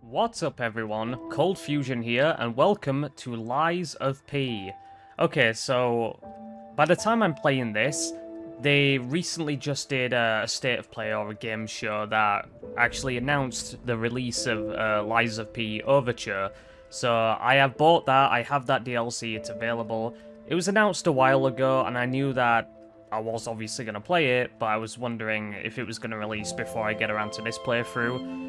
What's up everyone, Cold Fusion here, and welcome to Lies of P. Okay, so by the time I'm playing this, they recently just did a state of play or a game show that actually announced the release of Lies of P Overture. So I have bought that, I have that DLC, it's available. It was announced a while ago, and I knew that I was obviously going to play it, but I was wondering if it was going to release before I get around to this playthrough.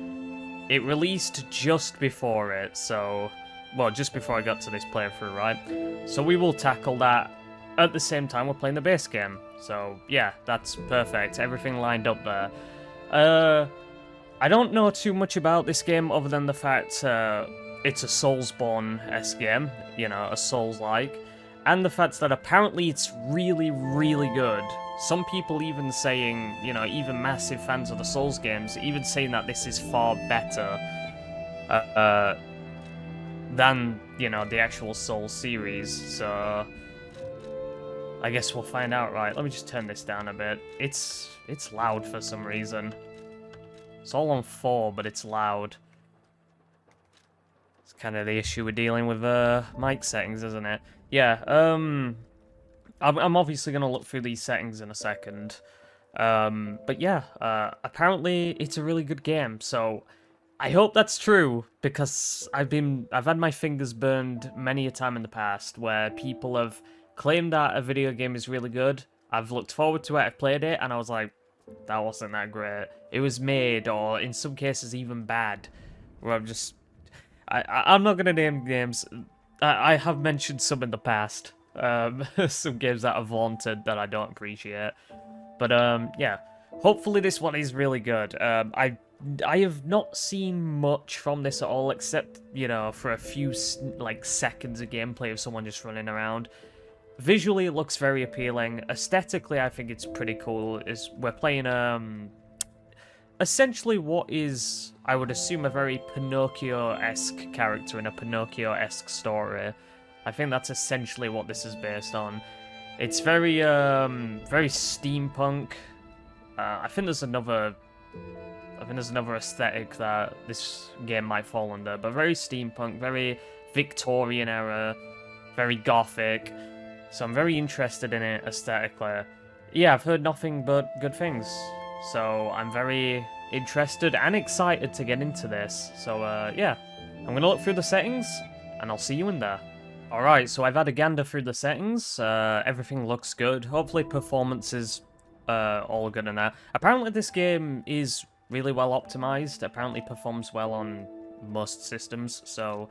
It released just before it, so... Well, just before I got to this playthrough, right? So we will tackle that at the same time we're playing the base game. So, yeah, that's perfect. Everything lined up there. I don't know too much about this game other than the fact it's a Soulsborne-esque game. You know, a Souls-like. And the fact that apparently it's really, really good. Some people even saying, you know, even massive fans of the Souls games, even saying that this is far better than, you know, the actual Souls series. So I guess we'll find out, right? Let me just turn this down a bit. It's loud for some reason. It's all on 4, but it's loud. It's kind of the issue we're dealing with mic settings, isn't it? Yeah, I'm obviously going to look through these settings in a second. But yeah, apparently it's a really good game, so I hope that's true, because I've had my fingers burned many a time in the past where people have claimed that a video game is really good. I've looked forward to it, I've played it, and I was like, that wasn't that great. It was made, or in some cases even bad, where I'm not going to name games. I have mentioned some in the past. Some games that I've vaunted that I don't appreciate. But, yeah. Hopefully this one is really good. I have not seen much from this at all, except, you know, for a few, like, seconds of gameplay of someone just running around. Visually, it looks very appealing. Aesthetically, I think it's pretty cool. We're playing, essentially what is, I would assume, a very Pinocchio-esque character in a Pinocchio-esque story. I think that's essentially what this is based on. It's very, very steampunk. I think there's another aesthetic that this game might fall under, but very steampunk, very Victorian era, very gothic. So I'm very interested in it aesthetically. Yeah, I've heard nothing but good things. So I'm very interested and excited to get into this. So yeah, I'm gonna look through the settings and I'll see you in there. Alright, so I've had a gander through the settings. Everything looks good. Hopefully performance is all good in there. Apparently this game is really well optimized. Apparently performs well on most systems, so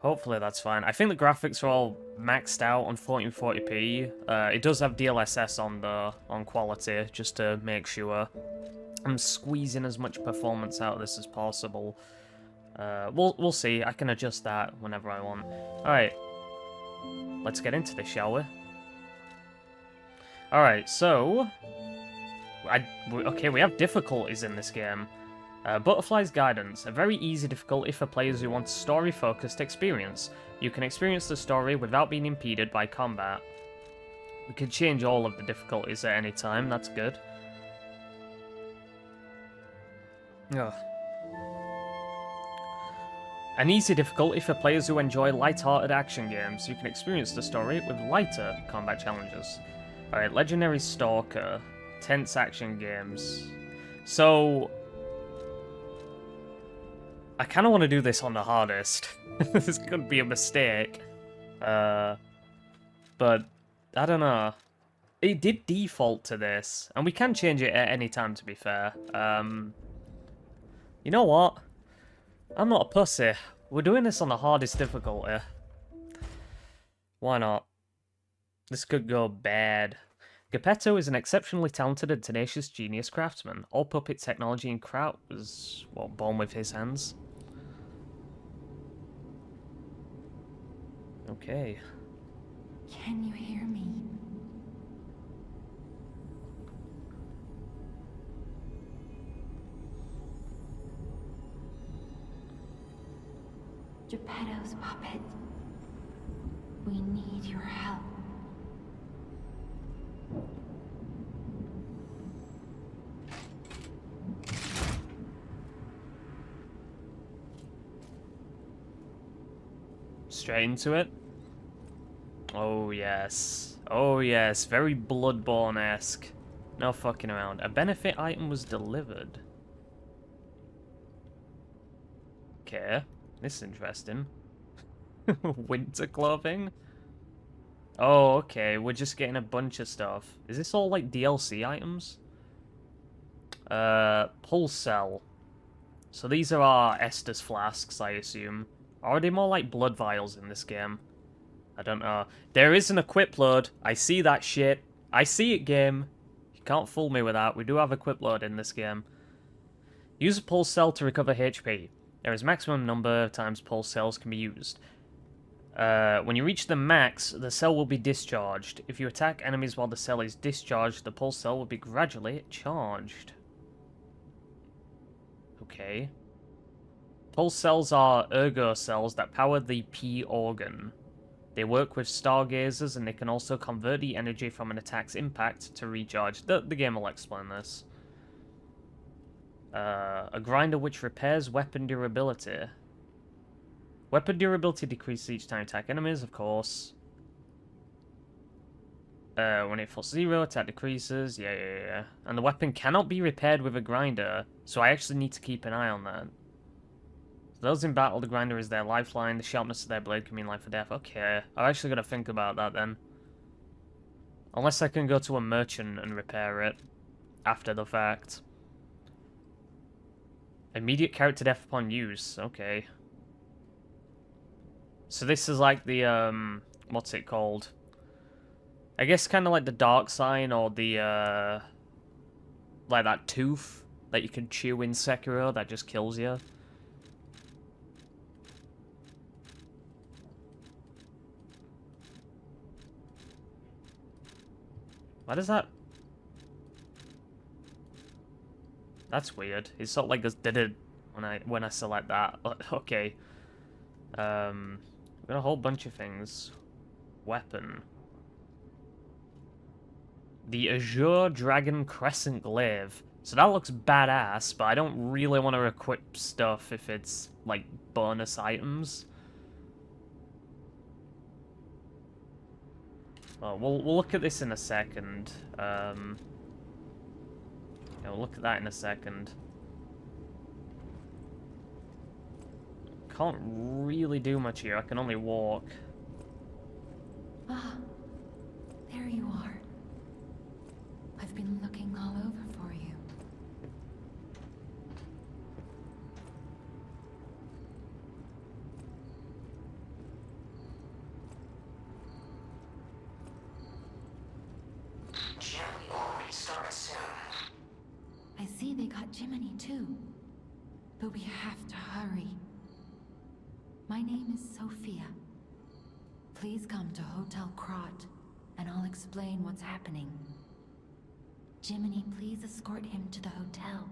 hopefully that's fine. I think the graphics are all maxed out on 1440p. It does have DLSS on quality, just to make sure. I'm squeezing as much performance out of this as possible. We'll see. I can adjust that whenever I want. Alright. Let's get into this, shall we? Alright, so... Okay, we have difficulties in this game. Butterfly's Guidance. A very easy difficulty for players who want a story-focused experience. You can experience the story without being impeded by combat. We can change all of the difficulties at any time, that's good. Ugh. An easy difficulty for players who enjoy light-hearted action games. You can experience the story with lighter combat challenges. Alright, Legendary Stalker. Tense action games. So... I kind of want to do this on the hardest. This could be a mistake. But, I don't know. It did default to this. And we can change it at any time, to be fair. You know what? I'm not a pussy. We're doing this on the hardest difficulty. Why not? This could go bad. Geppetto is an exceptionally talented and tenacious genius craftsman. All puppet technology in KRAT was, well, born with his hands. Okay. Can you hear me? Geppetto's puppet. We need your help. Straight into it. Oh, yes. Oh, yes. Very Bloodborne-esque. No fucking around. A benefit item was delivered. Okay. This is interesting. Winter clothing? Oh, okay. We're just getting a bunch of stuff. Is this all, like, DLC items? Pulse cell. So these are our Estus flasks, I assume. Are they more like blood vials in this game? I don't know. There is an equip load. I see that shit. I see it, game. You can't fool me with that. We do have equip load in this game. Use a pulse cell to recover HP. There is maximum number of times pulse cells can be used. When you reach the max, the cell will be discharged. If you attack enemies while the cell is discharged, the pulse cell will be gradually charged. Okay. Pulse cells are ergo cells that power the P organ. They work with stargazers, and they can also convert the energy from an attack's impact to recharge. The game will explain this. A grinder which repairs weapon durability. Weapon durability decreases each time you attack enemies, of course. When it falls 0, attack decreases. Yeah. And the weapon cannot be repaired with a grinder, so I actually need to keep an eye on that. So those in battle, the grinder is their lifeline. The sharpness of their blade can mean life or death. Okay, I've actually got to think about that then. Unless I can go to a merchant and repair it after the fact. Immediate character death upon use. Okay. So this is like the, what's it called? I guess kind of like the dark sign, or the, like that tooth that you can chew in Sekiro that just kills you. Why does that... That's weird. It sort of like goes did when I select that. Okay. We've got a whole bunch of things. Weapon. The Azure Dragon Crescent Glaive. So that looks badass, but I don't really want to equip stuff if it's, like, bonus items. Oh, we'll look at this in a second. Yeah, we'll look at that in a second. Can't really do much here. I can only walk. Ah, there you are. I've been looking all over for you. Jeremy already starts soon. I see they got Jiminy too. But we have to hurry. My name is Sophia. Please come to Hotel KRAT, and I'll explain what's happening. Jiminy, please escort him to the hotel.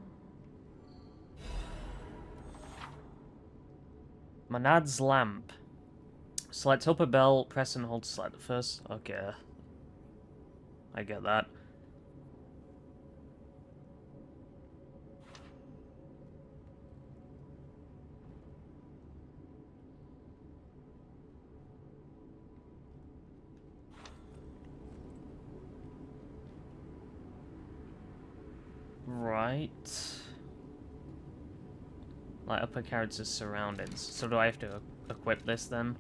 Monad's Lamp. Select upper bell, press and hold to select the first. Okay. I get that. Right. Light up a character's surroundings. So do I have to equip this then?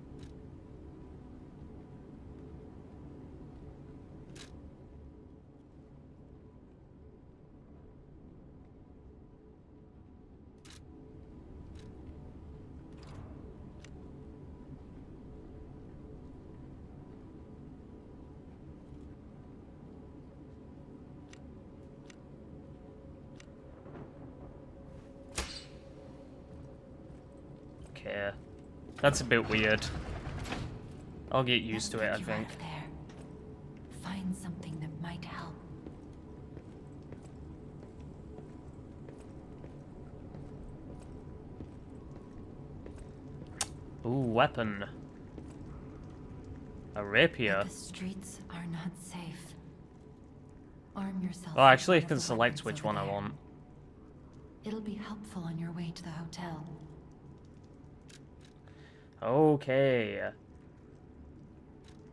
Okay. That's a bit weird. I'll get used to it, I think. There. Find something that might help. Ooh, weapon. A rapier. The streets are not safe. Arm yourself. Well, actually, I with can the select weapons which over one I there. want. It'll be helpful on your way to the hotel. Okay.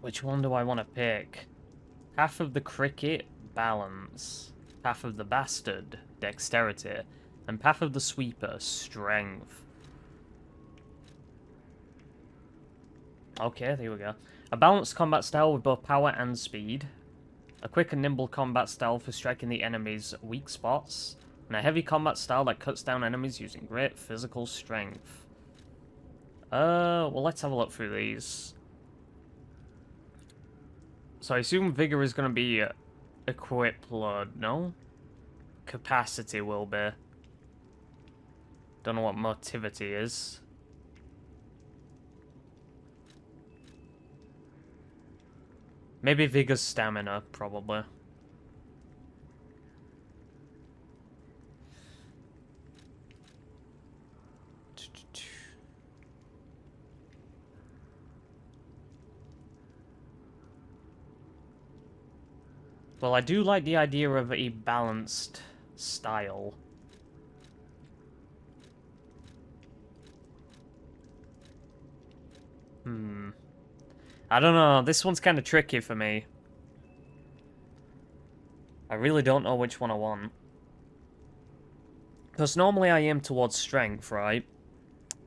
Which one do I want to pick? Half of the cricket, balance. Half of the bastard, dexterity. And half of the sweeper, strength. Okay, there we go. A balanced combat style with both power and speed. A quick and nimble combat style for striking the enemy's weak spots. And a heavy combat style that cuts down enemies using great physical strength. Well, let's have a look through these. So I assume Vigor is going to be equip load, no? Capacity will be. Don't know what motivity is. Maybe Vigor's stamina, probably. Well, I do like the idea of a balanced style. I don't know, this one's kind of tricky for me. I really don't know which one I want. Because normally I aim towards strength, right?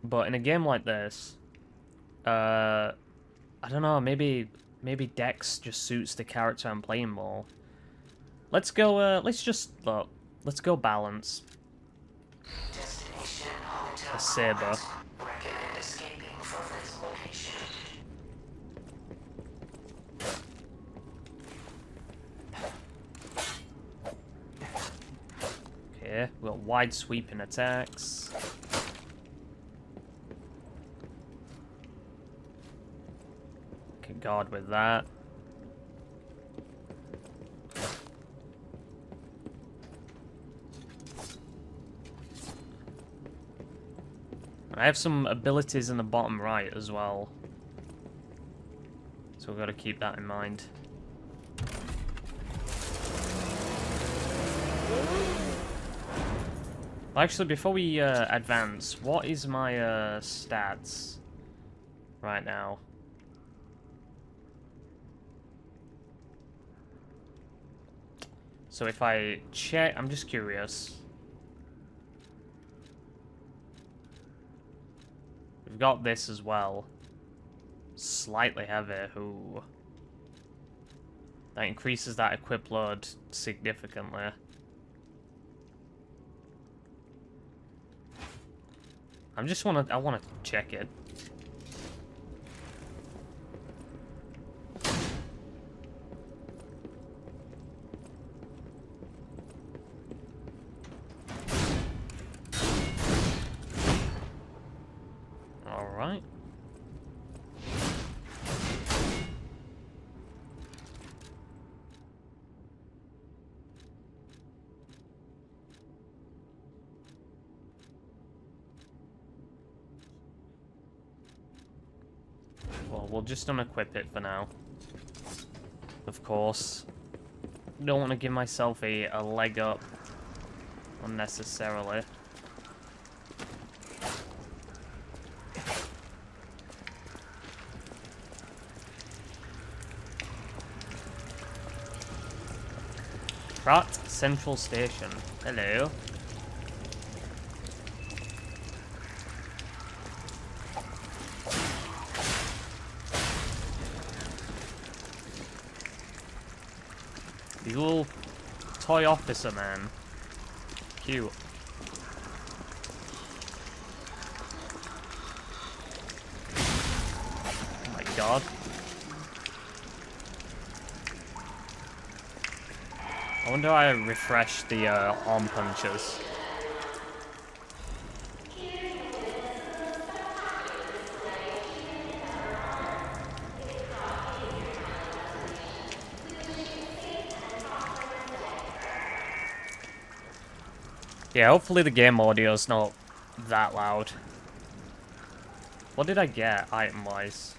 But in a game like this, I don't know, maybe Dex just suits the character I'm playing more. Let's go, let's go balance. Destination Hotel A saber. Cross. Recommend escaping from this location. Okay, we've got wide sweeping attacks. Can guard with that. I have some abilities in the bottom right as well. So we've got to keep that in mind. Actually, before we advance, what is my stats right now? So if I check, I'm just curious. We've got this as well. Slightly heavy, ooh. That increases that equip load significantly. I wanna check it. All right. Well, we'll just unequip it for now. Of course. Don't want to give myself a leg up unnecessarily. KRAT Central Station. Hello. You little toy officer, man. Cute. Oh my god. I wonder how I refresh the arm punches. Yeah, hopefully the game audio's not that loud. What did I get, item-wise?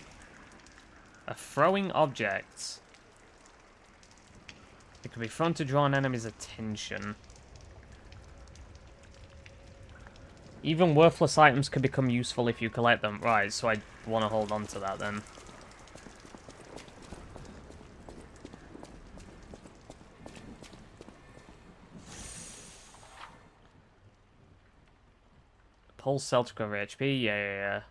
A throwing object. It can be thrown to draw an enemy's attention. Even worthless items can become useful if you collect them. Right, so I want to hold on to that then. Pulse cell to cover HP, yeah.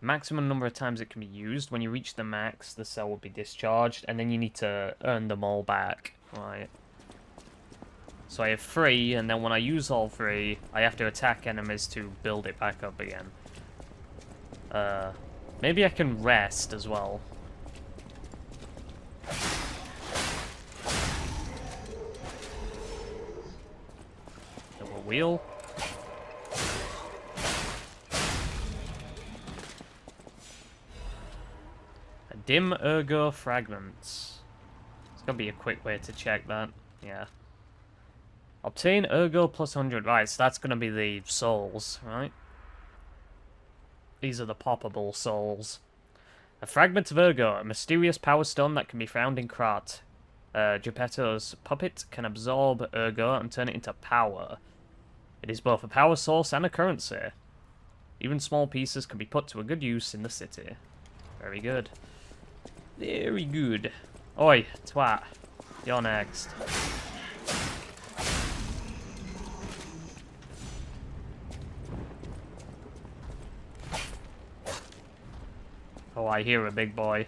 Maximum number of times it can be used. When you reach the max, the cell will be discharged, and then you need to earn them all back. Right. So I have 3, and then when I use all 3, I have to attack enemies to build it back up again. Maybe I can rest as well. Double wheel. Dim ergo fragments. It's gonna be a quick way to check that. Yeah. Obtain ergo plus 100. Right, so that's gonna be the souls, right? These are the poppable souls. A fragment of ergo, a mysterious power stone that can be found in KRAT. Geppetto's puppet can absorb ergo and turn it into power. It is both a power source and a currency. Even small pieces can be put to a good use in the city. Very good. Very good. Oi, twat. You're next. Oh, I hear a big boy.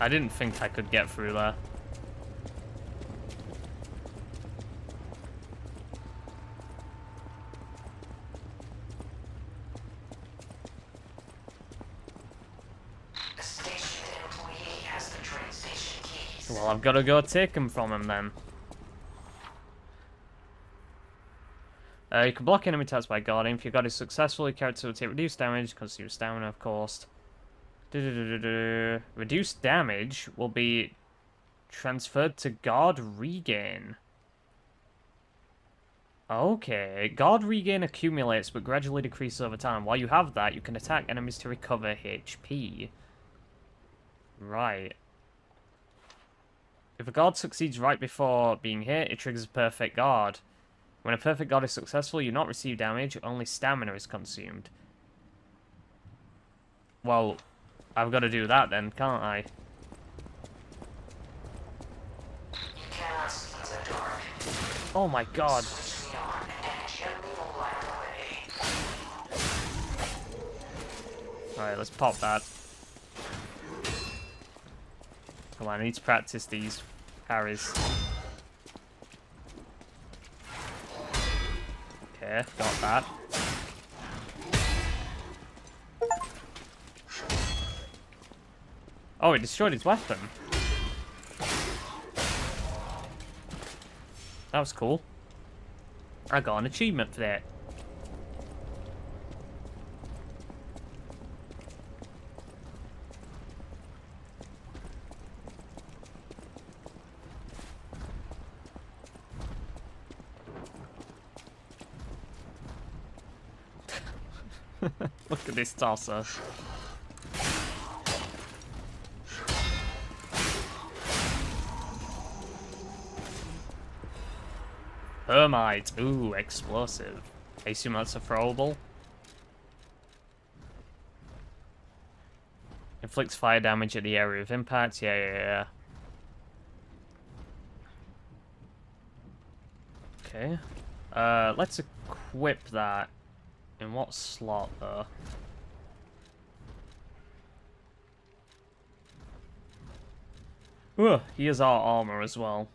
I didn't think I could get through there. The station employee has the train station keys. Well, I've got to go take them from him then. You can block enemy attacks by guarding. If your guard is successful, your character will take reduced damage, consume stamina, of course. Reduced damage will be transferred to guard regain. Okay, guard regain accumulates but gradually decreases over time. While you have that, you can attack enemies to recover HP. Right. If a guard succeeds right before being hit, it triggers a perfect guard. When a perfect guard is successful, you not receive damage, only stamina is consumed. Well, I've got to do that then, can't I? You cannot see in the dark. Oh my god. Switch me on and gently will light away. Alright, let's pop that. Come on, I need to practice these parries. Okay, got that. Oh, it destroyed his weapon. That was cool. I got an achievement for that. Look at this tosser. Hermite. Ooh, explosive. I assume that's a throwable. Inflicts fire damage at the area of impact. Yeah. Okay. Let's equip that. In what slot, though? Ooh, here's our armor as well.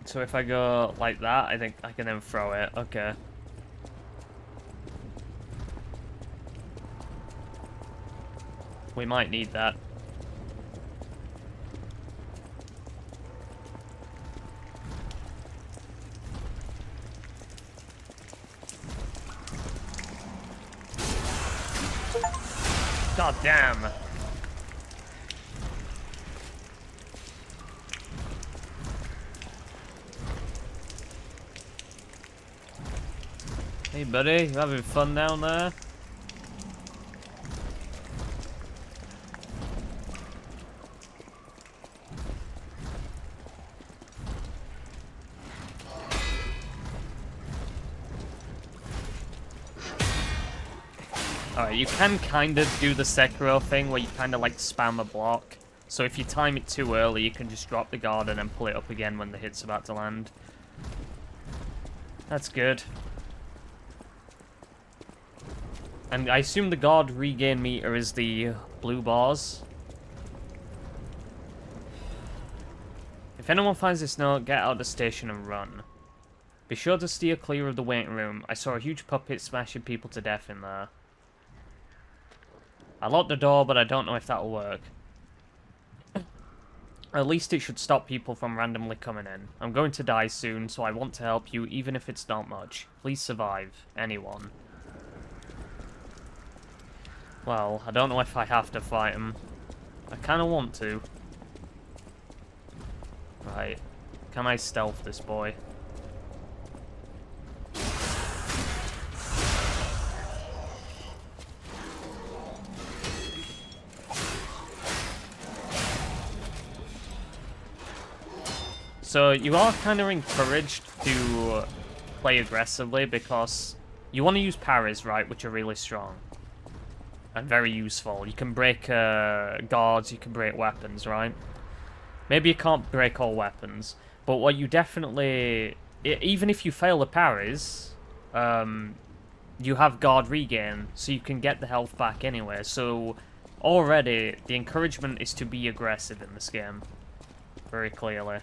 So if I go like that, I think I can then throw it. Okay. We might need that. Damn. Hey buddy, you having fun down there? Alright, you can kind of do the Sekiro thing where you kind of like spam a block. So if you time it too early, you can just drop the guard and then pull it up again when the hit's about to land. That's good. And I assume the guard regain meter is the blue bars. If anyone finds this note, get out of the station and run. Be sure to steer clear of the waiting room. I saw a huge puppet smashing people to death in there. I locked the door, but I don't know if that'll work. At least it should stop people from randomly coming in. I'm going to die soon, so I want to help you, even if it's not much. Please survive. Anyone. Well, I don't know if I have to fight him. I kind of want to. Right. Can I stealth this boy? So you are kind of encouraged to play aggressively because you want to use parries, right, which are really strong and very useful. You can break guards, you can break weapons, right? Maybe you can't break all weapons, but what you definitely, even if you fail the parries, you have guard regain, so you can get the health back anyway. So already the encouragement is to be aggressive in this game, very clearly.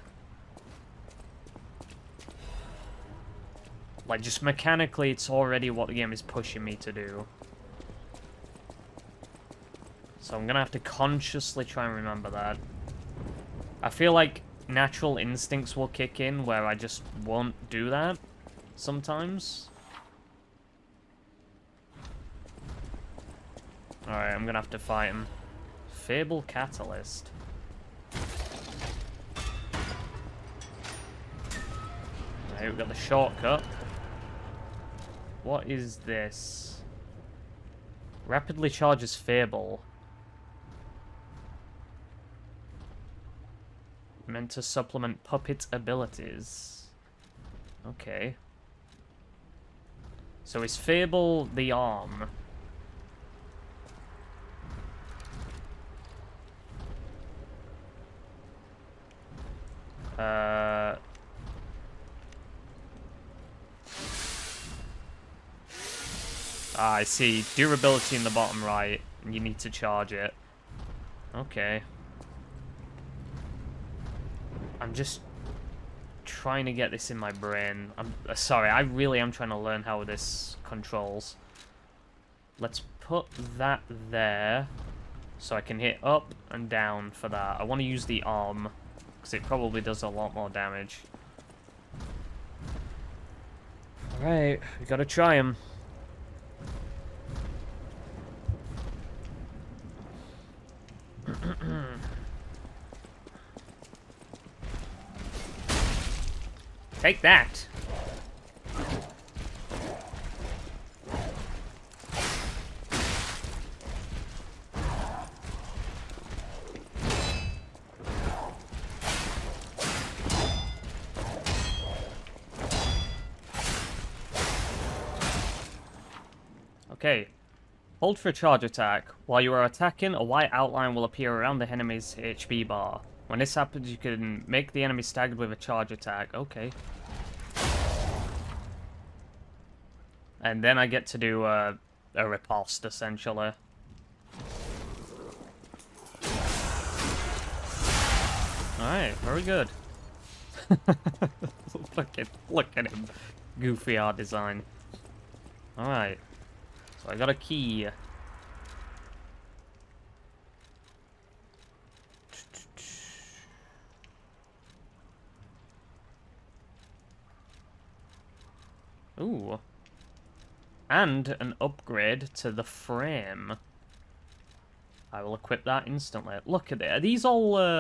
Like, just mechanically, it's already what the game is pushing me to do. So I'm gonna have to consciously try and remember that. I feel like natural instincts will kick in where I just won't do that sometimes. Alright, I'm gonna have to fight him. Fable Catalyst. Alright, we've got the shortcut. What is this? Rapidly charges Fable. Meant to supplement Puppet's abilities. Okay. So is Fable the arm? Ah, I see. Durability in the bottom right, and you need to charge it. Okay. I'm just trying to get this in my brain. I'm sorry, I really am trying to learn how this controls. Let's put that there, so I can hit up and down for that. I want to use the arm, because it probably does a lot more damage. Alright, we gotta try him. Take that. Okay. Hold for a charge attack. While you are attacking, a white outline will appear around the enemy's HP bar. When this happens, you can make the enemy staggered with a charge attack. Okay. And then I get to do a riposte, essentially. Alright, very good. Look at him. Goofy art design. Alright. So I got a key. Ooh. And an upgrade to the frame. I will equip that instantly. Look at it. Are these all, are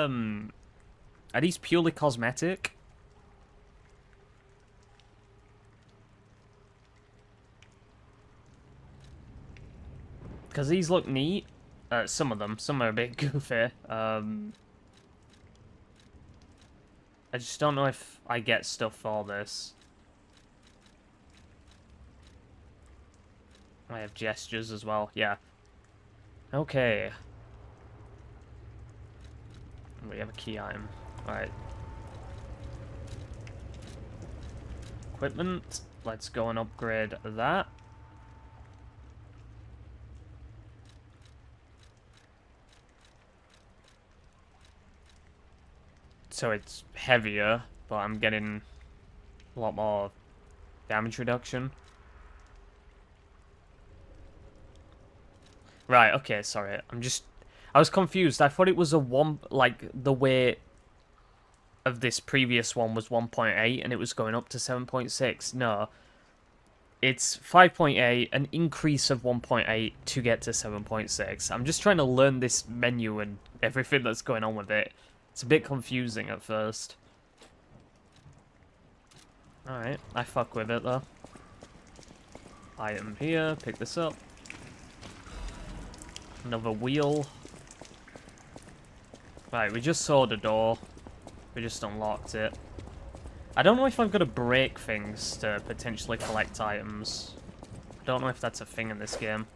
these purely cosmetic? Because these look neat. Some of them. Some are a bit goofy. I just don't know if I get stuff for this. I have gestures as well. Yeah. Okay. We have a key item. Alright. Equipment. Let's go and upgrade that. So it's heavier, but I'm getting a lot more damage reduction. Right, okay, sorry. I was confused. I thought it was like, the weight of this previous one was 1.8 and it was going up to 7.6. No. It's 5.8, an increase of 1.8 to get to 7.6. I'm just trying to learn this menu and everything that's going on with it. It's a bit confusing at first. Alright, I fuck with it though. Item here, pick this up. Another wheel. Right, we just saw the door. We just unlocked it. I don't know if I've got to break things to potentially collect items. I don't know if that's a thing in this game.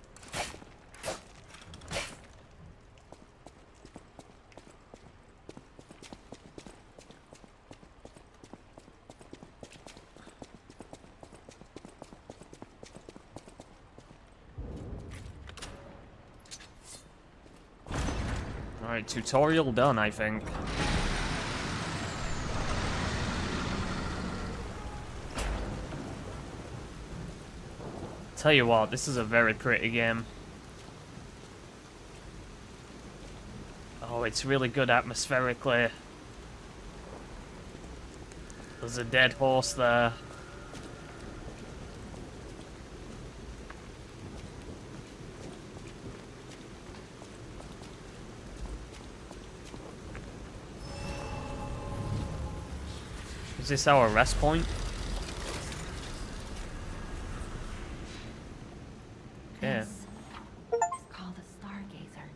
Alright, tutorial done, I think. Tell you what, this is a very pretty game. Oh, it's really good atmospherically. There's a dead horse there. Is this our rest point? Yeah. This is called a stargazer.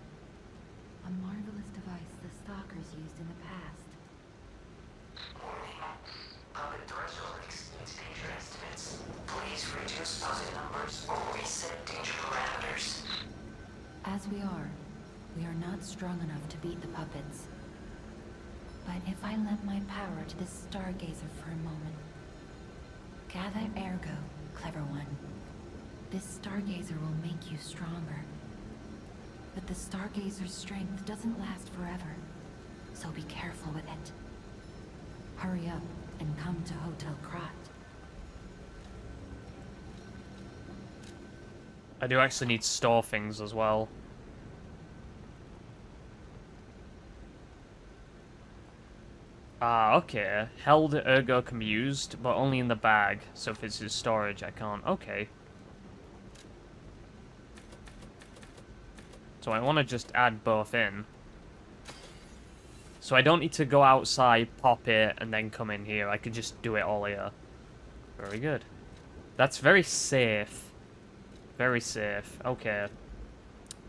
A marvelous device the stalkers used in the past. Puppet threshold exceeds danger estimates. Please reduce puzzle numbers or reset danger parameters. As we are not strong enough to beat the puppets. But if I lend my power to this stargazer for a moment. Gather ergo, clever one. This stargazer will make you stronger. But the stargazer's strength doesn't last forever. So be careful with it. Hurry up and come to Hotel KRAT. I do actually need to store things as well. Ah, okay. Held ergo can be used, but only in the bag. So if it's in storage, I can't. Okay. So I want to just add both in. So I don't need to go outside, pop it, and then come in here. I could just do it all here. Very good. That's very safe. Very safe. Okay.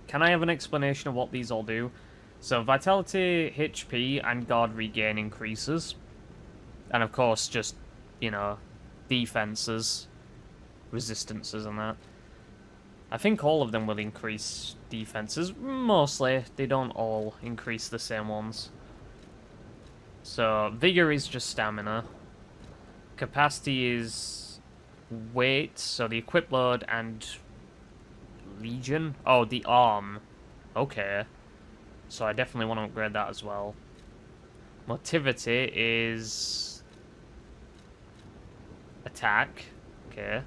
Can I have an explanation of what these all do? So vitality, HP, and guard regain increases. And of course, just, you know, defenses, resistances and that. I think all of them will increase defenses. Mostly. They don't all increase the same ones. So, vigor is just stamina. Capacity is weight, so the equip load and legion. Oh, the arm. Okay. So I definitely want to upgrade that as well. Motivity is attack. Okay.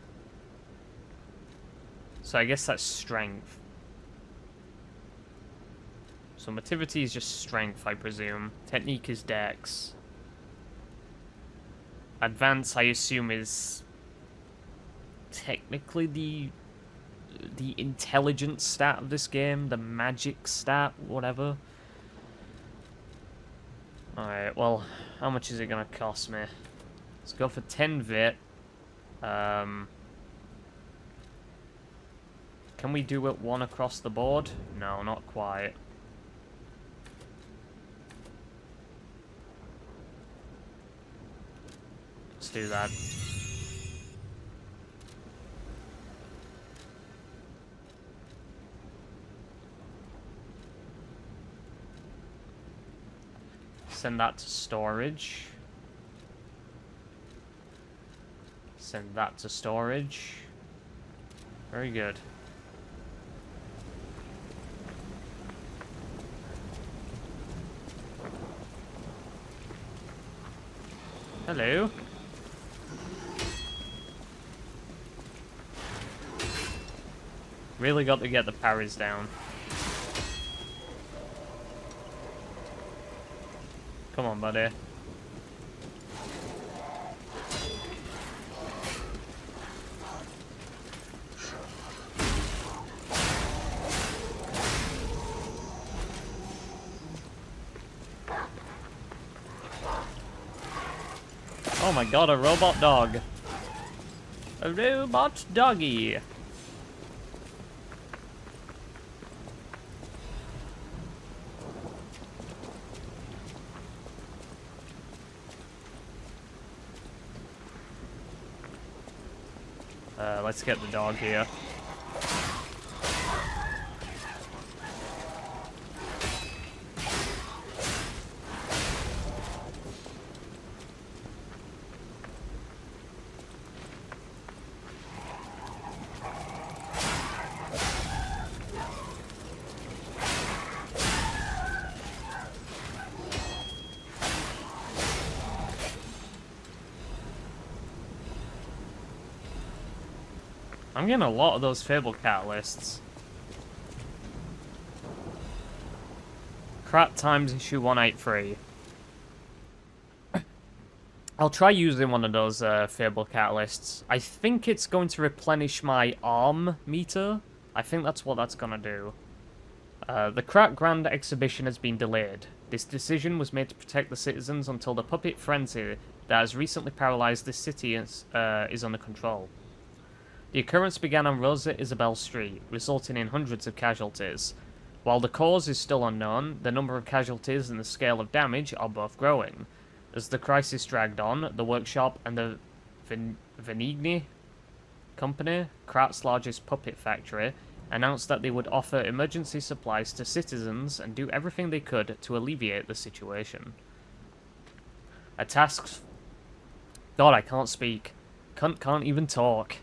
So I guess that's strength. So motivity is just strength, I presume. Technique is dex. Advance, I assume, is technically the the intelligence stat of this game, the magic stat, whatever. Alright, well, how much is it gonna cost me? Let's go for 10 vit. Can we do it one across the board? No, not quite. Let's do that. Send that to storage. Send that to storage. Very good. Hello. Really got to get the parries down. Come on, buddy. Oh my god, a robot dog. A robot doggy. Let's get the dog here. I'm getting a lot of those Fable catalysts. KRAT times issue 183. I'll try using one of those Fable catalysts. I think it's going to replenish my arm meter. I think that's what that's going to do. The KRAT Grand Exhibition has been delayed. This decision was made to protect the citizens until the puppet frenzy that has recently paralyzed this city is under control. The occurrence began on Rosa Isabel Street, resulting in hundreds of casualties. While the cause is still unknown, the number of casualties and the scale of damage are both growing. As the crisis dragged on, the workshop and the Venigni company, KRAT's largest puppet factory, announced that they would offer emergency supplies to citizens and do everything they could to alleviate the situation. A task... God, I can't speak. Can't even talk.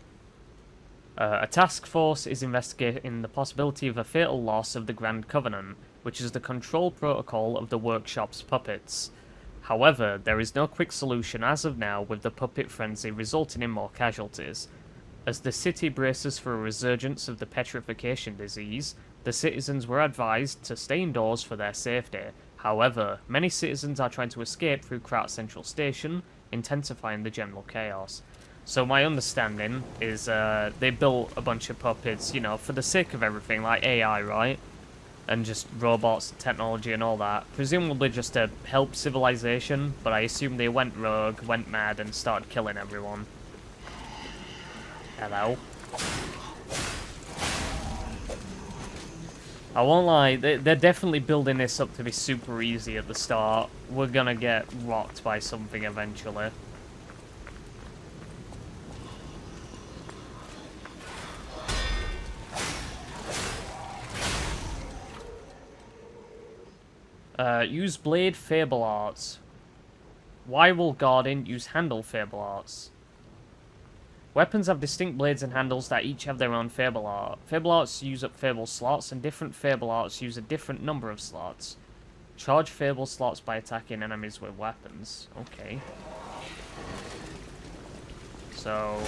A task force is investigating the possibility of a fatal loss of the Grand Covenant, which is the control protocol of the workshop's puppets. However, there is no quick solution as of now, with the puppet frenzy resulting in more casualties. As the city braces for a resurgence of the petrification disease, the citizens were advised to stay indoors for their safety. However, many citizens are trying to escape through KRAT Central Station, intensifying the general chaos. So my understanding is they built a bunch of puppets, you know, for the sake of everything, like AI, right? And just robots, technology and all that. Presumably just to help civilization, but I assume they went rogue, went mad and started killing everyone. Hello. I won't lie, they're definitely building this up to be super easy at the start. We're gonna get rocked by something eventually. Use blade Fable Arts. Why will Guardian use handle Fable Arts? Weapons have distinct blades and handles that each have their own Fable Art. Fable Arts use up Fable slots, and different Fable Arts use a different number of slots. Charge Fable slots by attacking enemies with weapons. Okay. So...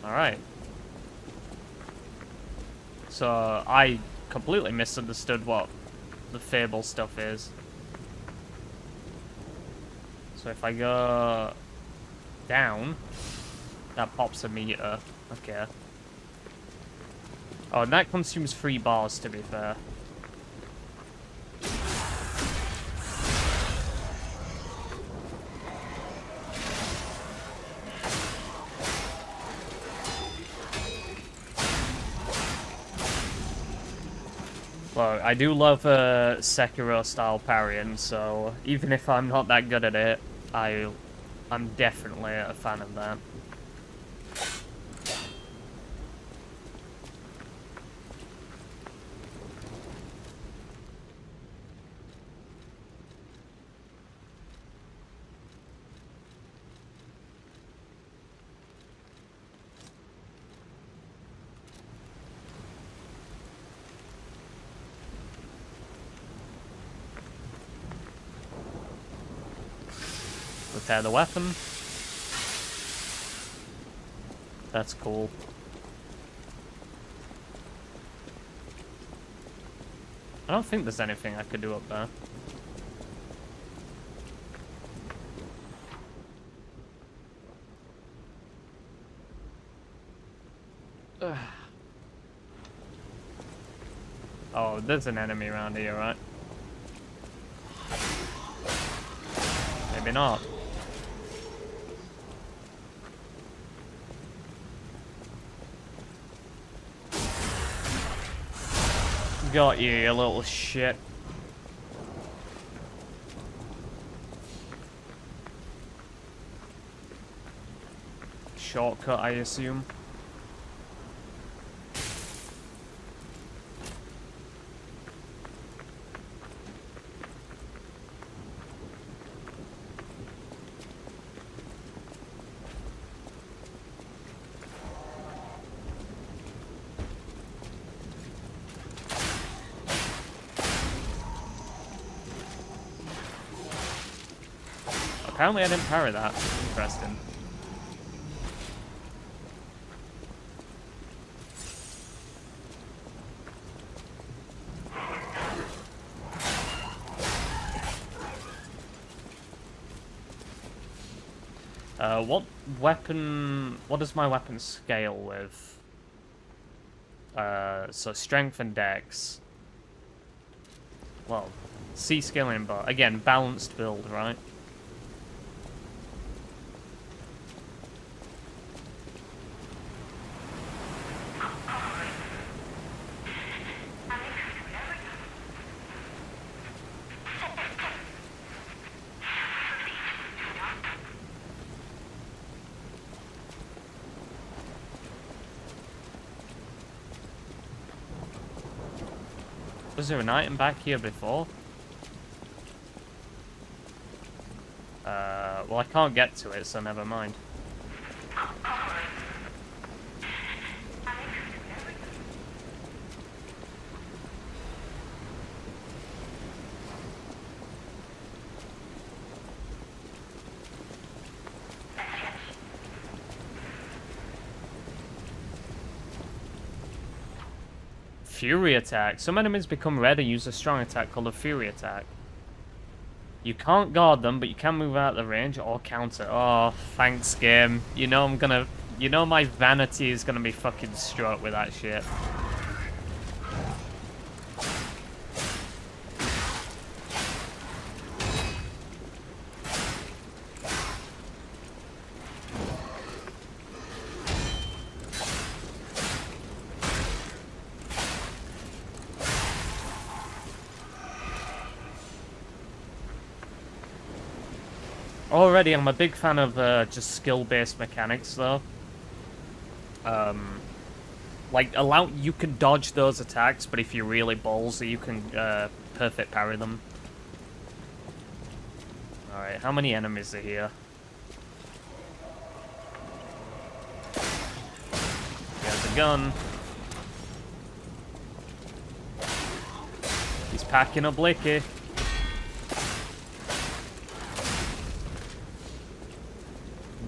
Alright. So, I completely misunderstood what the Fable stuff is. So if I go down, That pops a meter. Okay. Oh, and that consumes 3 bars, to be fair. Well, I do love Sekiro-style parrying, so even if I'm not that good at it, I'm definitely a fan of that. Repair the weapon. That's cool. I don't think there's anything I could do up there. Ugh. Oh, there's an enemy around here, right? Maybe not. Got you, you little shit. Shortcut, I assume. Apparently I didn't parry that. Interesting. What weapon... What does my weapon scale with? So strength and dex. Well, C scaling, but again, balanced build, right? Was there an item back here before? Well, I can't get to it, so never mind. Fury attack. Some enemies become red and use a strong attack called a fury attack. You can't guard them, but you can move out of the range or counter. Oh, thanks, game. You know I'm gonna... You know my vanity is gonna be fucking struck with that shit. Already, I'm a big fan of just skill-based mechanics, though. Like, you can dodge those attacks, but if you're really ballsy, you can perfect parry them. Alright, how many enemies are here? There's a gun. He's packing a blicky.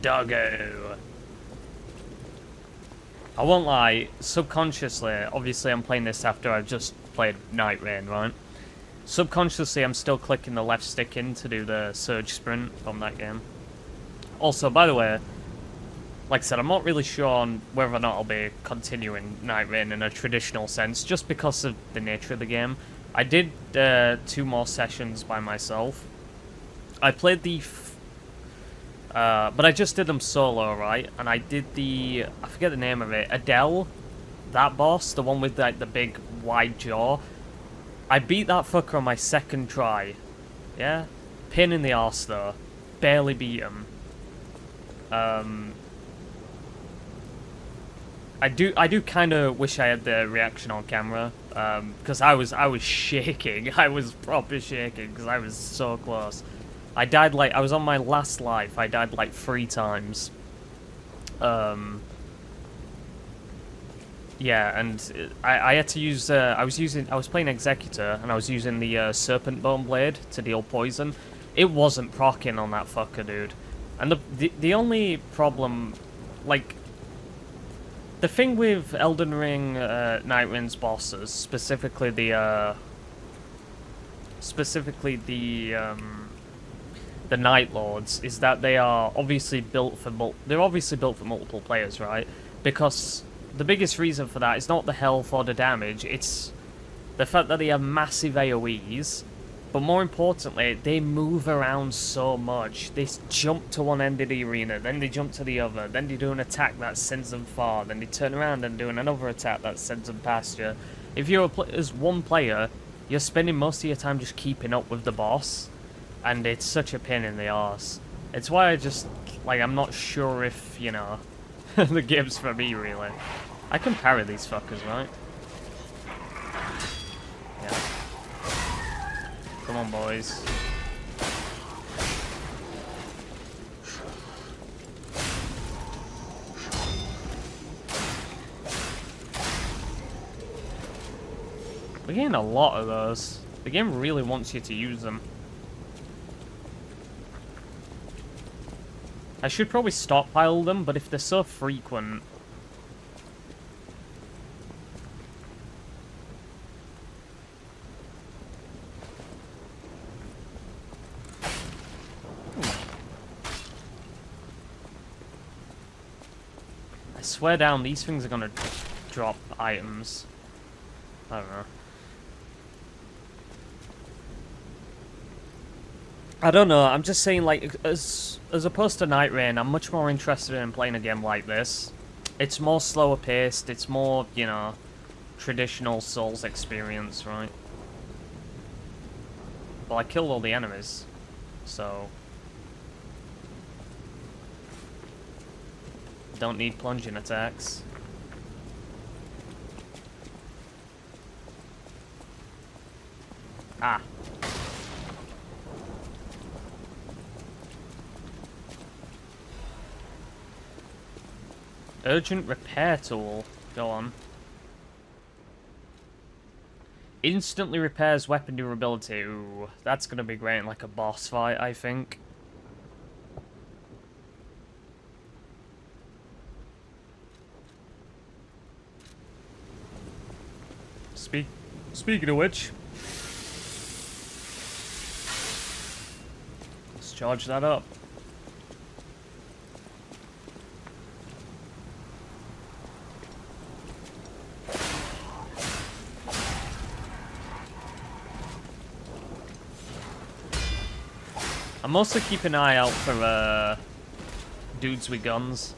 Doggo. I won't lie, subconsciously, obviously I'm playing this after I've just played Night Rain, right? Subconsciously I'm still clicking the left stick in to do the surge sprint from that game. Also, by the way, Like I said, I'm not really sure on whether or not I'll be continuing Night Rain in a traditional sense, just because of the nature of the game. I did 2 more sessions by myself. I played the... but I just did them solo, right? And I did the... I forget the name of it. Adele, that boss, the one with like the big wide jaw. I beat that fucker on my 2nd try. Yeah? Pain in the arse, though. Barely beat him. I do kind of wish I had the reaction on camera, because I was shaking. I was proper shaking because I was so close. I died like I was on my last life. I died like 3 times. Yeah, and I had to use. I was playing Executor, and I was using the Serpent Bone Blade to deal poison. It wasn't proccing on that fucker, dude. And the only problem, like. The thing with Elden Ring Night Rain's bosses, specifically the Night Lords, is that they are obviously built for multiple players, right? Because the biggest reason for that is not the health or the damage; it's the fact that they have massive AoEs. But more importantly, they move around so much. They jump to one end of the arena, then they jump to the other, then they do an attack that sends them far, then they turn around and do another attack that sends them past you. If you're as one player, you're spending most of your time just keeping up with the boss, and it's such a pain in the arse. It's why I just, like, I'm not sure if, you know, the game's for me, really. I can parry these fuckers, right? Yeah. Come on, boys. We're getting a lot of those. The game really wants you to use them. I should probably stockpile them, but if they're so frequent... I swear down, these things are gonna drop items. I don't know. I don't know, I'm just saying, like, as opposed to Night Rain, I'm much more interested in playing a game like this. It's more slower paced, it's more, you know, traditional Souls experience, right? Well, I killed all the enemies, so... don't need plunging attacks. Ah. Urgent repair tool. Go on. Instantly repairs weapon durability. Ooh, that's gonna be great in like a boss fight, I think. Speaking of which, let's charge that up. I'm also keeping an eye out for dudes with guns.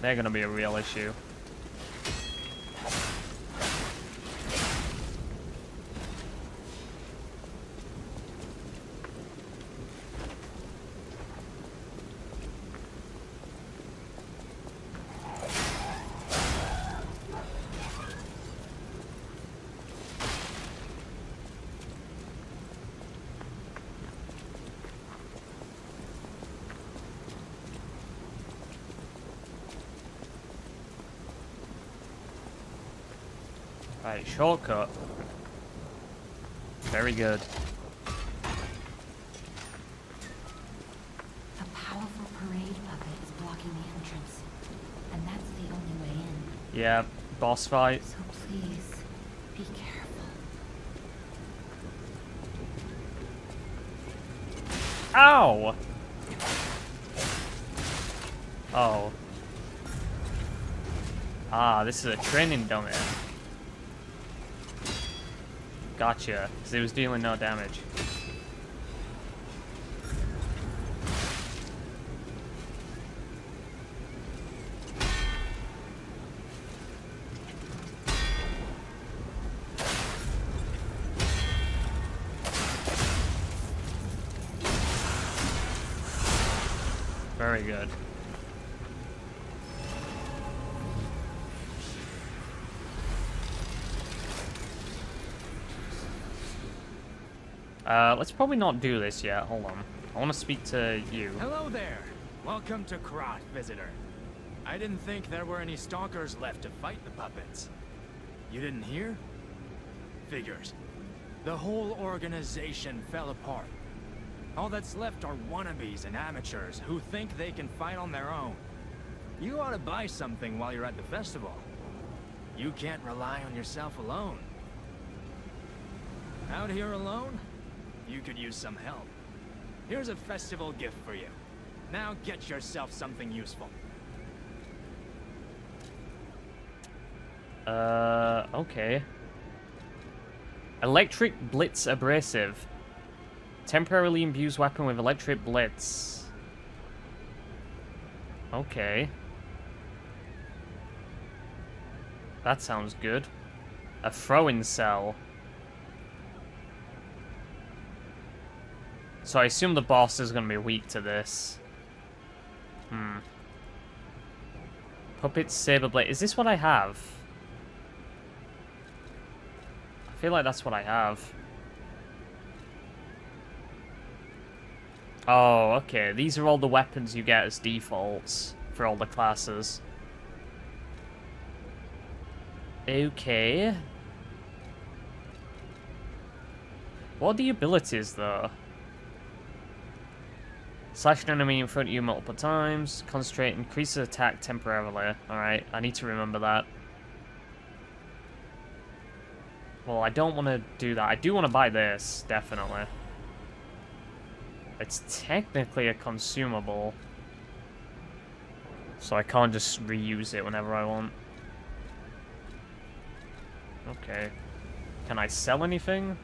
They're gonna be a real issue. Right, shortcut. Very good. A powerful parade puppet is blocking the entrance, and that's the only way in. Yeah, boss fight. So please, be careful. Ow! Oh. Ah, this is a training dummy. Gotcha, because it was dealing no damage. Very good. Let's probably not do this yet. Hold on. I want to speak to you. Hello there. Welcome to KRAT, visitor. I didn't think there were any stalkers left to fight the puppets. You didn't hear? Figures. The whole organization fell apart. All that's left are wannabes and amateurs who think they can fight on their own. You ought to buy something while you're at the festival. You can't rely on yourself alone. Out here alone? You could use some help. Here's a festival gift for you. Now get yourself something useful. Okay. Electric Blitz Abrasive. Temporarily imbues weapon with electric blitz. Okay. That sounds good. A throwing cell. So I assume the boss is going to be weak to this. Puppet Saber Blade. Is this what I have? I feel like that's what I have. Oh, okay. These are all the weapons you get as defaults for all the classes. Okay. What are the abilities, though? Slash an enemy in front of you multiple times. Concentrate, increases attack temporarily. Alright, I need to remember that. Well, I don't want to do that. I do want to buy this, definitely. It's technically a consumable. So I can't just reuse it whenever I want. Okay. Can I sell anything?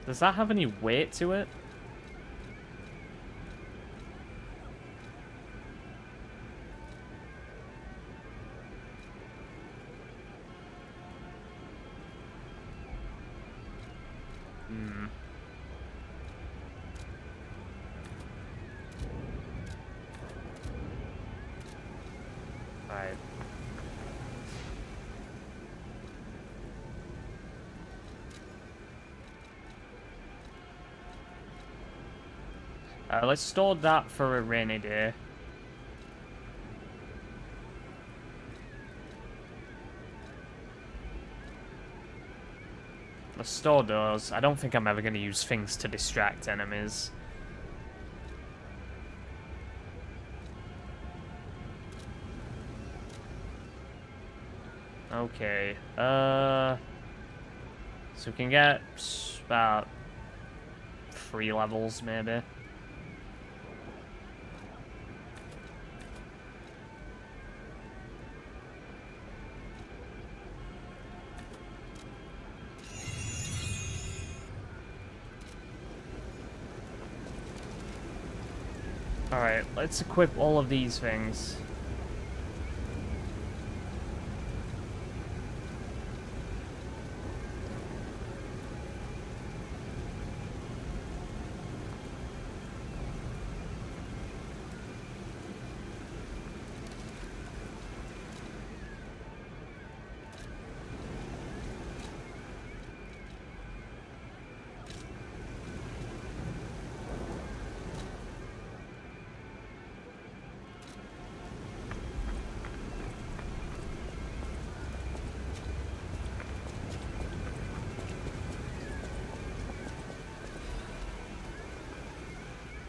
Does that have any weight to it? Alright. Let's store that for a rainy day. Let's store those. I don't think I'm ever going to use things to distract enemies. Okay. So we can get about 3 levels, maybe. Alright, let's equip all of these things.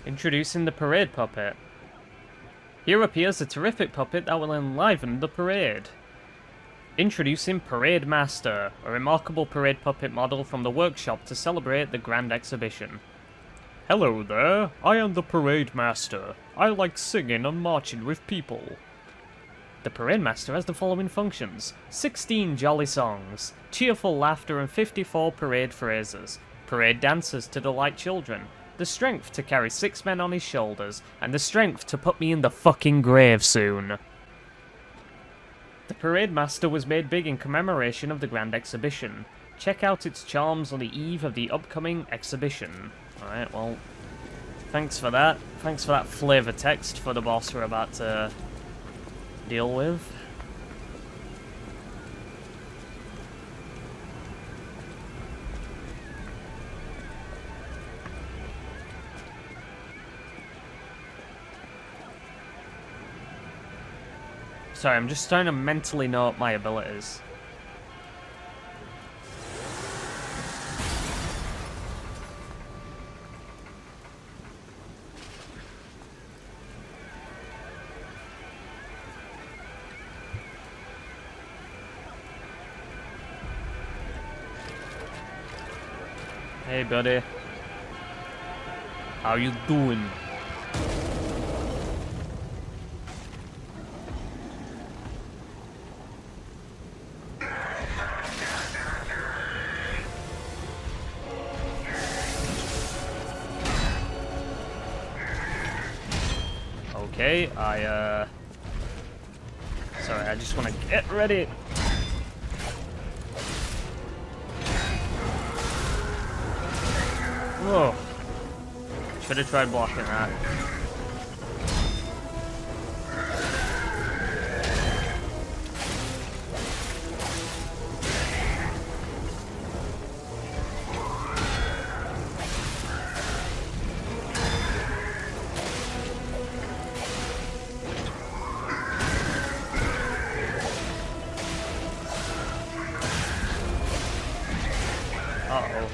Introducing the parade puppet. Here appears a terrific puppet that will enliven the parade. Introducing Parade Master, a remarkable parade puppet model from the workshop to celebrate the grand exhibition. Hello there, I am the Parade Master. I like singing and marching with people. The Parade Master has the following functions: 16 jolly songs, cheerful laughter and 54 parade phrases, parade dances to delight children, the strength to carry 6 men on his shoulders, and the strength to put me in the fucking grave soon. The Parade Master was made big in commemoration of the grand exhibition. Check out its charms on the eve of the upcoming exhibition. Alright, well, thanks for that. Thanks for that flavor text for the boss we're about to deal with. Sorry, I'm just trying to mentally note my abilities. Hey, buddy. How you doing? Okay, sorry, I just want to get ready. Whoa. Should have tried blocking that. Uh-oh.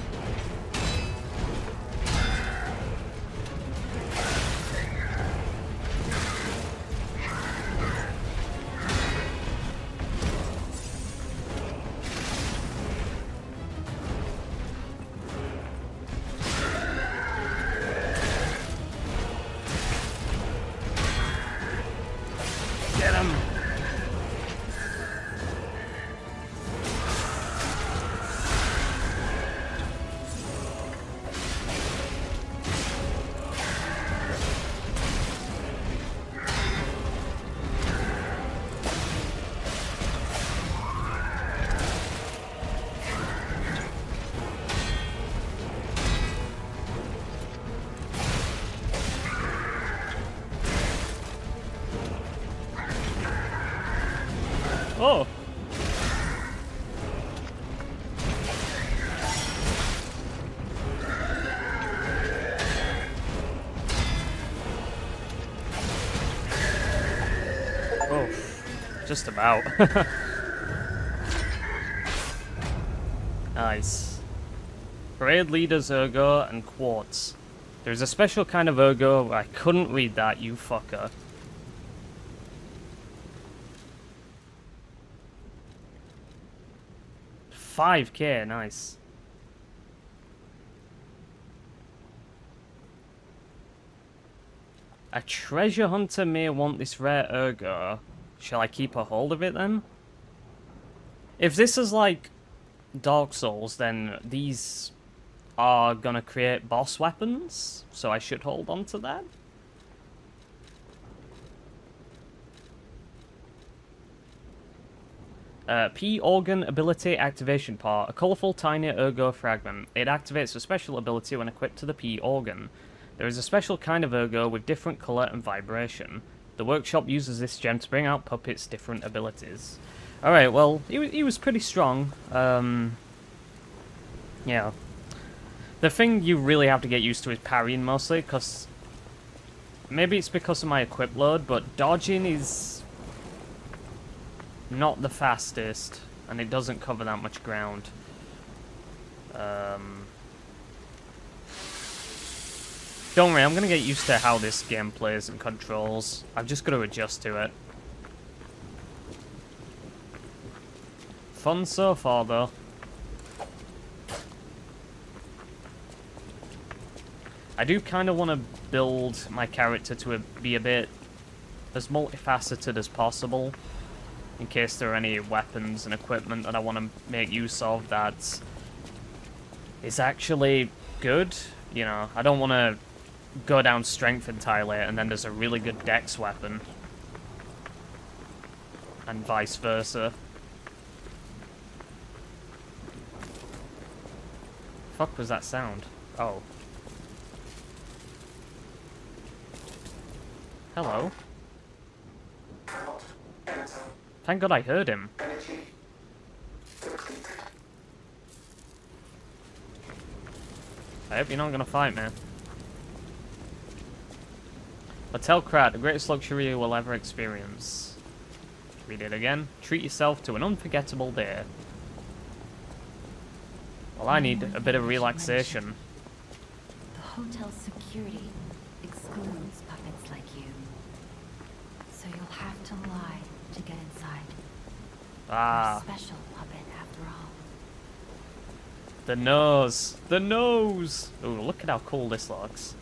Get him! Oh! Oh, just about. Nice. Parade leaders Ergo and Quartz. There's a special kind of Ergo. I couldn't read that, you fucker. $5K, nice. A treasure hunter may want this rare Ergo. Shall I keep a hold of it then? If this is like Dark Souls, then these are gonna create boss weapons, so I should hold on to that. P organ ability activation part. A colourful tiny Ergo fragment. It activates a special ability when equipped to the P organ. There is a special kind of Ergo with different colour and vibration. The workshop uses this gem to bring out Puppet's different abilities. Alright, well, he was pretty strong. Yeah. The thing you really have to get used to is parrying mostly, because maybe it's because of my equip load, but dodging is not the fastest, and it doesn't cover that much ground. Don't worry, I'm gonna get used to how this game plays and controls. I've just got to adjust to it. Fun so far, though. I do kind of want to build my character to be a bit as multifaceted as possible, in case there are any weapons and equipment that I want to make use of that is actually good. You know, I don't want to go down strength entirely and then there's a really good dex weapon. And vice versa. Fuck was that sound? Oh. Hello. Thank God I heard him. I hope you're not gonna fight me. Hotel KRAT, the greatest luxury you will ever experience. Read it again. Treat yourself to an unforgettable day. Well, I need a bit of relaxation. The hotel's security excludes puppets like you. So you'll have to lie to get inside. Ah. You're a special puppet after all. The nose! The nose! Ooh, look at how cool this looks.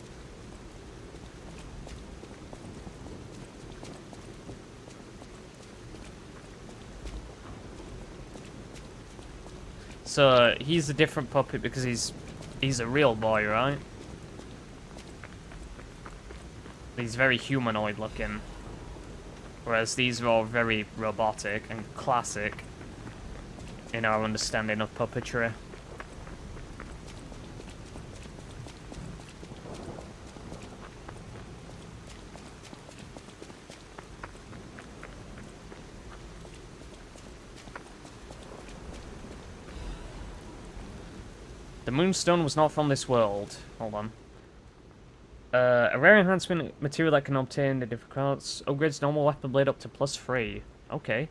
So, he's a different puppet because he's a real boy, right? He's very humanoid looking. Whereas these are all very robotic and classic in our understanding of puppetry. The Moonstone was not from this world. Hold on. A rare enhancement material that can obtain the different cards. Upgrades normal weapon blade up to +3. Okay.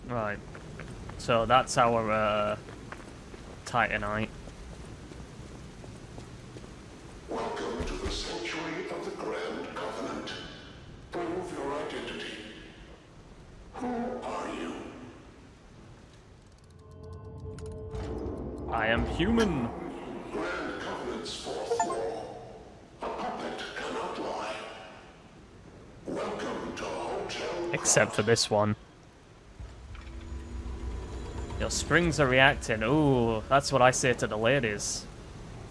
Right. So that's our Titanite. Welcome to the sanctuary of the Grand Covenant. Prove your identity. Who are you? I am human. Grand Covenant's fourth law. A puppet cannot lie. Welcome to Hotel Except for this one. Your springs are reacting. Ooh, that's what I say to the ladies.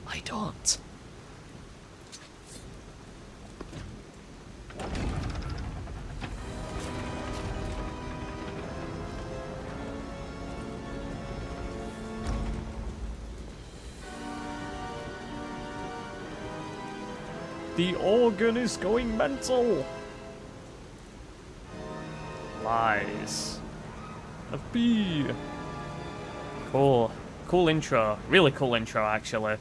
I don't. The organ is going mental. Lies of B. Cool. Cool intro. Really cool intro, actually.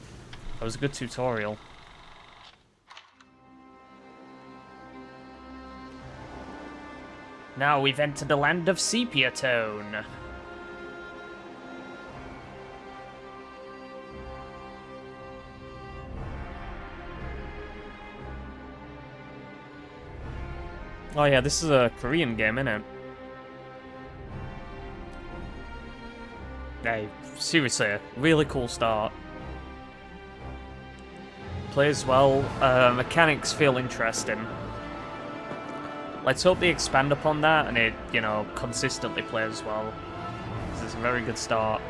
That was a good tutorial. Now we've entered the land of sepia tone. Oh yeah, this is a Korean game, isn't it? Hey, seriously, really cool start. Plays well, mechanics feel interesting. Let's hope they expand upon that and it, you know, consistently plays well. This is a very good start.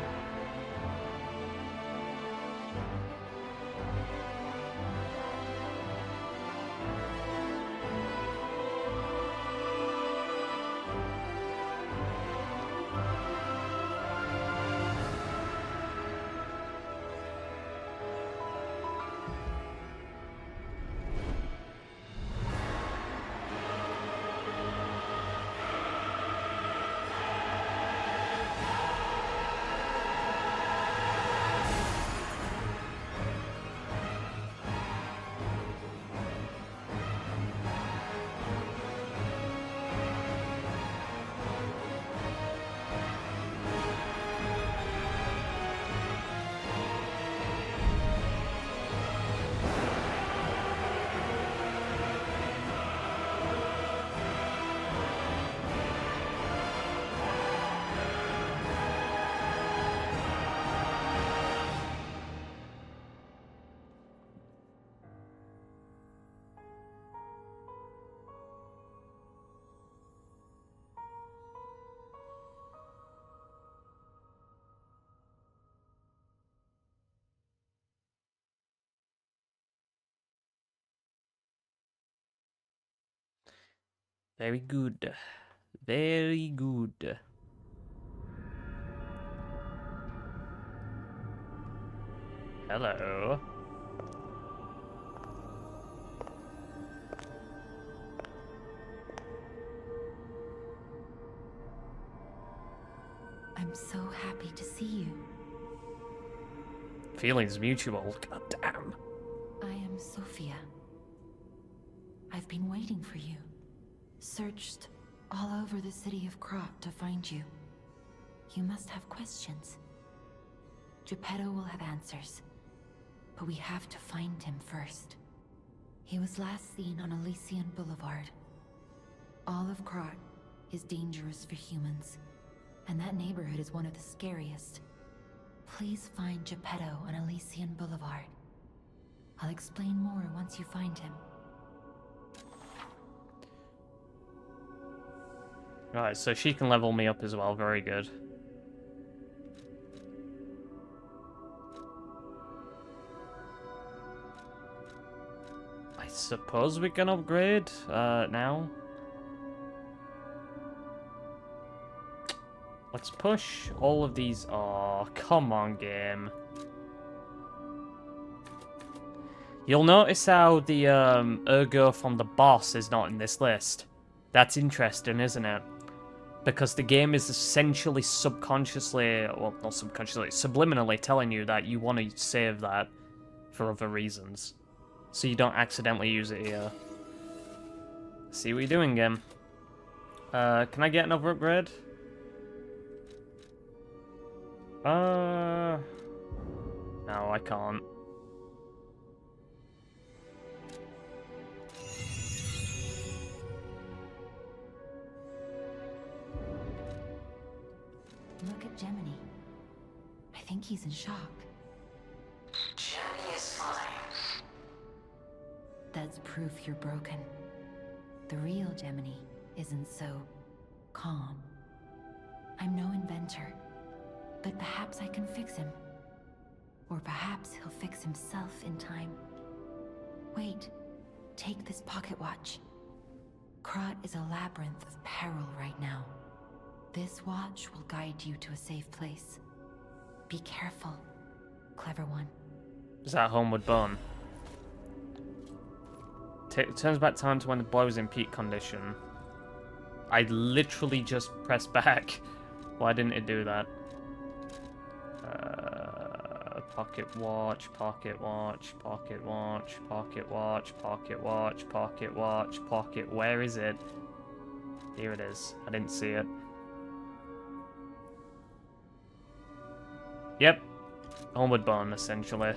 Very good. Very good. Hello. I'm so happy to see you. Feelings mutual. God damn. I am Sophia. I've been waiting for you. Searched all over the city of KRAT to find you. You must have questions. Geppetto will have answers. But we have to find him first. He was last seen on Elysian Boulevard. All of KRAT is dangerous for humans. And that neighborhood is one of the scariest. Please find Geppetto on Elysian Boulevard. I'll explain more once you find him. Right, so she can level me up as well. Very good. I suppose we can upgrade now. Let's push all of these. Oh, come on, game. You'll notice how the ergo from the boss is not in this list. That's interesting, isn't it? Because the game is essentially subconsciously, well, not subconsciously, subliminally telling you that you want to save that for other reasons. So you don't accidentally use it here. See what you're doing, game. Can I get another upgrade? No, I can't. Look at Gemini. I think he's in shock. Jenny is fine. That's proof you're broken. The real Gemini isn't so calm. I'm no inventor, but perhaps I can fix him. Or perhaps he'll fix himself in time. Wait, take this pocket watch. KRAT is a labyrinth of peril right now. This watch will guide you to a safe place. Be careful, clever one. Is that Homeward Bound? Turns back time to when the boy was in peak condition. I literally just pressed back. Why didn't it do that? Pocket watch, pocket watch, pocket watch, pocket watch, pocket watch, pocket watch, pocket. Where is it? Here it is. I didn't see it. Yep. Homeward Bound, essentially.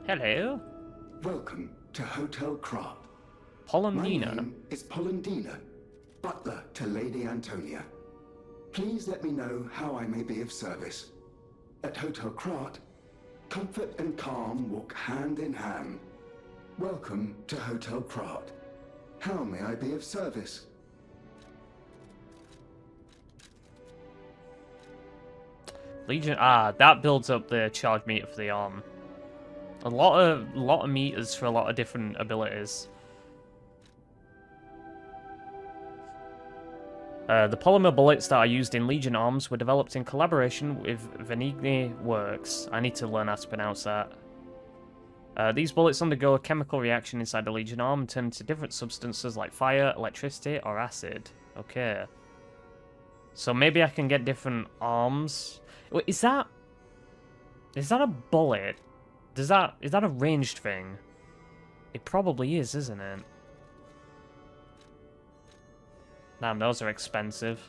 Hello. Welcome to Hotel KRAT. My Polendina. name is Polendina, butler to Lady Antonia. Please let me know how I may be of service. At Hotel KRAT, comfort and calm walk hand in hand. Welcome to Hotel KRAT. How may I be of service? Legion. That builds up the charge meter for the arm. A lot of meters for a lot of different abilities. The polymer bullets that are used in Legion arms were developed in collaboration with Venigni Works. I need to learn how to pronounce that. These bullets undergo a chemical reaction inside the Legion arm and turn into different substances like fire, electricity, or acid. Okay. So maybe I can get different arms. Wait, is that a bullet? Is that a ranged thing? It probably is, isn't it? Damn, those are expensive.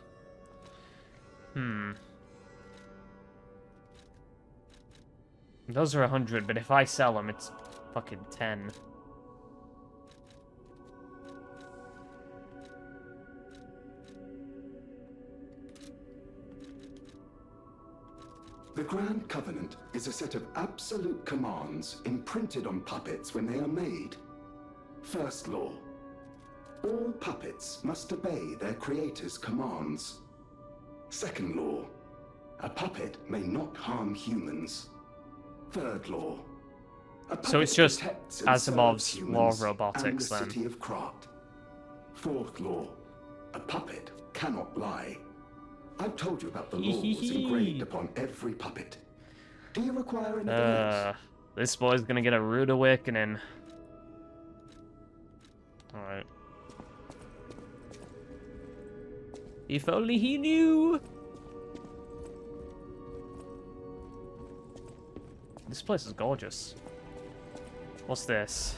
Those are 100, but if I sell them, it's fucking 10. The Grand Covenant is a set of absolute commands imprinted on puppets when they are made. First law. All puppets must obey their creator's commands. Second law. A puppet may not harm humans. Third law. A So it's puppet just protects and Asimov's serves law of humans robotics, and the then. city of KRAT. Fourth law. A puppet cannot lie. I've told you about the laws engraved upon every puppet. Do you require anything else? This boy's gonna get a rude awakening. Alright. If only he knew! This place is gorgeous. What's this?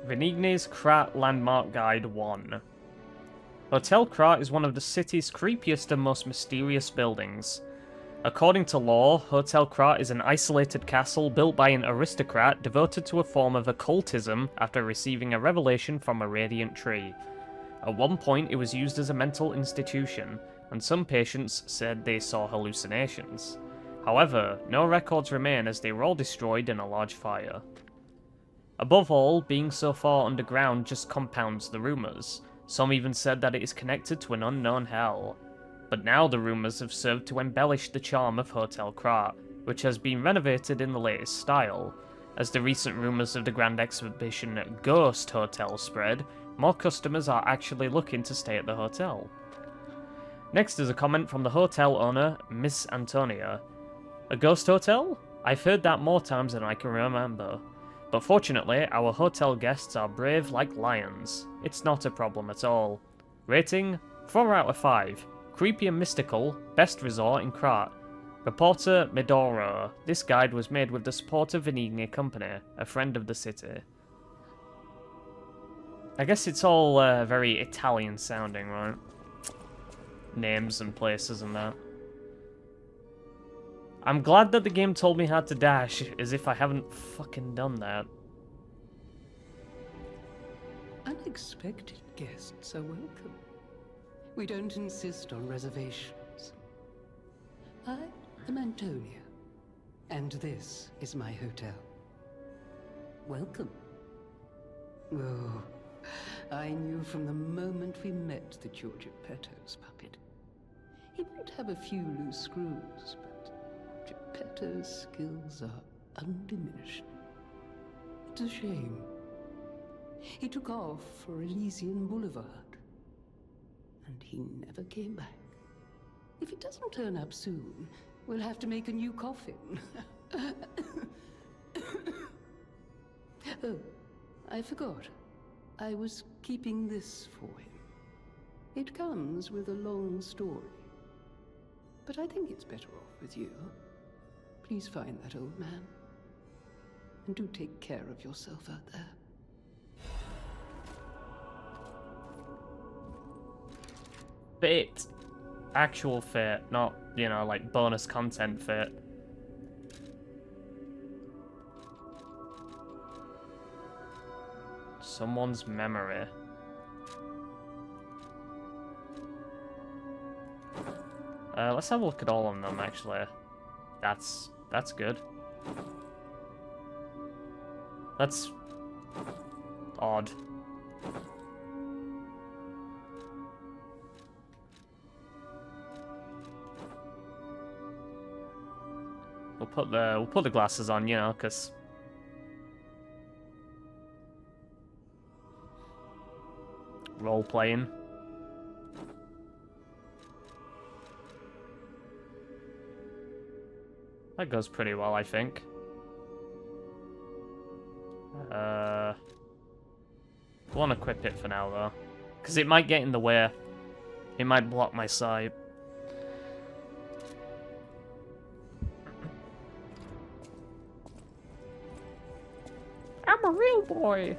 Venigni's KRAT Landmark Guide 1. Hotel KRAT is one of the city's creepiest and most mysterious buildings. According to lore, Hotel KRAT is an isolated castle built by an aristocrat devoted to a form of occultism after receiving a revelation from a radiant tree. At one point, it was used as a mental institution, and some patients said they saw hallucinations. However, no records remain as they were all destroyed in a large fire. Above all, being so far underground just compounds the rumours. Some even said that it is connected to an unknown hell. But now the rumours have served to embellish the charm of Hotel KRAT, which has been renovated in the latest style. As the recent rumours of the grand exhibition Ghost Hotel spread, more customers are actually looking to stay at the hotel. Next is a comment from the hotel owner, Miss Antonia. A ghost hotel? I've heard that more times than I can remember. But fortunately, our hotel guests are brave like lions. It's not a problem at all. Rating? 4 out of 5. Creepy and mystical, best resort in KRAT. Reporter Medoro. This guide was made with the support of Venigni Company, a friend of the city. I guess it's all very Italian sounding, right? Names and places and that. I'm glad that the game told me how to dash, as if I haven't fucking done that. Unexpected guests are welcome. We don't insist on reservations. I am Antonia, and this is my hotel. Welcome. Oh, I knew from the moment we met that you're Geppetto's puppet. He might have a few loose screws, but Geppetto's skills are undiminished. It's a shame. He took off for Elysian Boulevard, and he never came back. If he doesn't turn up soon, we'll have to make a new coffin. Oh, I forgot. I was keeping this for him. It comes with a long story, but I think it's better off with you. Please find that old man, and do take care of yourself out there. Fit. Actual fit, not, you know, like bonus content fit. Someone's memory. Let's have a look at all of them, actually. That's good. That's odd. We'll put the glasses on, you know, because role playing. That goes pretty well, I think. Won't equip it for now though, because it might get in the way. It might block my sight. I'm a real boy.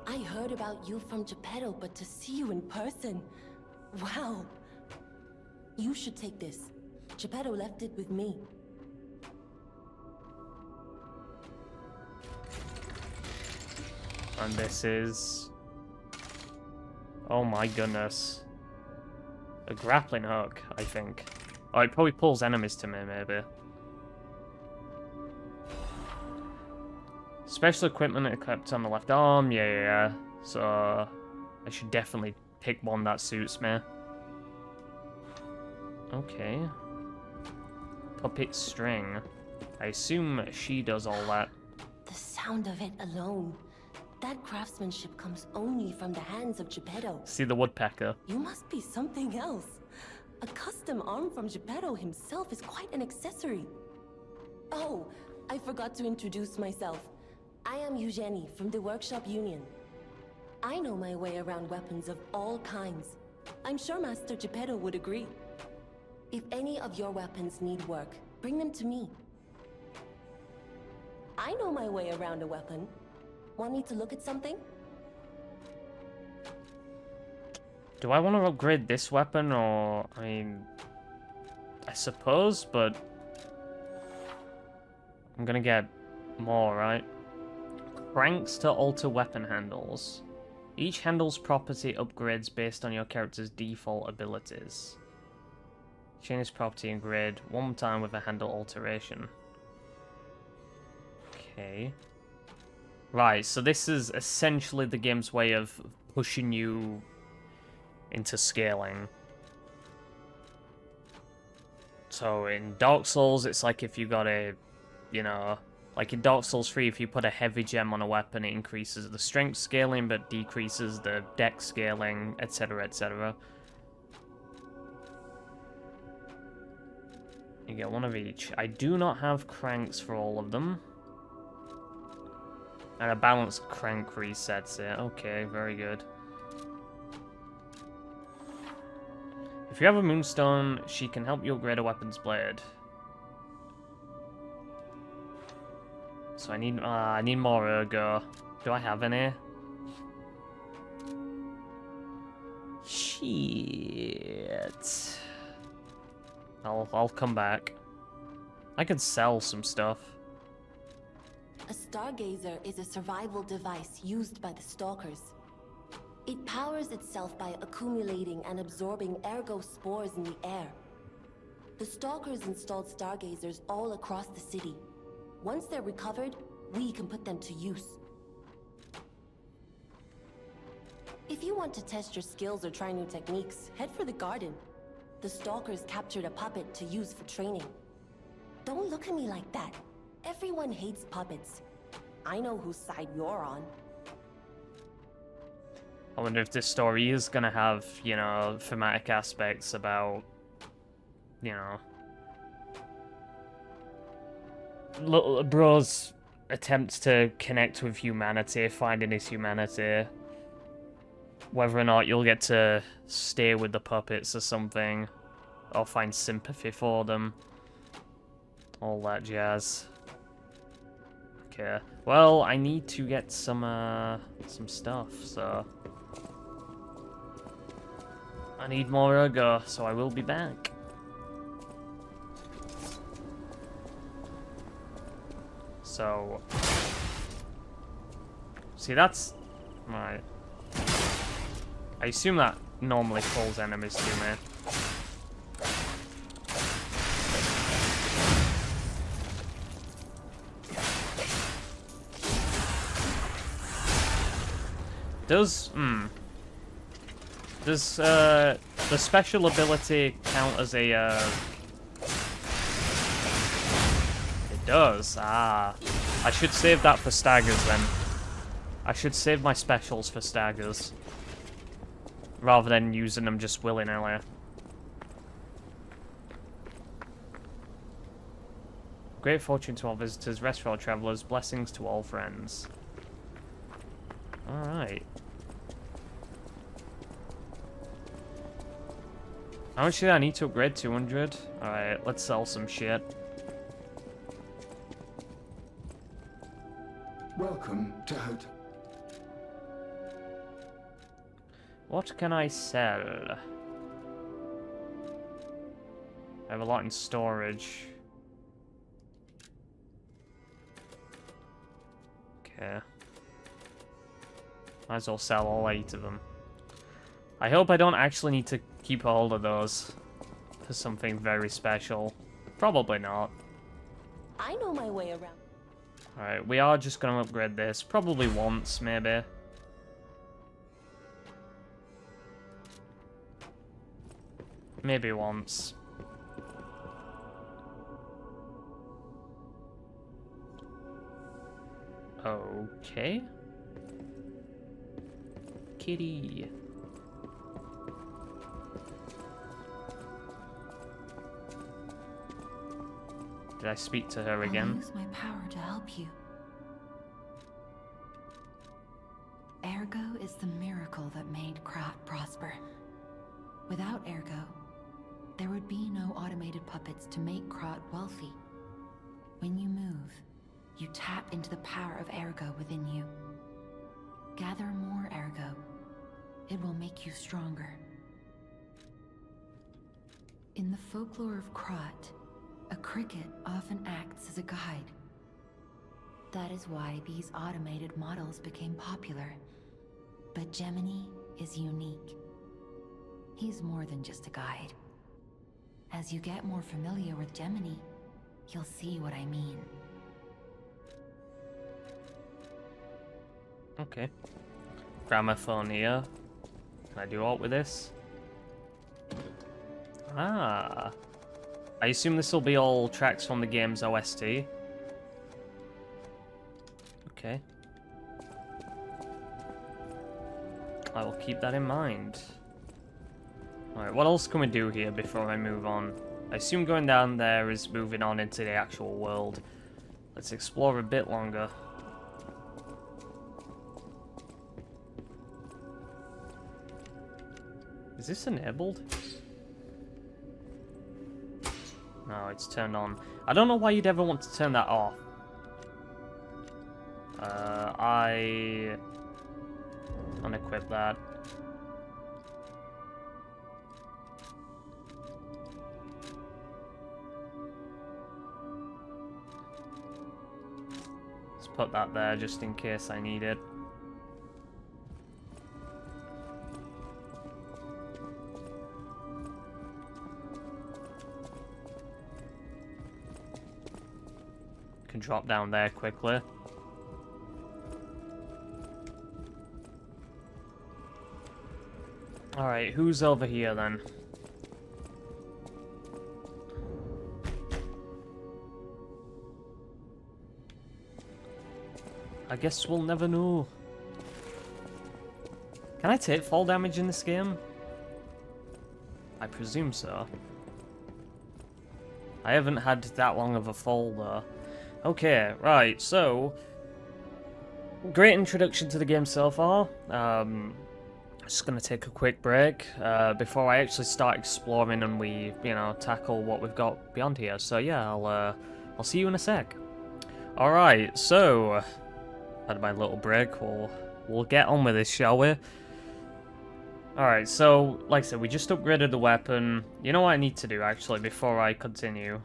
I heard about you from Geppetto, but to see you in person, wow. You should take this. Geppetto left it with me. And this is... Oh my goodness. A grappling hook, I think. Oh, it probably pulls enemies to me, maybe. Special equipment equipped on the left arm, yeah. So, I should definitely pick one that suits me. Okay. Puppet string. I assume she does all that. The sound of it alone. That craftsmanship comes only from the hands of Geppetto. See the woodpecker. You must be something else. A custom arm from Geppetto himself is quite an accessory. Oh, I forgot to introduce myself. I am Eugenie from the Workshop Union. I know my way around weapons of all kinds. I'm sure Master Geppetto would agree. If any of your weapons need work, bring them to me. I know my way around a weapon. Want me to look at something? Do I want to upgrade this weapon, or... I mean... I suppose, but... I'm gonna get more, right? Cranks to alter weapon handles. Each handle's property upgrades based on your character's default abilities. Change this property and grade one more time with a handle alteration. Okay. Right, so this is essentially the game's way of pushing you into scaling. So in Dark Souls, it's like if you got a, you know, like in Dark Souls 3, if you put a heavy gem on a weapon, it increases the strength scaling, but decreases the dex scaling, etc., etc. You get one of each. I do not have cranks for all of them. And a balanced crank resets it. Okay, very good. If you have a moonstone, she can help you upgrade a weapon's blade. So I need more ergo. Do I have any? Shit. I'll come back. I could sell some stuff. A stargazer is a survival device used by the stalkers. It powers itself by accumulating and absorbing ergo spores in the air. The stalkers installed stargazers all across the city. Once they're recovered, we can put them to use. If you want to test your skills or try new techniques, head for the garden. The stalkers captured a puppet to use for training. Don't look at me like that. Everyone hates puppets. I know whose side you're on. I wonder if this story is gonna have, you know, thematic aspects about, you know, little bro's attempts to connect with humanity, finding his humanity. Whether or not you'll get to stay with the puppets or something, or find sympathy for them. All that jazz. Okay. Well, I need to get some stuff, so... I need more ergo, so I will be back. So... See, that's... Right. I assume that normally pulls enemies to me. Does the special ability count as a It does. Ah. I should save that for staggers then. I should save my specials for staggers. Rather than using them just willy-nilly. Great fortune to all visitors, rest for all travelers, blessings to all friends. Alright. How much did I need to upgrade? 200? Alright, let's sell some shit. Welcome to Hotel. What can I sell? I have a lot in storage. Okay. Might as well sell all 8 of them. I hope I don't actually need to keep a hold of those for something very special. Probably not. I know my way around. Alright, we are just gonna upgrade this. Probably once, maybe. Maybe once. Okay. Kitty. Did I speak to her again? I'll use my power to help you. Ergo is the miracle that made KRAT prosper. Without Ergo, there would be no automated puppets to make KRAT wealthy. When you move, you tap into the power of Ergo within you. Gather more Ergo. It will make you stronger. In the folklore of KRAT, a cricket often acts as a guide. That is why these automated models became popular. But Gemini is unique. He's more than just a guide. As you get more familiar with Gemini, you'll see what I mean. Okay. Gramophone here. Can I do aught with this? Ah. I assume this will be all tracks from the game's OST. Okay. I will keep that in mind. Alright, what else can we do here before I move on? I assume going down there is moving on into the actual world. Let's explore a bit longer. Is this enabled? No, it's turned on. I don't know why you'd ever want to turn that off. I unequip that. Let's put that there just in case I need it. Can drop down there quickly. Alright, who's over here then? I guess we'll never know. Can I take fall damage in this game? I presume so. I haven't had that long of a fall though. Okay, right, so great introduction to the game so far. Just gonna take a quick break before I actually start exploring and we, tackle what we've got beyond here. So yeah, I'll see you in a sec. All right, so had my little break. We'll get on with this, shall we? All right, so like I said, we just upgraded the weapon. You know what I need to do actually before I continue?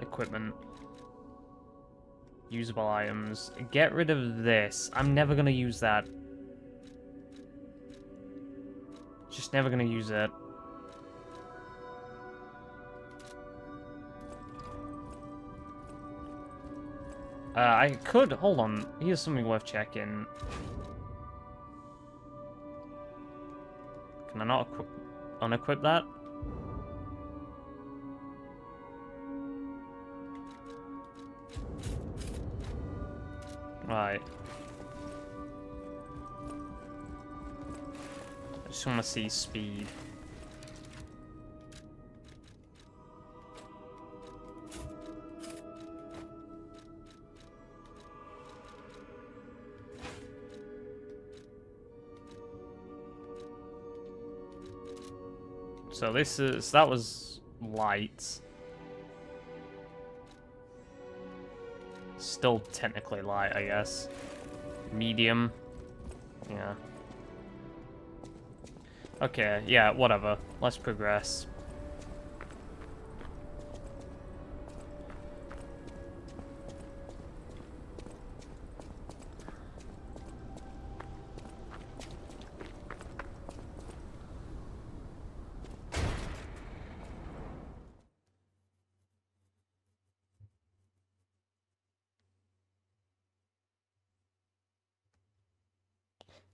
Equipment. Usable items. Get rid of this. I'm never gonna use that. Just never gonna use it. I could, hold on, here's something worth checking. Can I not unequip that? Right. I just want to see speed. So that was light. Still technically light, I guess. Medium. Yeah. Okay, yeah, whatever. Let's progress.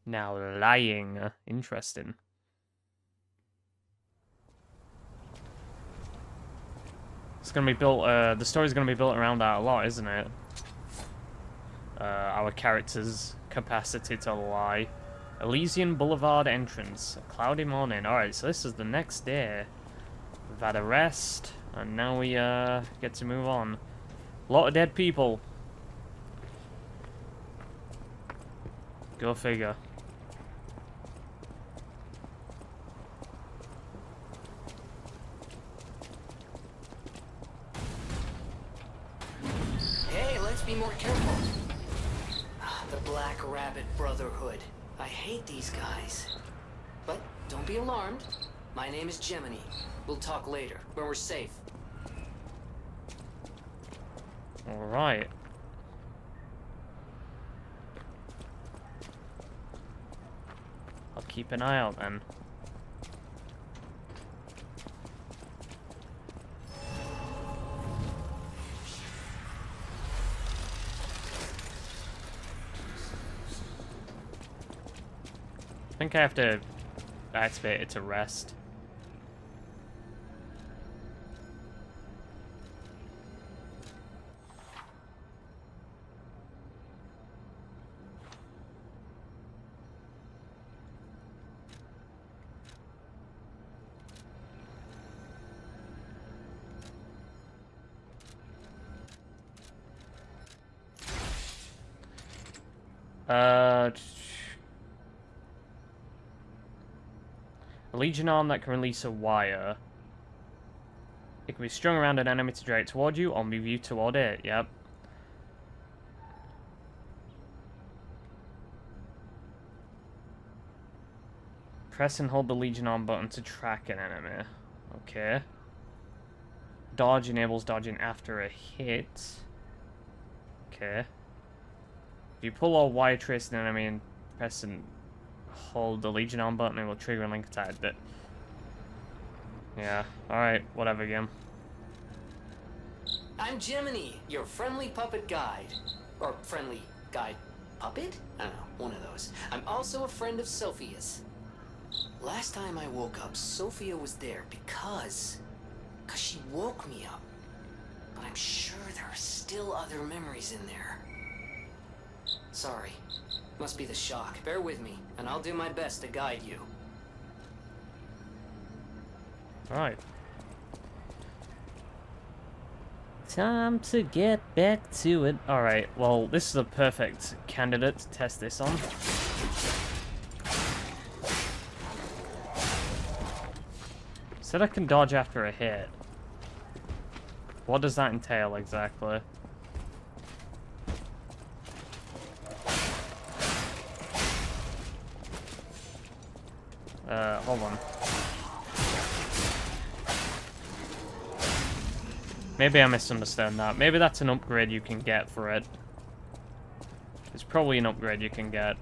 Now lying. Interesting. It's gonna be built, the story's gonna be built around that a lot, isn't it? Our character's capacity to lie. Elysian Boulevard entrance. A cloudy morning. Alright, so this is the next day. We've had a rest, and now we, get to move on. A lot of dead people. Go figure. Hey, let's be more careful. The Black Rabbit Brotherhood. I hate these guys. But don't be alarmed. My name is Gemini. We'll talk later, when we're safe. Alright. I'll keep an eye out then. I think I have to activate it to rest. A Legion arm that can release a wire. It can be strung around an enemy to drag it toward you or move you toward it. Yep. Press and hold the Legion arm button to track an enemy. Okay. Dodge enables dodging after a hit. Okay. If you pull or wire trace an enemy and press and hold the Legion arm button, it will trigger a link attack. But yeah, alright, whatever, game. I'm Gemini, your friendly puppet guide. Or friendly guide puppet? I don't know, one of those. I'm also a friend of Sophia's. Last time I woke up, Sophia was there because she woke me up. But I'm sure there are still other memories in there. Sorry. Must be the shock. Bear with me, and I'll do my best to guide you. Alright. Time to get back to it. Alright, well, this is a perfect candidate to test this on. Said I can dodge after a hit. What does that entail exactly? Hold on. Maybe I misunderstand that. Maybe that's an upgrade you can get for it. It's probably an upgrade you can get.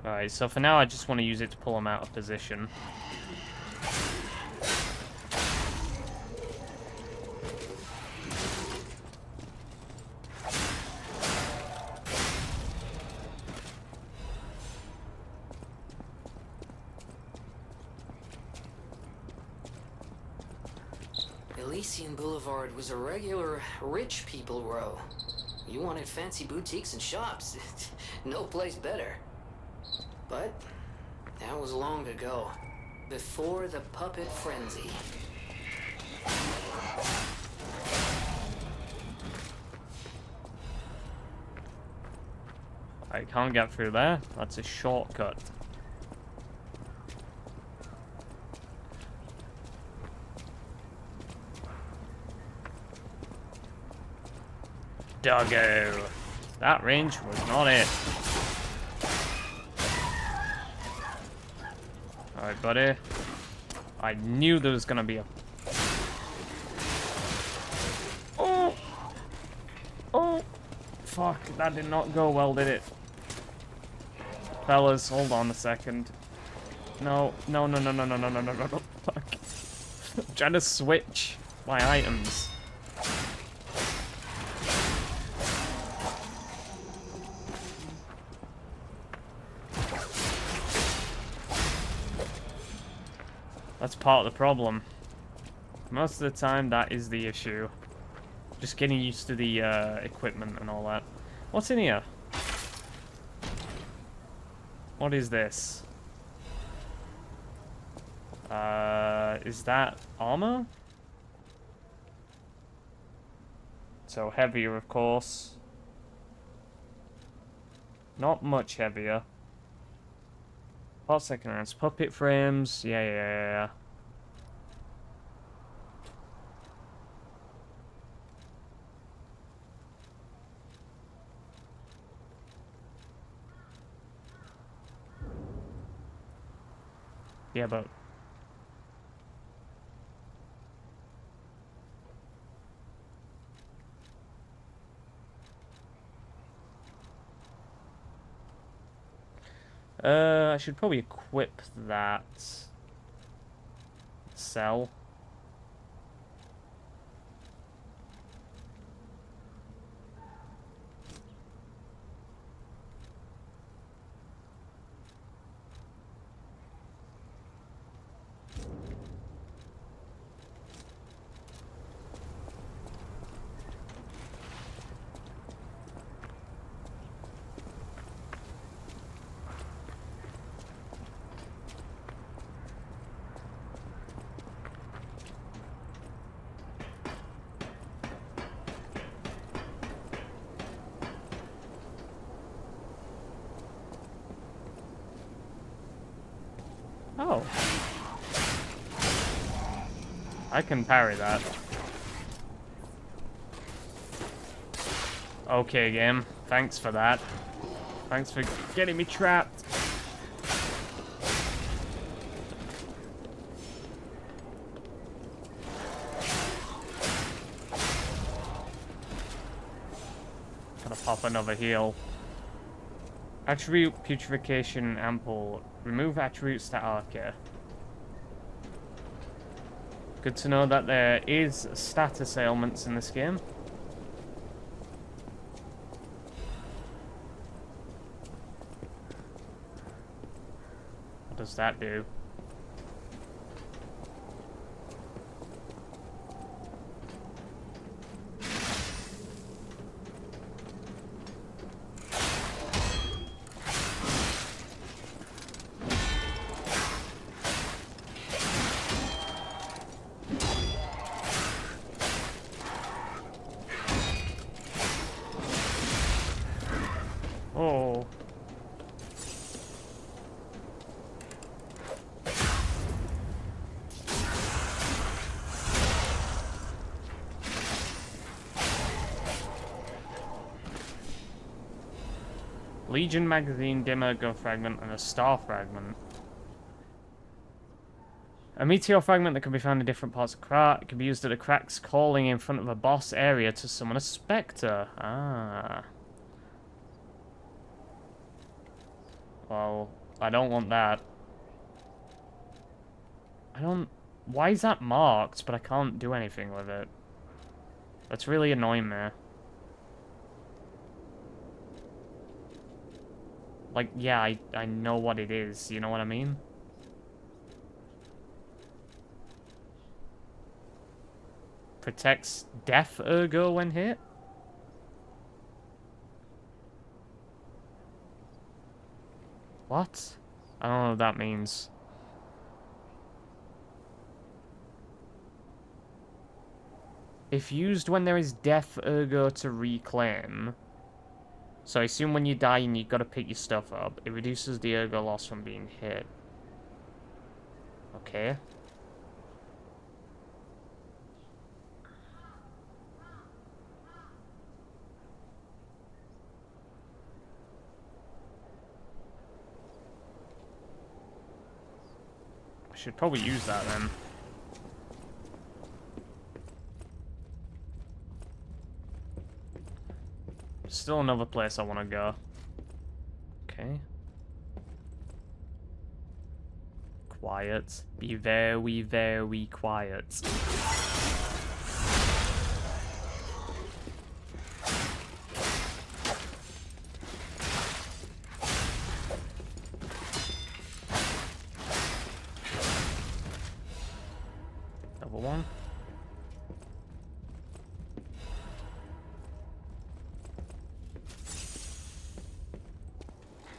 Alright, so for now I just want to use it to pull him out of position. Elysian Boulevard was a regular rich people row. You wanted fancy boutiques and shops. No place better. But that was long ago. Before the puppet frenzy. I can't get through there. That's a shortcut. Doggo. That range was not it. Alright, buddy. I knew there was gonna be a... Oh! Oh! Fuck, that did not go well, did it? Fellas, hold on a second. No, no, no, no, no, no, no, no, no, no, no. Fuck. I'm trying to switch my items. That's part of the problem. Most of the time, that is the issue. Just getting used to the equipment and all that. What's in here? What is this? Is that armor? So heavier, of course. Not much heavier. Part second rounds. Puppet frames. Yeah. Yeah, but... I should probably equip that. Sell. Oh. I can parry that. Okay, game. Thanks for that. Thanks for getting me trapped. Gotta pop another heal. Attribute putrefaction ample. Remove attributes that are okay. Good to know that there is status ailments in this game. What does that do? Oh. Legion magazine, dimmer, gun fragment, and a star fragment. A meteor fragment that can be found in different parts of KRAT. It can be used at the cracks calling in front of a boss area to summon a spectre. Ah. Well, I don't want that. I don't... Why is that marked, but I can't do anything with it? That's really annoying me. Like, yeah, I know what it is, you know what I mean? Protects death ergo when hit? What? I don't know what that means. If used when there is death ergo to reclaim. So I assume when you die and you've got to pick your stuff up, it reduces the ergo loss from being hit. Okay. I should probably use that then. Still another place I want to go. Okay. Quiet. Be very, very quiet. one.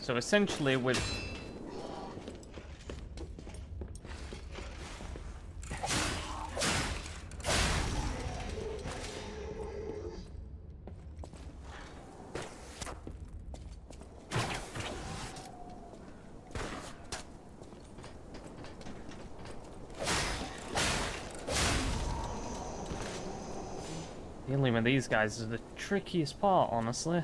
So essentially with... Dealing with these guys is the trickiest part, honestly.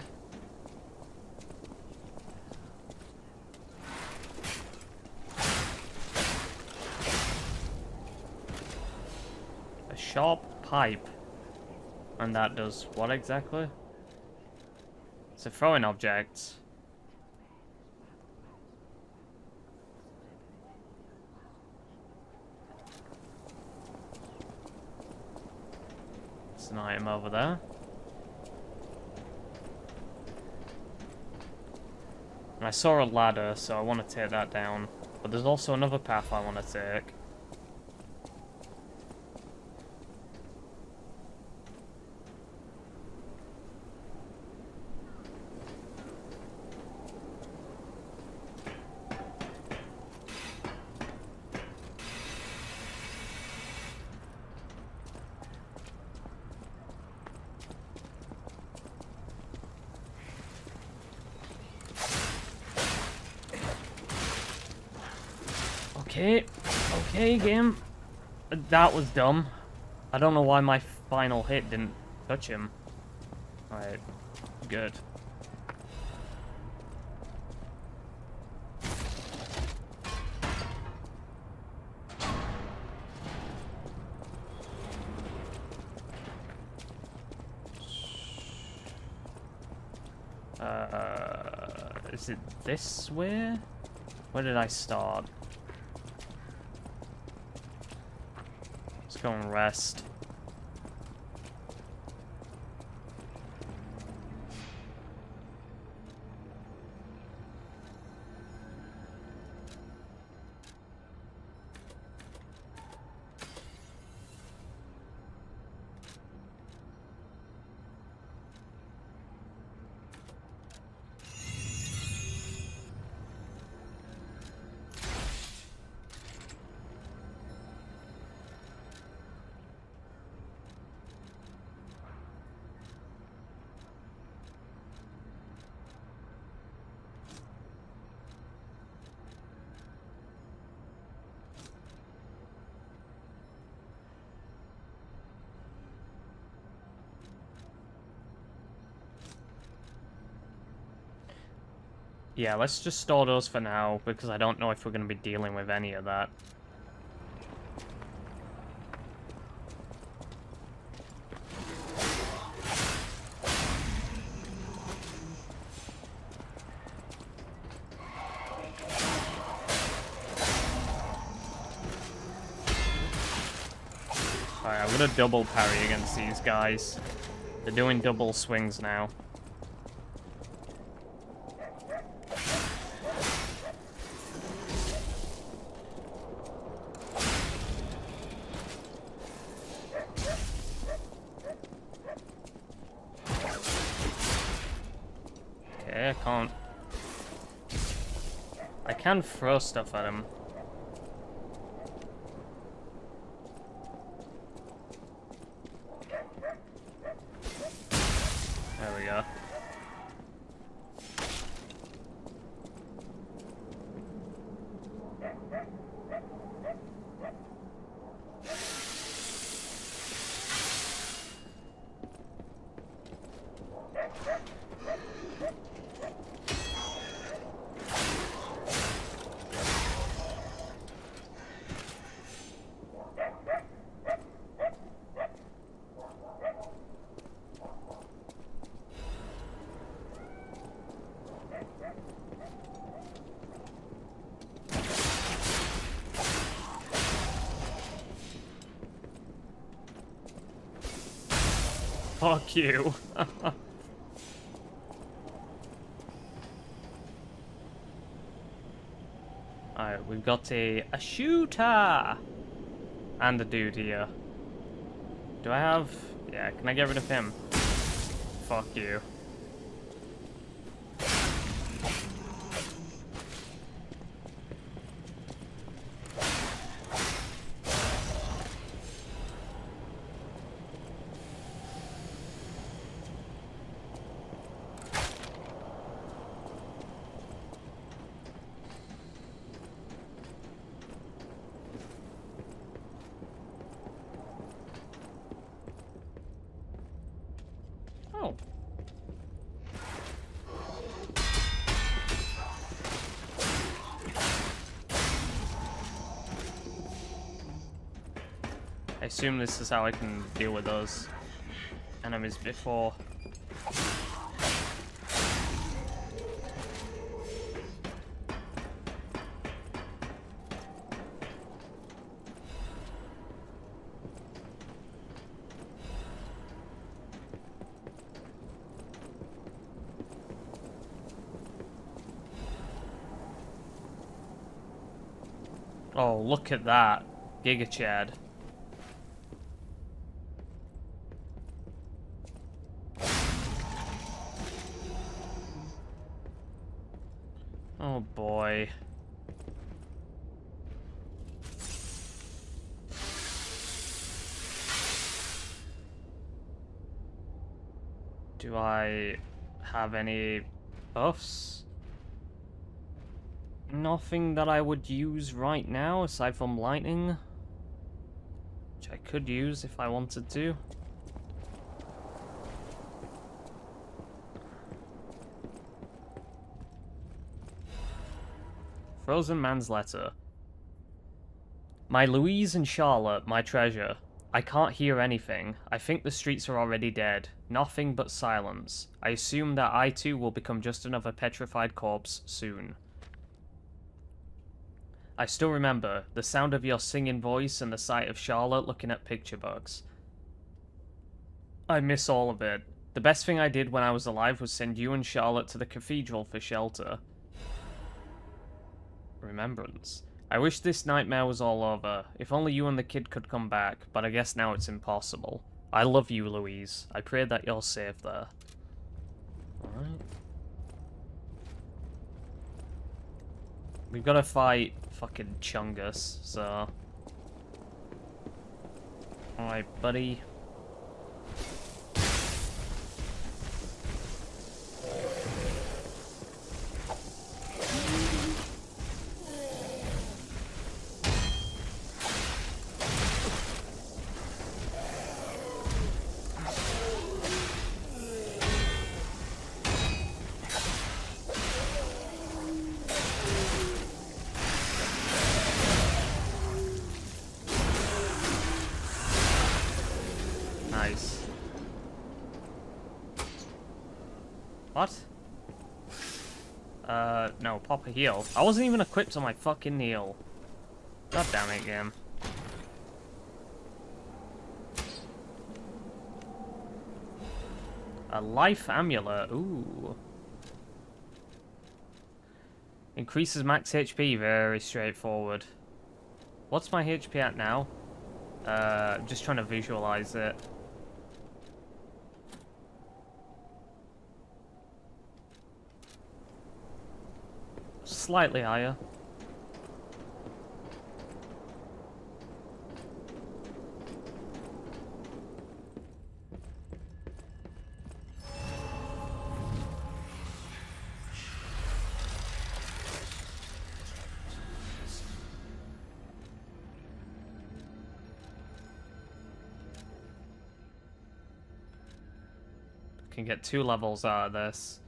A sharp pipe. And that does what exactly? It's a throwing object. It's an item over there. And I saw a ladder, so I want to take that down. But there's also another path I want to take. Okay, game. That was dumb. I don't know why my final hit didn't touch him. Alright, good. Is it this way? Where did I start? Let's go and rest. Yeah, let's just store those for now, because I don't know if we're going to be dealing with any of that. Alright, I'm going to double parry against these guys. They're doing double swings now. I can throw stuff at him. There we go. Fuck you. Alright, we've got a shooter! And a dude here. Do I have... Yeah, can I get rid of him? Fuck you. Oh. I assume this is how I can deal with those enemies before. Oh, look at that. Giga Chad. Oh boy. Do I have any buffs? Nothing that I would use right now aside from lightning, which I could use if I wanted to. Frozen Man's Letter. My Louise and Charlotte, my treasure. I can't hear anything. I think the streets are already dead. Nothing but silence. I assume that I too will become just another petrified corpse soon. I still remember the sound of your singing voice and the sight of Charlotte looking at picture books. I miss all of it. The best thing I did when I was alive was send you and Charlotte to the cathedral for shelter. Remembrance. I wish this nightmare was all over. If only you and the kid could come back, but I guess now it's impossible. I love you, Louise. I pray that you're safe there. Alright. We've got to fight fucking Chungus, so... Alright, buddy. Nice. What? No, pop a heal. I wasn't even equipped on my fucking heal. God damn it, game. A life amulet, ooh. Increases max HP, very straightforward. What's my HP at now? I'm just trying to visualize it. Slightly higher. Can get 2 levels out of this.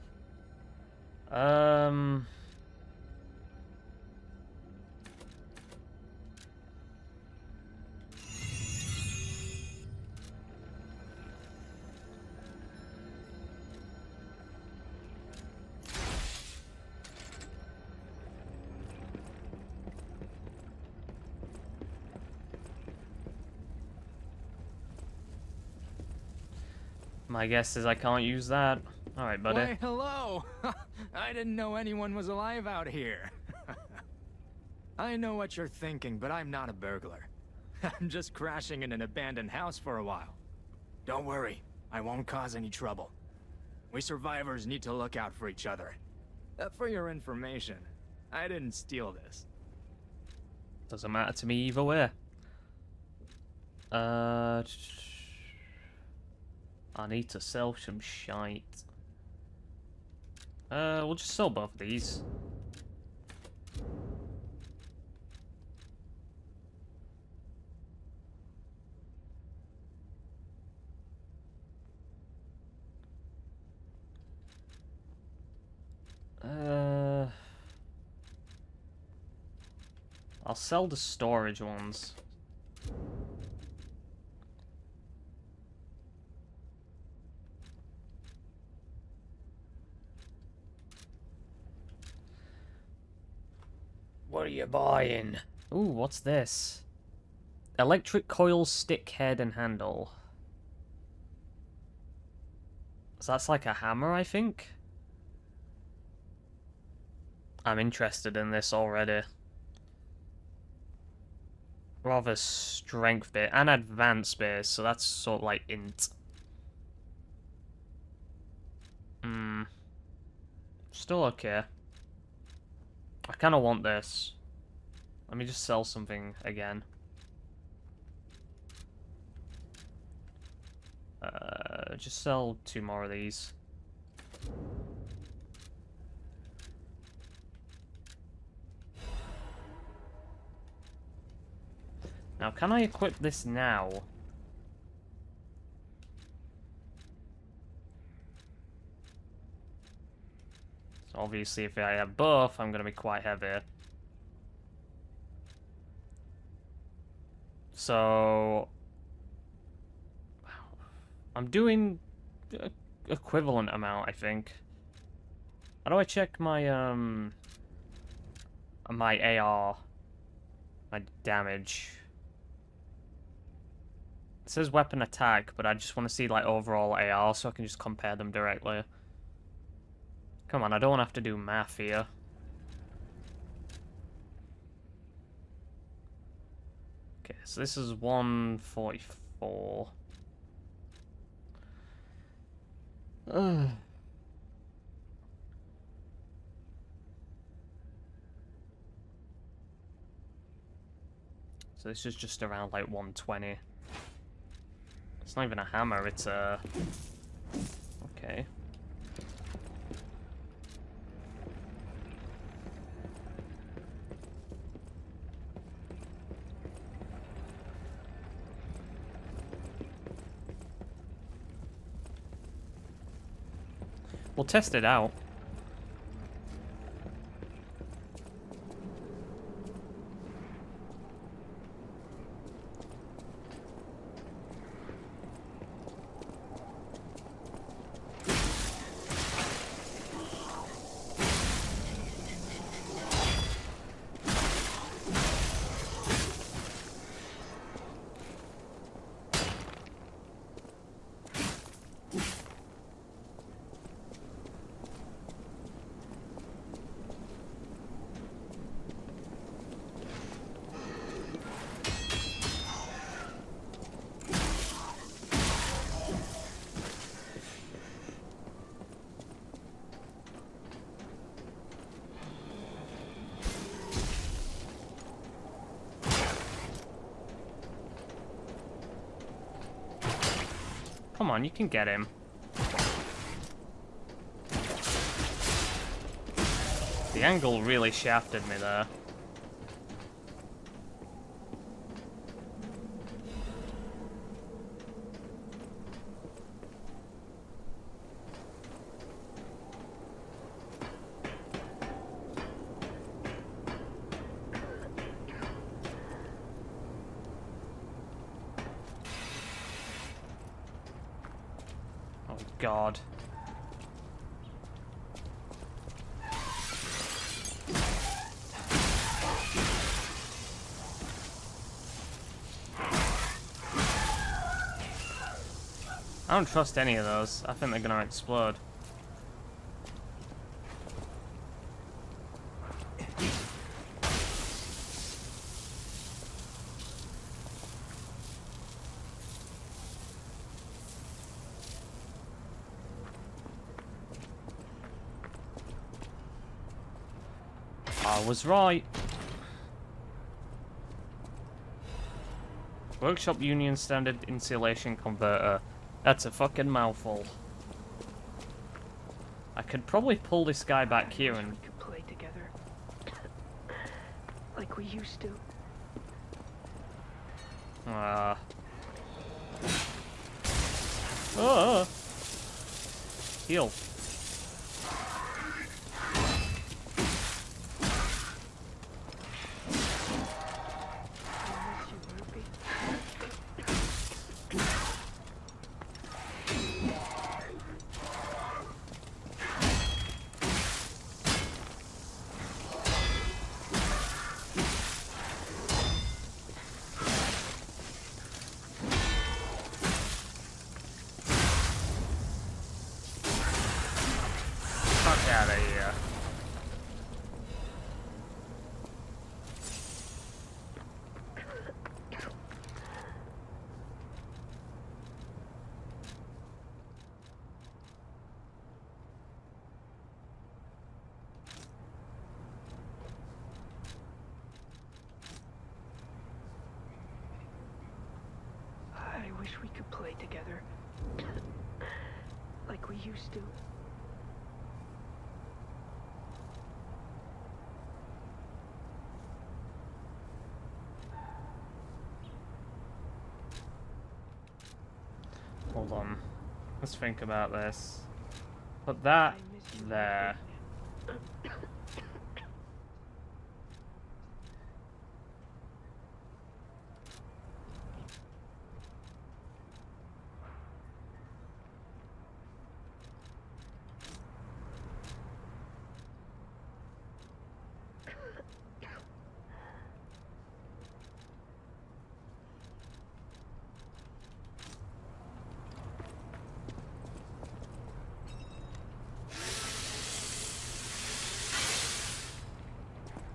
My guess is I can't use that. Alright, buddy. Why, hello! I didn't know anyone was alive out here. I know what you're thinking, but I'm not a burglar. I'm just crashing in an abandoned house for a while. Don't worry, I won't cause any trouble. We survivors need to look out for each other. For your information, I didn't steal this. Doesn't matter to me either way. I need to sell some shite. We'll just sell both of these. I'll sell the storage ones. What are you buying? Ooh, what's this? Electric coil, stick, head, and handle. So that's like a hammer, I think? I'm interested in this already. Rather strength base and advanced base, so that's sort of like int. Still okay. I kind of want this. Let me just sell something again. Just sell 2 more of these. Now, can I equip this now? So obviously, if I have both, I'm going to be quite heavy. So I'm doing equivalent amount, I think. How do I check my my AR, my damage? It says weapon attack, but I just want to see like overall AR so I can just compare them directly. Come on, I don't want to have to do math here. Okay, so this is 144. So this is just around like 120. It's not even a hammer, it's a... Okay. We'll test it out. Come on, you can get him. The angle really shafted me there. God. I don't trust any of those. I think they're gonna explode. I was right. Workshop Union Standard Insulation Converter. That's a fucking mouthful. I could probably pull this guy back here and... We could play together. Like we used to. Heal. Fuck out of here. I wish we could play together. Like we used to. Hold on. Let's think about this. Put that I miss you, there.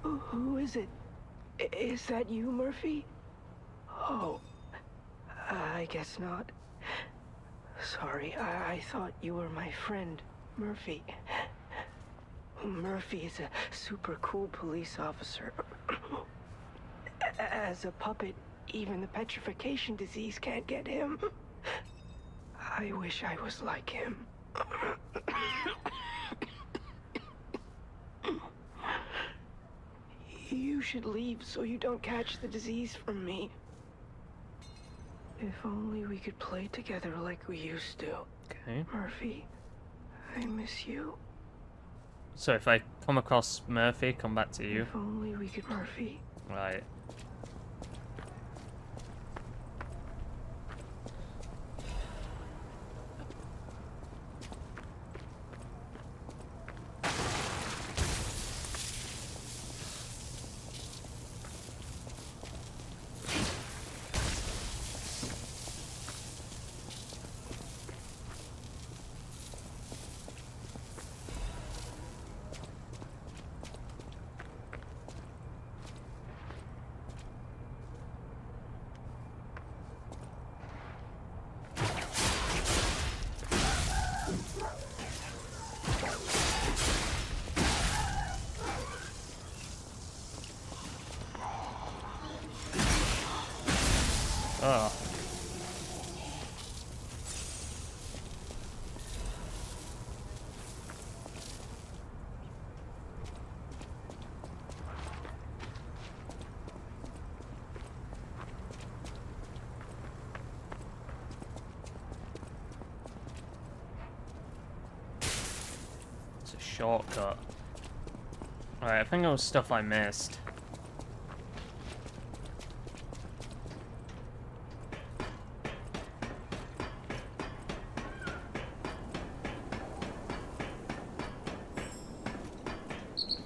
Who is it? Is that you, Murphy? Oh, I guess not. Sorry, I thought you were my friend, Murphy. Murphy is a super cool police officer. As a puppet, even the petrification disease can't get him. I wish I was like him. You should leave so you don't catch the disease from me. If only we could play together like we used to. Okay. Murphy, I miss you. So if I come across Murphy, come back to you. If only we could, Murphy. Right. Oh. It's a shortcut. Alright, I think it was stuff I missed.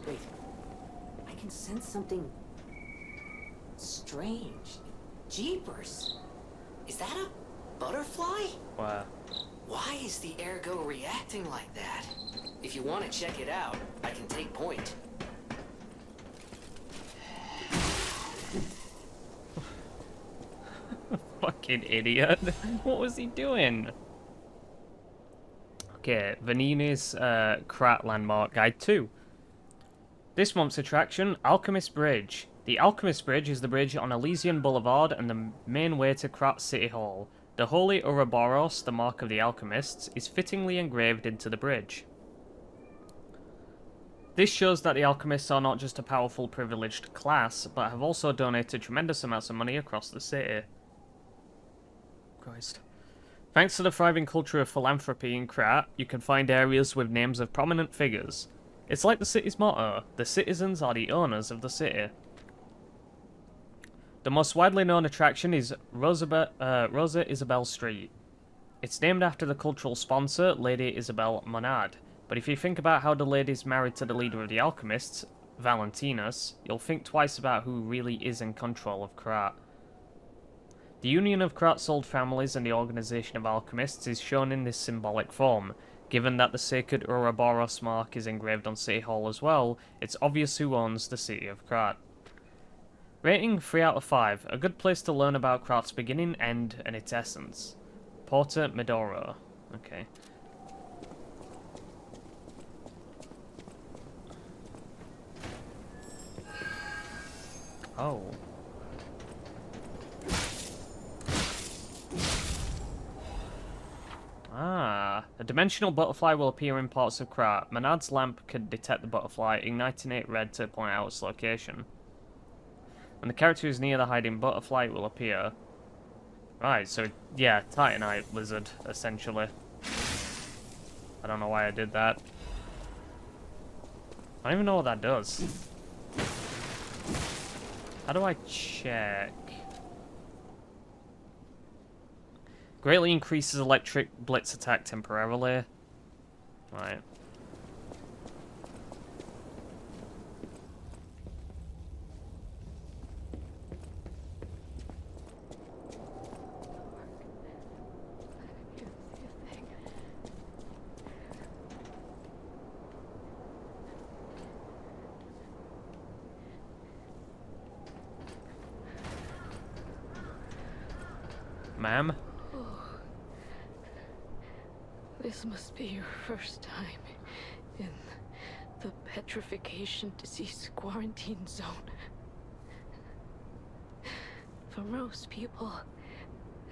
Wait, I can sense something strange. Jeepers! Is that a butterfly? Wow. Why is the ergo reacting like that? If you want to check it out, I can take point. Fucking idiot. What was he doing? Okay, Vanini's KRAT Landmark Guide 2. This month's attraction, Alchemist Bridge. The Alchemist Bridge is the bridge on Elysian Boulevard and the main way to KRAT City Hall. The Holy Ouroboros, the mark of the alchemists, is fittingly engraved into the bridge. This shows that the alchemists are not just a powerful, privileged class, but have also donated tremendous amounts of money across the city. Christ. Thanks to the thriving culture of philanthropy in KRAT, you can find areas with names of prominent figures. It's like the city's motto, the citizens are the owners of the city. The most widely known attraction is Rosa Isabel Street. It's named after the cultural sponsor, Lady Isabel Monad. But if you think about how the lady's married to the leader of the alchemists, Valentinus, you'll think twice about who really is in control of KRAT. The union of KRAT's old families and the organization of alchemists is shown in this symbolic form. Given that the sacred Ouroboros mark is engraved on City Hall as well, it's obvious who owns the city of KRAT. Rating 3 out of 5, a good place to learn about KRAT's beginning, end, and its essence. Porta Medoro. Okay. Oh. Ah, a dimensional butterfly will appear in parts of KRAT. Monad's lamp could detect the butterfly, igniting it red to point out its location. When the character is near the hiding butterfly, it will appear. Right, so yeah, Titanite lizard, essentially. I don't know why I did that. I don't even know what that does. How do I check? Greatly increases electric blitz attack temporarily. Right. Ma'am? This must be your first time in the petrification disease quarantine zone. For most people,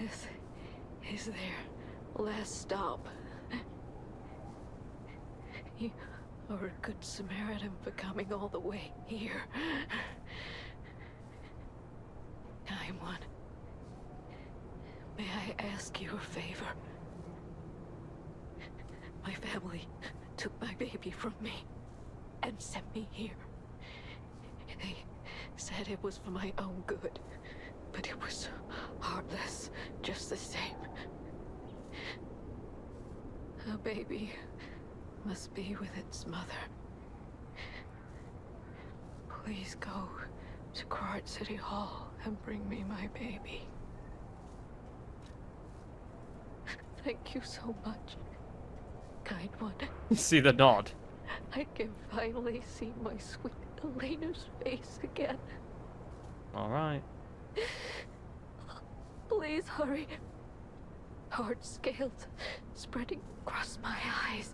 this is their last stop. You are a good Samaritan for coming all the way here. I'm one. May I ask you a favor? My family took my baby from me and sent me here. They said it was for my own good, but it was heartless just the same. A baby must be with its mother. Please go to KRAT City Hall and bring me my baby. Thank you so much, kind one. See the nod. I can finally see my sweet Elena's face again. Alright. Please hurry. Hard scales spreading across my eyes.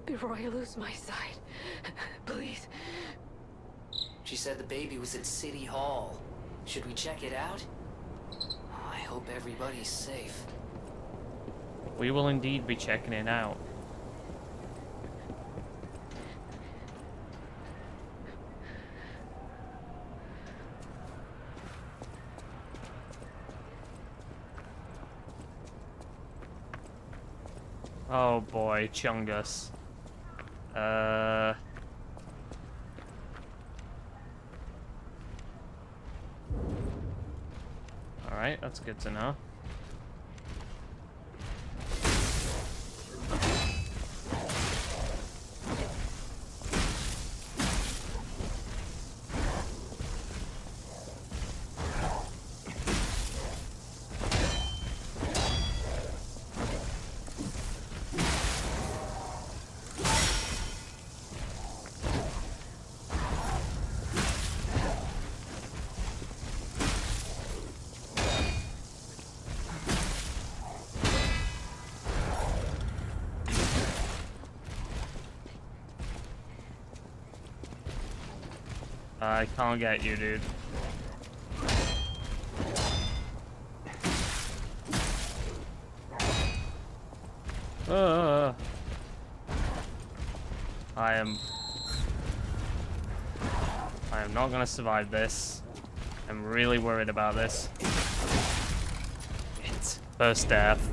Before I lose my sight. Please. She said the baby was at City Hall. Should we check it out? I hope everybody's safe. We will indeed be checking it out. Oh boy, Chungus. Alright, that's good to know. I can't get you, dude. I am not gonna survive this. I'm really worried about this. It's first death.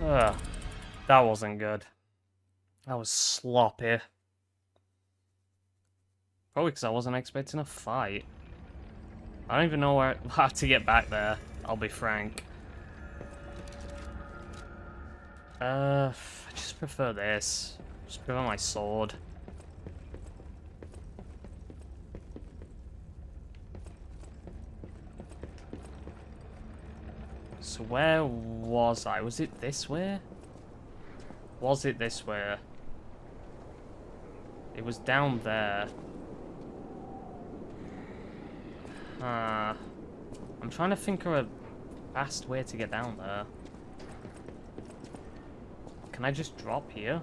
Ugh. That wasn't good. That was sloppy. Probably because I wasn't expecting a fight. I don't even know how to get back there, I'll be frank. I just prefer this. Just prefer my sword. So where was I? Was it this way? Was it this way? It was down there. I'm trying to think of a fast way to get down there. Can I just drop here?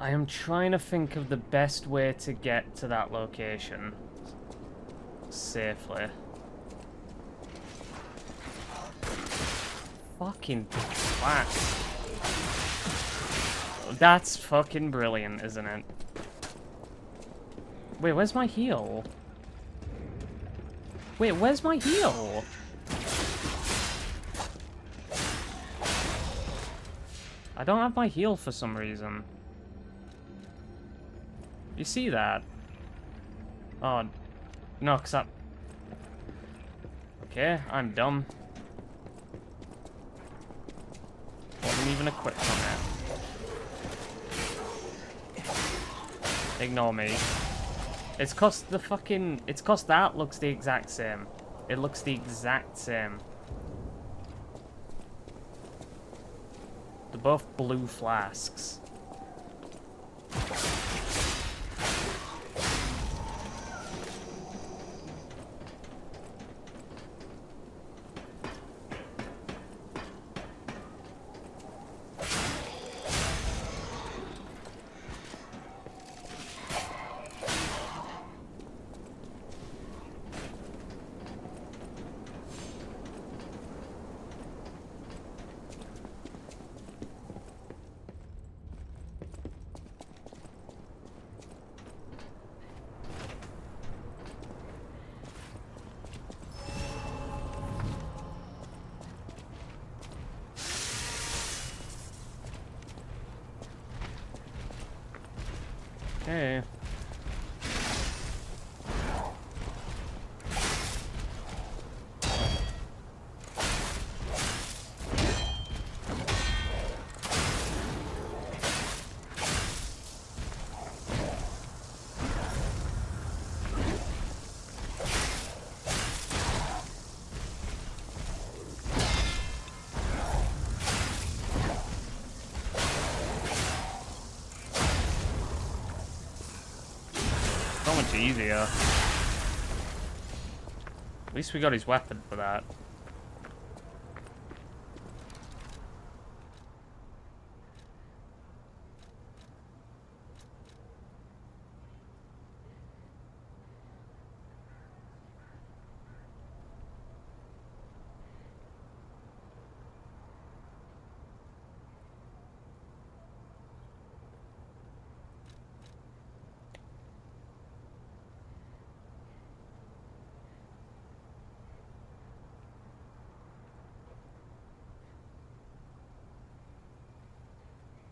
I am trying to think of the best way to get to that location safely. Fucking twat. That's fucking brilliant, isn't it? Wait, where's my heal? Wait, where's my heal? I don't have my heal for some reason. You see that? Oh, no, because I... Okay, I'm dumb. Wasn't even equipped on it. Ignore me. It's cause the fucking... It's cause that looks the exact same. It looks the exact same. They're both blue flasks. Okay. So much easier. At least we got his weapon for that.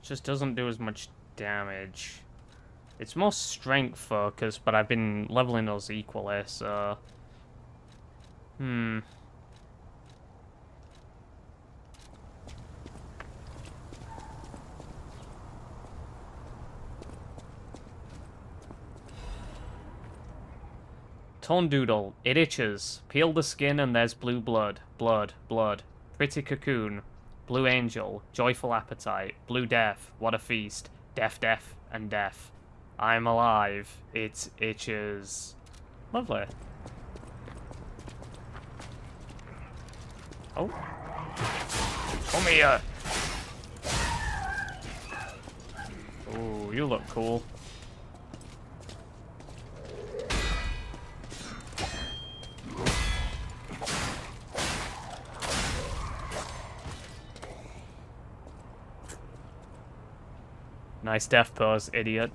Just doesn't do as much damage. It's more strength focused, but I've been leveling those equally, so... Torn Doodle. It itches. Peel the skin and there's blue blood. Blood. Blood. Pretty Cocoon. Blue Angel. Joyful Appetite. Blue Death. What a feast. Death, death, and death. I'm alive. It itches. Lovely. Oh. Come here. Ooh, you look cool. Nice death pose, idiot.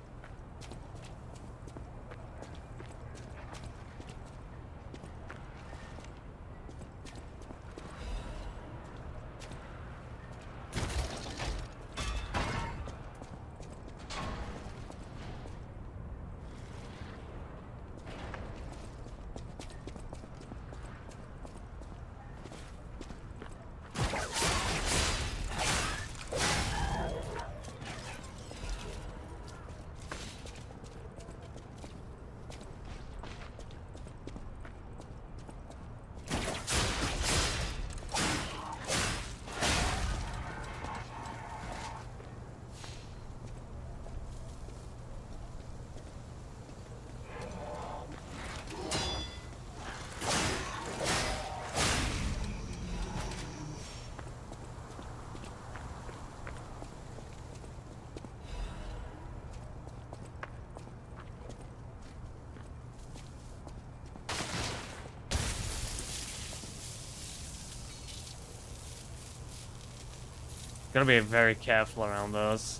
Gotta be very careful around those.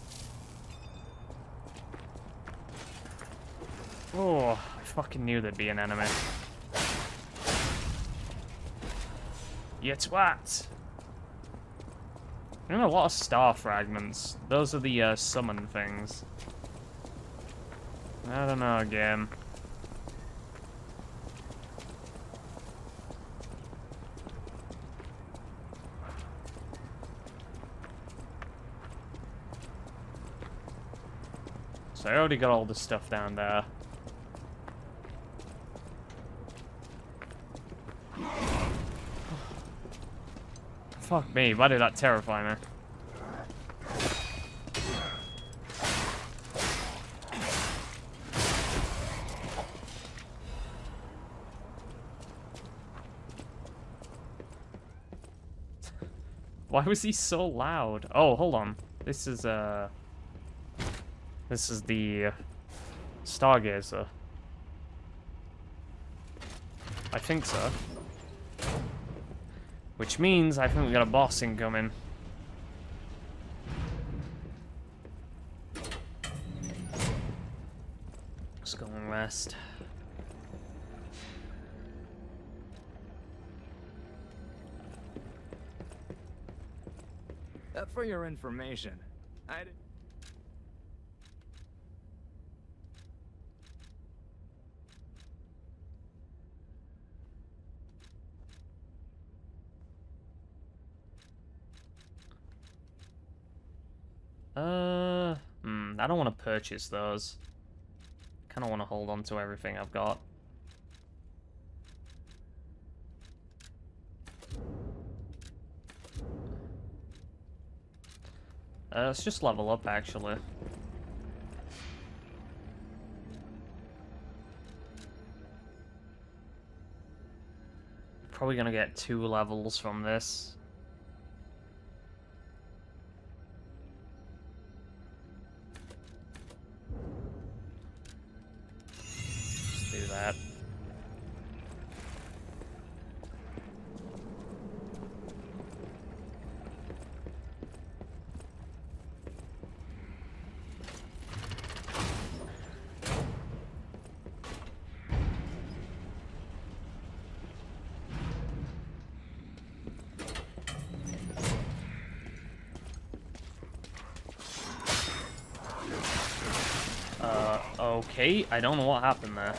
Oh, I fucking knew there'd be an enemy. You twat! You know, a lot of star fragments. Those are the summon things. I don't know, game. So I already got all the stuff down there. Fuck me, why did that terrify me? Why was he so loud? Oh, hold on. This is the Stargazer. I think so. Which means I think we got a boss incoming. Let's go and rest. For your information, I did. I don't want to purchase those. Kind of want to hold on to everything I've got. Let's just level up, actually. Probably gonna get 2 levels from this. Let's do that. Okay, I don't know what happened there.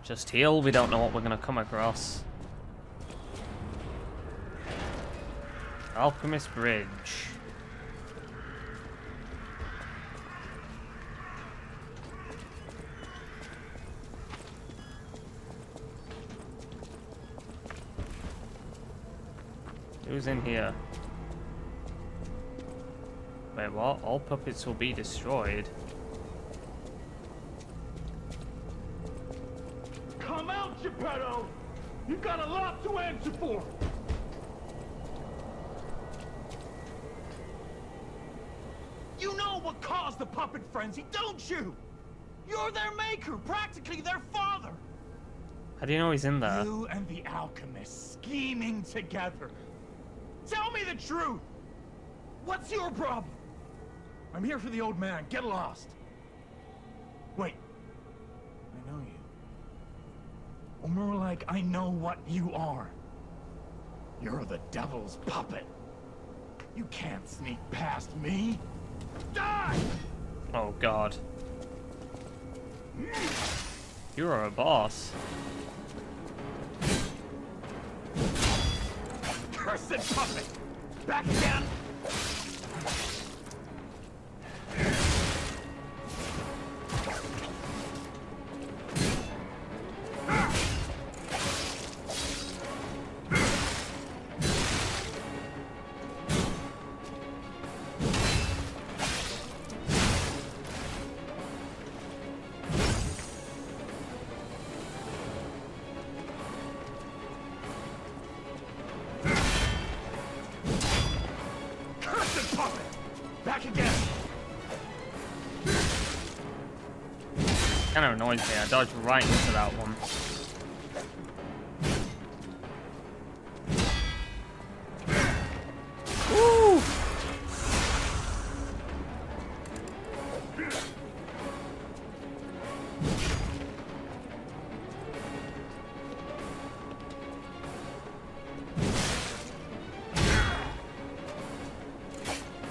Just heal, we don't know what we're gonna come across. Alchemist Bridge. Who's in here? Wait, what? All puppets will be destroyed. Come out, Geppetto! You've got a lot to answer for! You know what caused the puppet frenzy, don't you? You're their maker, practically their father! How do you know he's in there? You and the alchemist scheming together. Tell me the truth! What's your problem? I'm here for the old man. Get lost. Wait. I know you. Or more like, I know what you are. You're the devil's puppet. You can't sneak past me. Die! Oh god. You're a boss. Cursed puppet! Back again! Kind of annoys me. I dodged right into that one. Woo!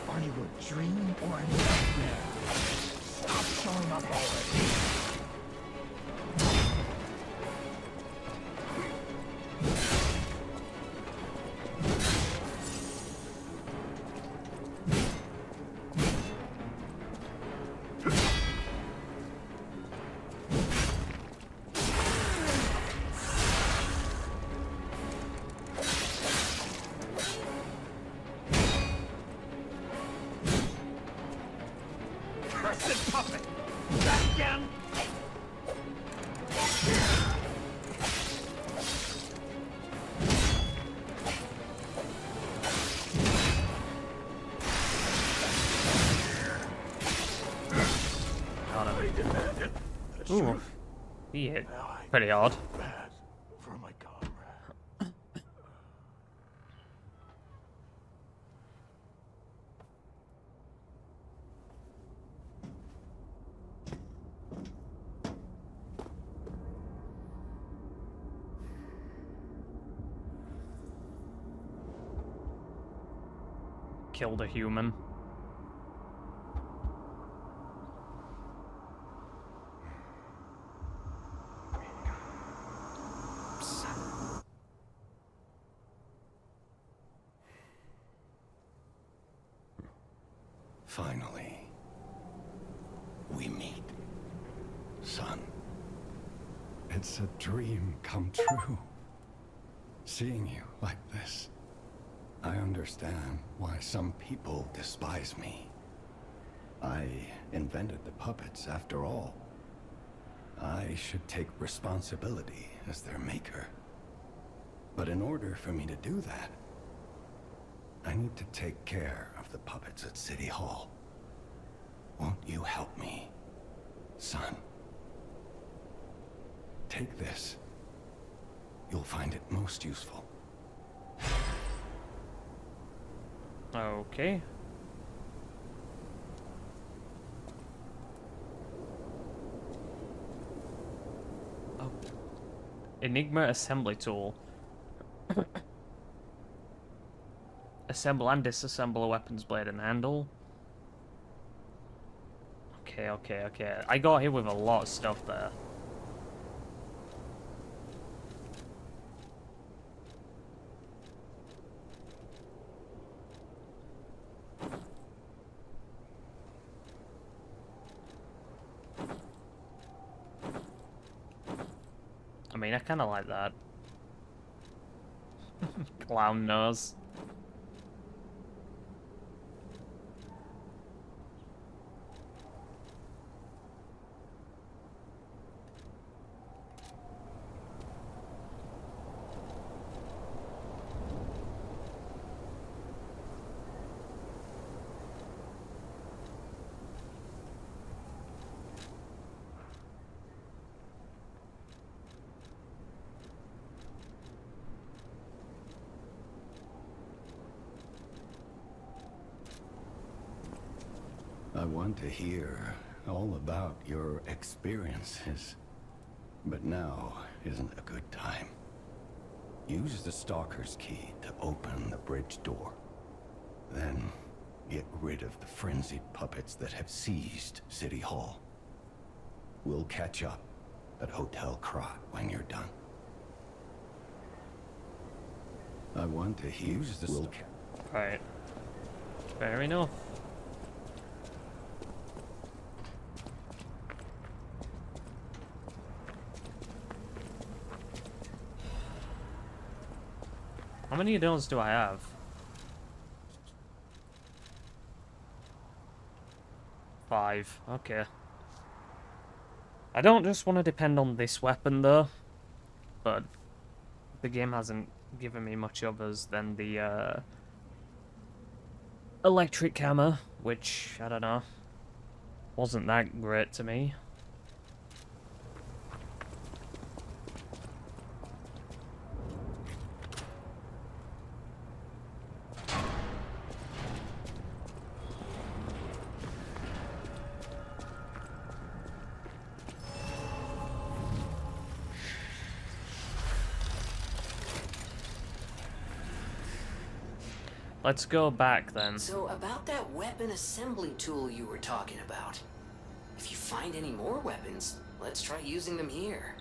Are you a dream or a nightmare? Stop showing up already. Cursed puppet! Back again! Got him. Demanded the Ooh. truth. He hit Now I pretty odd. feel bad for my comrade. Killed a human. Finally, we meet. Son. It's a dream come true. Seeing you like this. I understand why some people despise me. I invented the puppets after all. I should take responsibility as their maker. But in order for me to do that, I need to take care of the puppets at City Hall. Won't you help me, son? Take this. You'll find it most useful. Okay. Oh. Enigma assembly tool. Assemble and disassemble a weapons blade and handle. Okay. I got hit with a lot of stuff there. I mean, I kind of like that. Clown nose. want to hear all about your experiences, but now isn't a good time. Use the Stalker's key to open the bridge door. Then, get rid of the frenzied puppets that have seized City Hall. We'll catch up at Hotel KRAT when you're done. I want to use the Right. Fair enough. How many of those do I have? 5. Okay. I don't just want to depend on this weapon though, but the game hasn't given me much others than the electric hammer, which, I don't know, wasn't that great to me. Let's go back then. So about that weapon assembly tool you were talking about. If you find any more weapons, let's try using them here.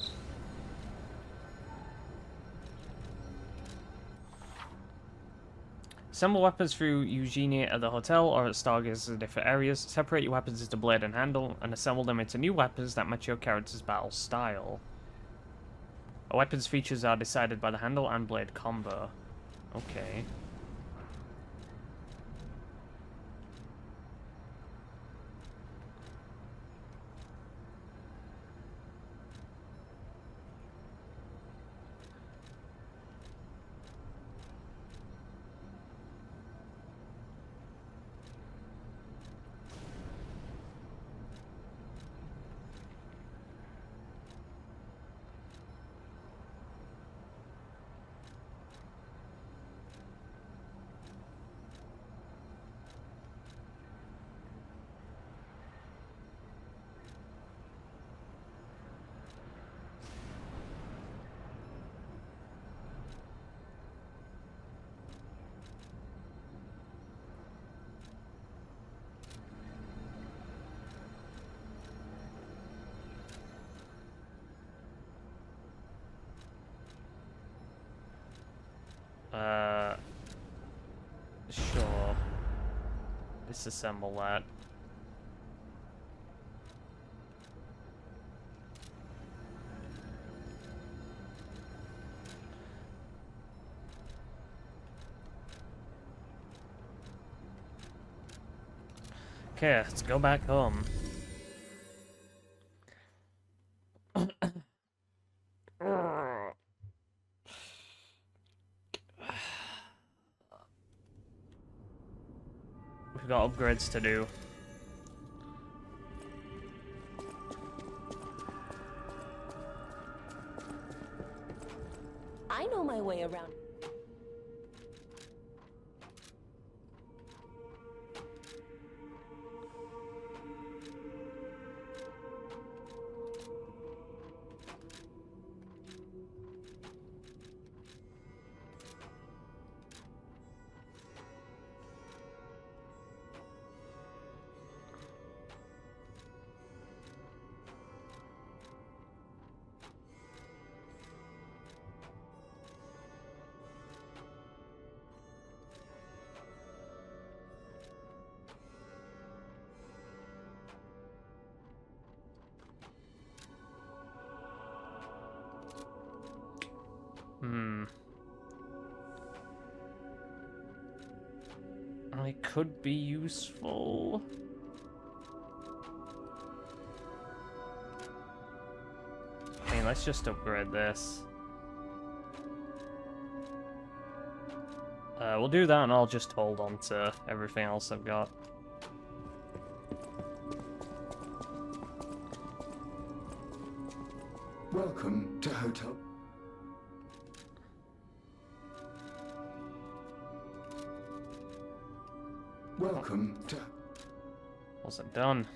Assemble weapons through Eugenia at the hotel or at stargazers in different areas. Separate your weapons into blade and handle, and assemble them into new weapons that match your character's battle style. A weapon's features are decided by the handle and blade combo. Okay. Sure. Disassemble that. Okay, let's go back home. We've got upgrades to do. I know my way around. It could be useful. I mean, let's just upgrade this. We'll do that and I'll just hold on to everything else I've got. Welcome to Hotel. Welcome to... Wasn't done.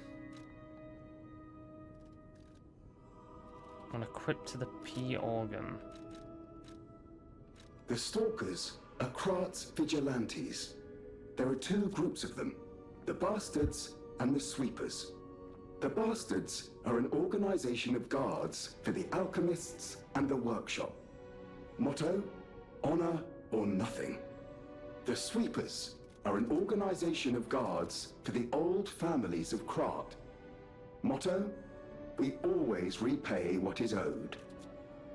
Unequipped to the P organ. The Stalkers are KRAT's vigilantes. There are two groups of them, the Bastards and the Sweepers. The Bastards are an organization of guards for the alchemists and the workshop. Motto, honor or nothing. The Sweepers are an organization of guards for the old families of KRAT. Motto, we always repay what is owed.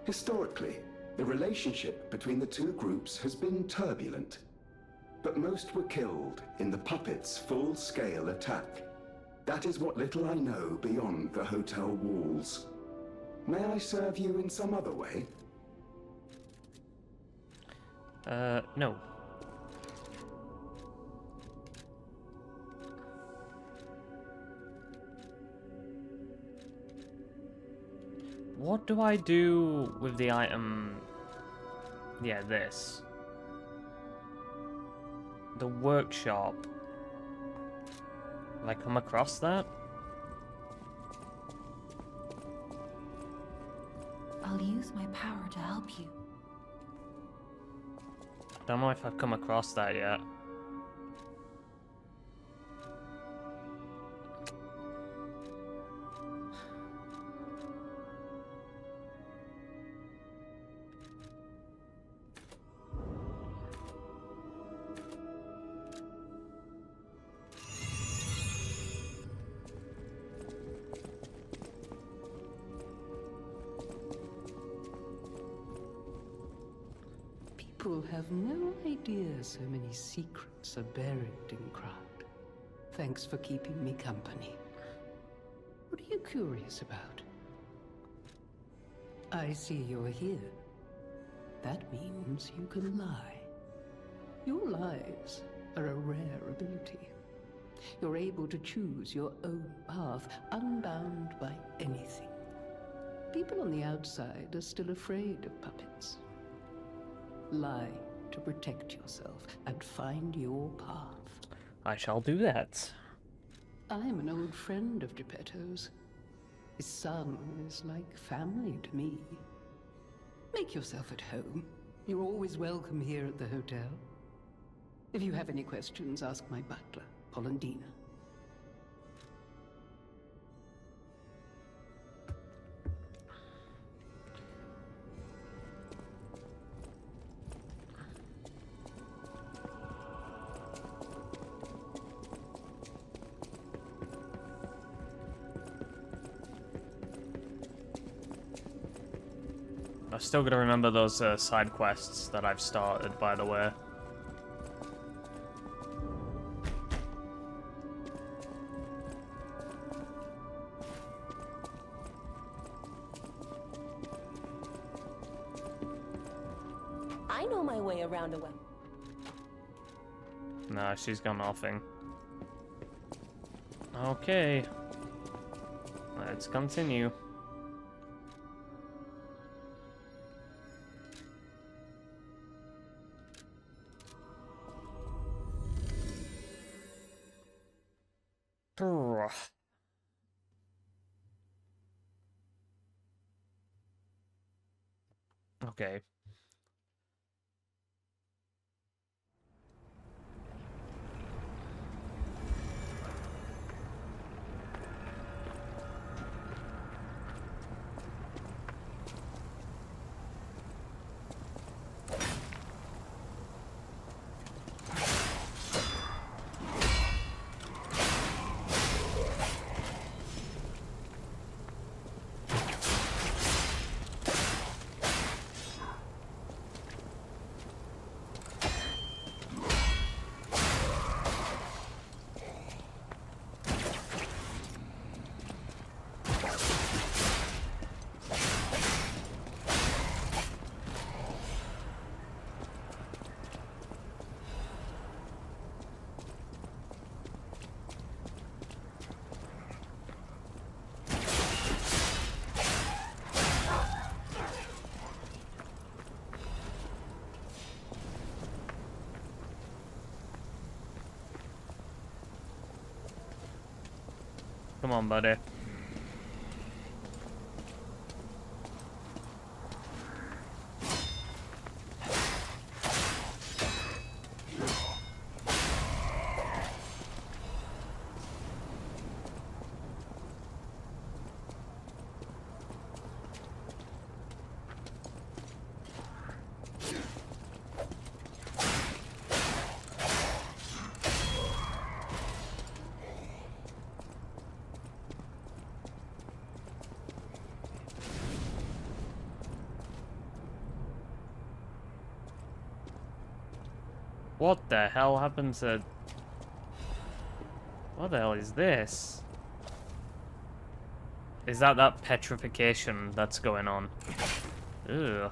Historically, the relationship between the two groups has been turbulent, but most were killed in the puppets' full-scale attack. That is what little I know beyond the hotel walls. May I serve you in some other way? No. What do I do with the item? Yeah, this. The workshop. Have I come across that? I'll use my power to help you. I don't know if I've come across that yet. People have no idea so many secrets are buried in KRAT. Thanks for keeping me company. What are you curious about? I see you're here. That means you can lie. Your lies are a rare ability. You're able to choose your own path, unbound by anything. People on the outside are still afraid of puppets. Lie to protect yourself and find your path. I shall do that. I'm an old friend of Geppetto's. His son is like family to me. Make yourself at home. You're always welcome here at the hotel. If you have any questions, ask my butler, Polendina. I've still got to remember those side quests that I've started, by the way. I know my way around a web. No, she's got nothing. Okay. Let's continue. Okay. Come on, buddy. What the hell happened to... What the hell is this? Is that petrification that's going on? Ugh.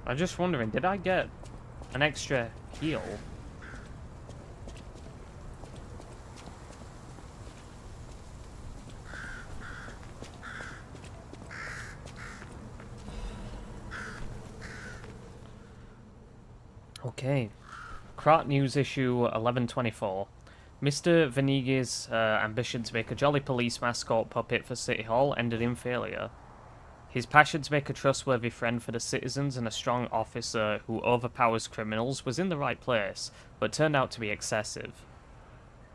I'm just wondering, did I get an extra heal? Okay. KRAT News issue 1124. Mr. Venighi's ambition to make a jolly police mascot puppet for City Hall ended in failure. His passion to make a trustworthy friend for the citizens and a strong officer who overpowers criminals was in the right place, but turned out to be excessive.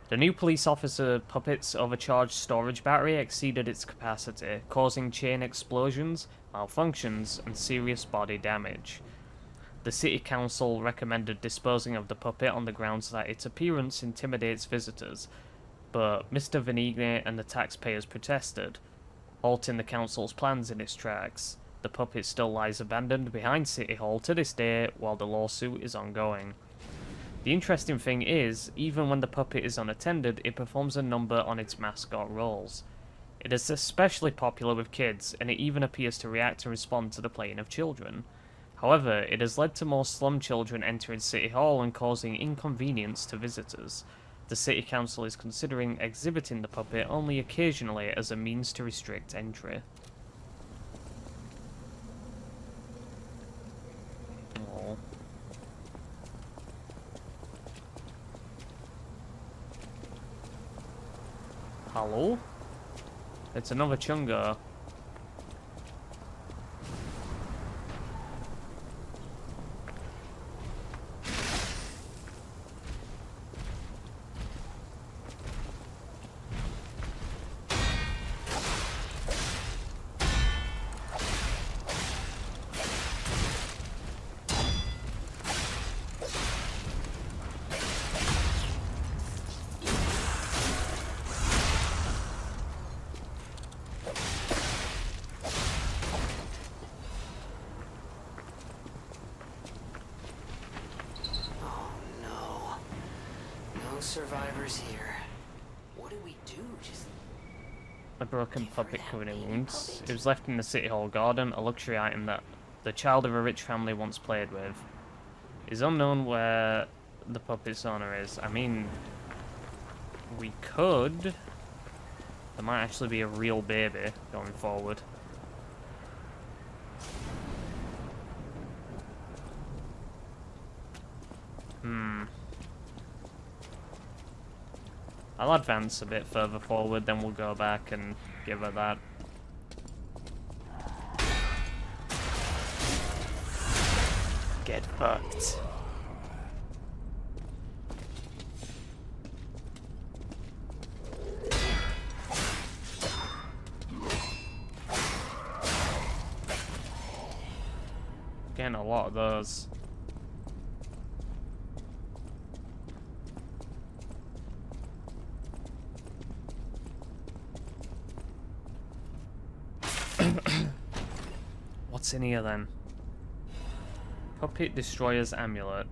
The new police officer puppet's overcharged storage battery exceeded its capacity, causing chain explosions, malfunctions, and serious body damage. The city council recommended disposing of the puppet on the grounds that its appearance intimidates visitors, but Mr. Venigni and the taxpayers protested, halting the council's plans in its tracks. The puppet still lies abandoned behind City Hall to this day while the lawsuit is ongoing. The interesting thing is, even when the puppet is unattended, it performs a number on its mascot roles. It is especially popular with kids, and it even appears to react and respond to the playing of children. However, it has led to more slum children entering City Hall and causing inconvenience to visitors. The City Council is considering exhibiting the puppet only occasionally as a means to restrict entry. Aww. Hello? It's another Chunga. Survivors here. What do we do? Just a broken puppet covered in wounds. It was left in the City Hall garden, a luxury item that the child of a rich family once played with. It is unknown where the puppet's owner is. I mean, we could. There might actually be a real baby going forward. I'll advance a bit further forward, then we'll go back and give her that. Get fucked. Getting a lot of those. What's in here then? Puppet Destroyer's Amulet.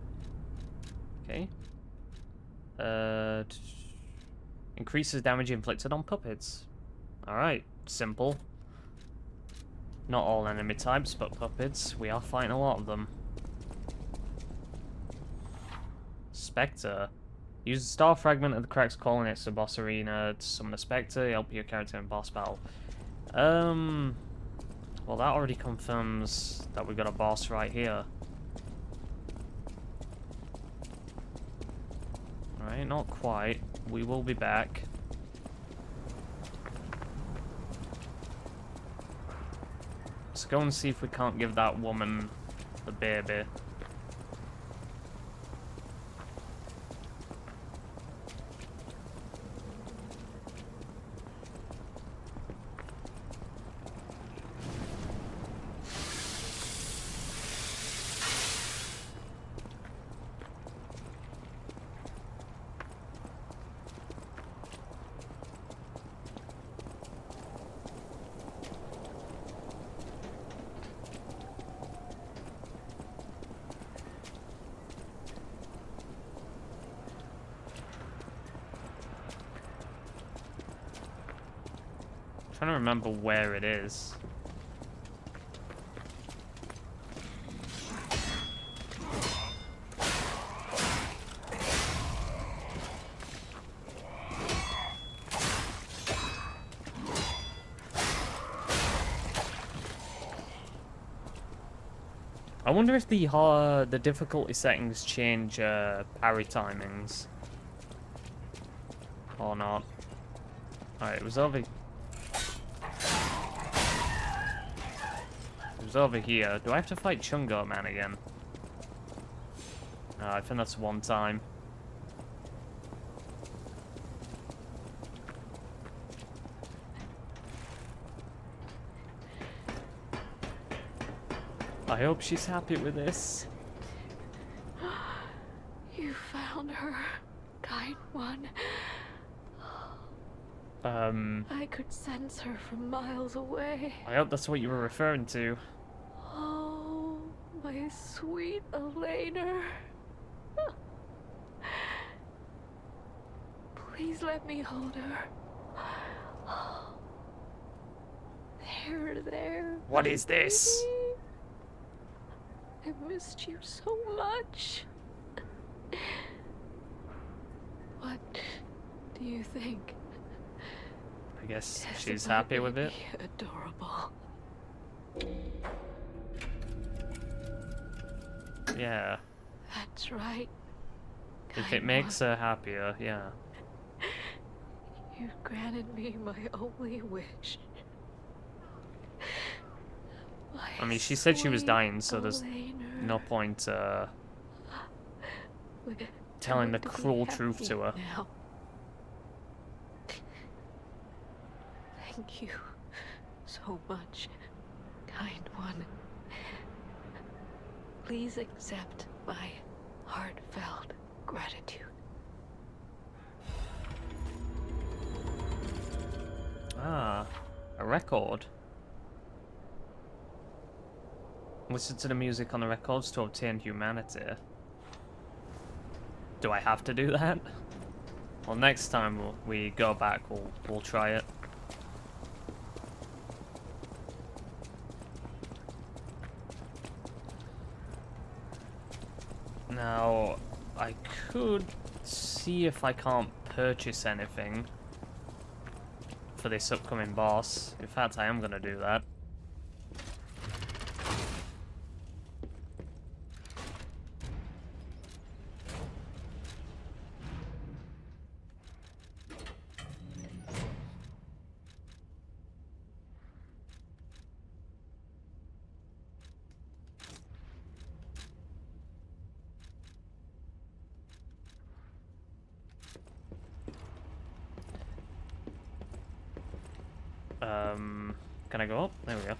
Okay. Increases damage inflicted on puppets. Alright, simple. Not all enemy types, but puppets. We are fighting a lot of them. Spectre. Use the star fragment of the cracks calling it to boss arena to summon a spectre, help your character in boss battle. Well, that already confirms that we got a boss right here. Alright, not quite. We will be back. Let's go and see if we can't give that woman the baby. Trying to remember where it is. I wonder if the difficulty settings change parry timings or not. Alright, it was over here. Do I have to fight Chungo Man again? I think that's one time. I hope she's happy with this. You found her, kind one. I could sense her from miles away. I hope that's what you were referring to. Oh, my sweet Elena. Please let me hold her. There. What is this? I missed you so much. What do you think? I guess Yes, she's my happy with it. baby, adorable. Yeah. That's right. If kind it makes one. her happier, yeah. You've granted me my only wish. I mean, she said she was dying, so there's Elena. no point We're telling the going to be cruel truth happy to her. now. Thank you so much, kind one. Please accept my heartfelt gratitude. Ah, a record. Listen to the music on the records to obtain humanity. Do I have to do that? Well, next time we go back, we'll try it. Now, I could see if I can't purchase anything for this upcoming boss. In fact, I am gonna do that. Can I go up? There we go.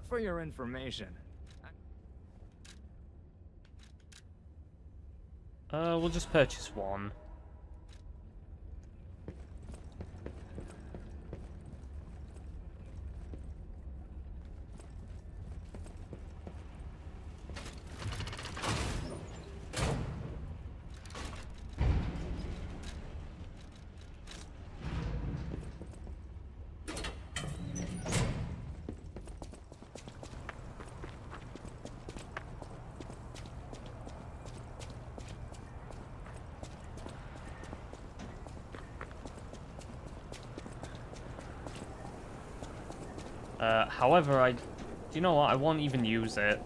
For your information. We'll just purchase one. However, do you know what? I won't even use it.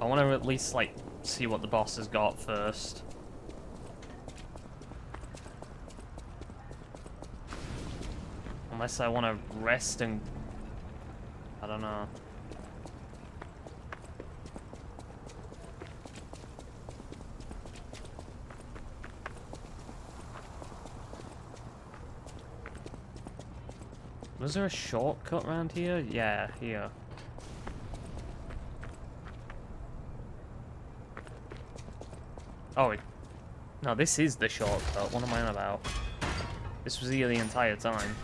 I want to at least, like, see what the boss has got first. Unless I want to rest and... I don't know. Was there a shortcut around here? Yeah, here. Oh, no, this is the shortcut. What am I on about? This was here the entire time.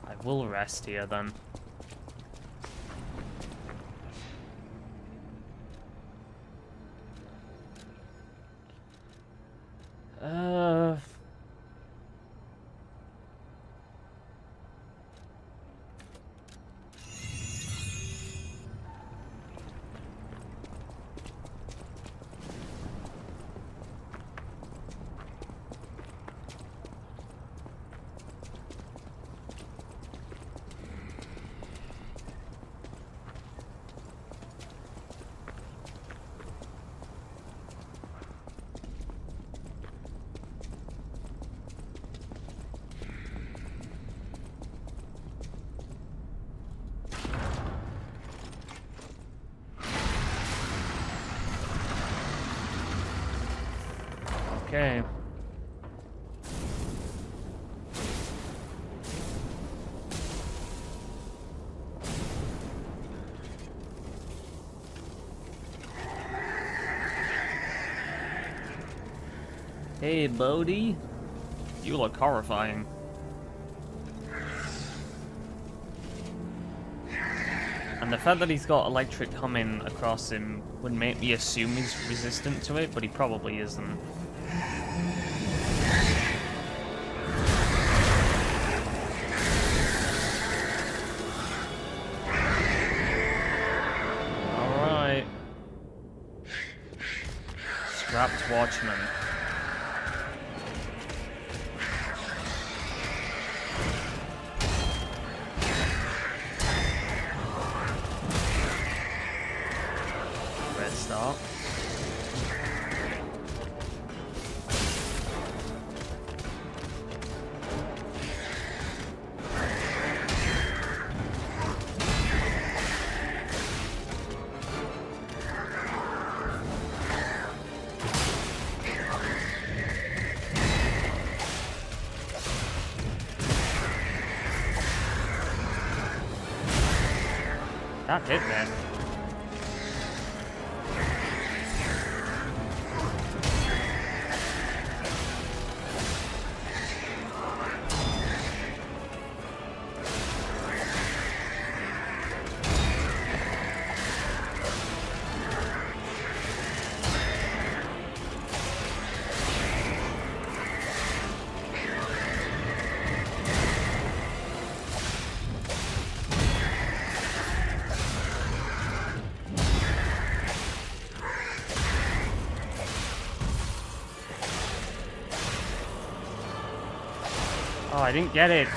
I will rest here then. Okay. Hey, Bodhi. You look horrifying. And the fact that he's got electric coming across him would make me assume he's resistant to it, but he probably isn't. Alright. Scrapped Watchman. Red start. That hit me. Oh, I didn't get it.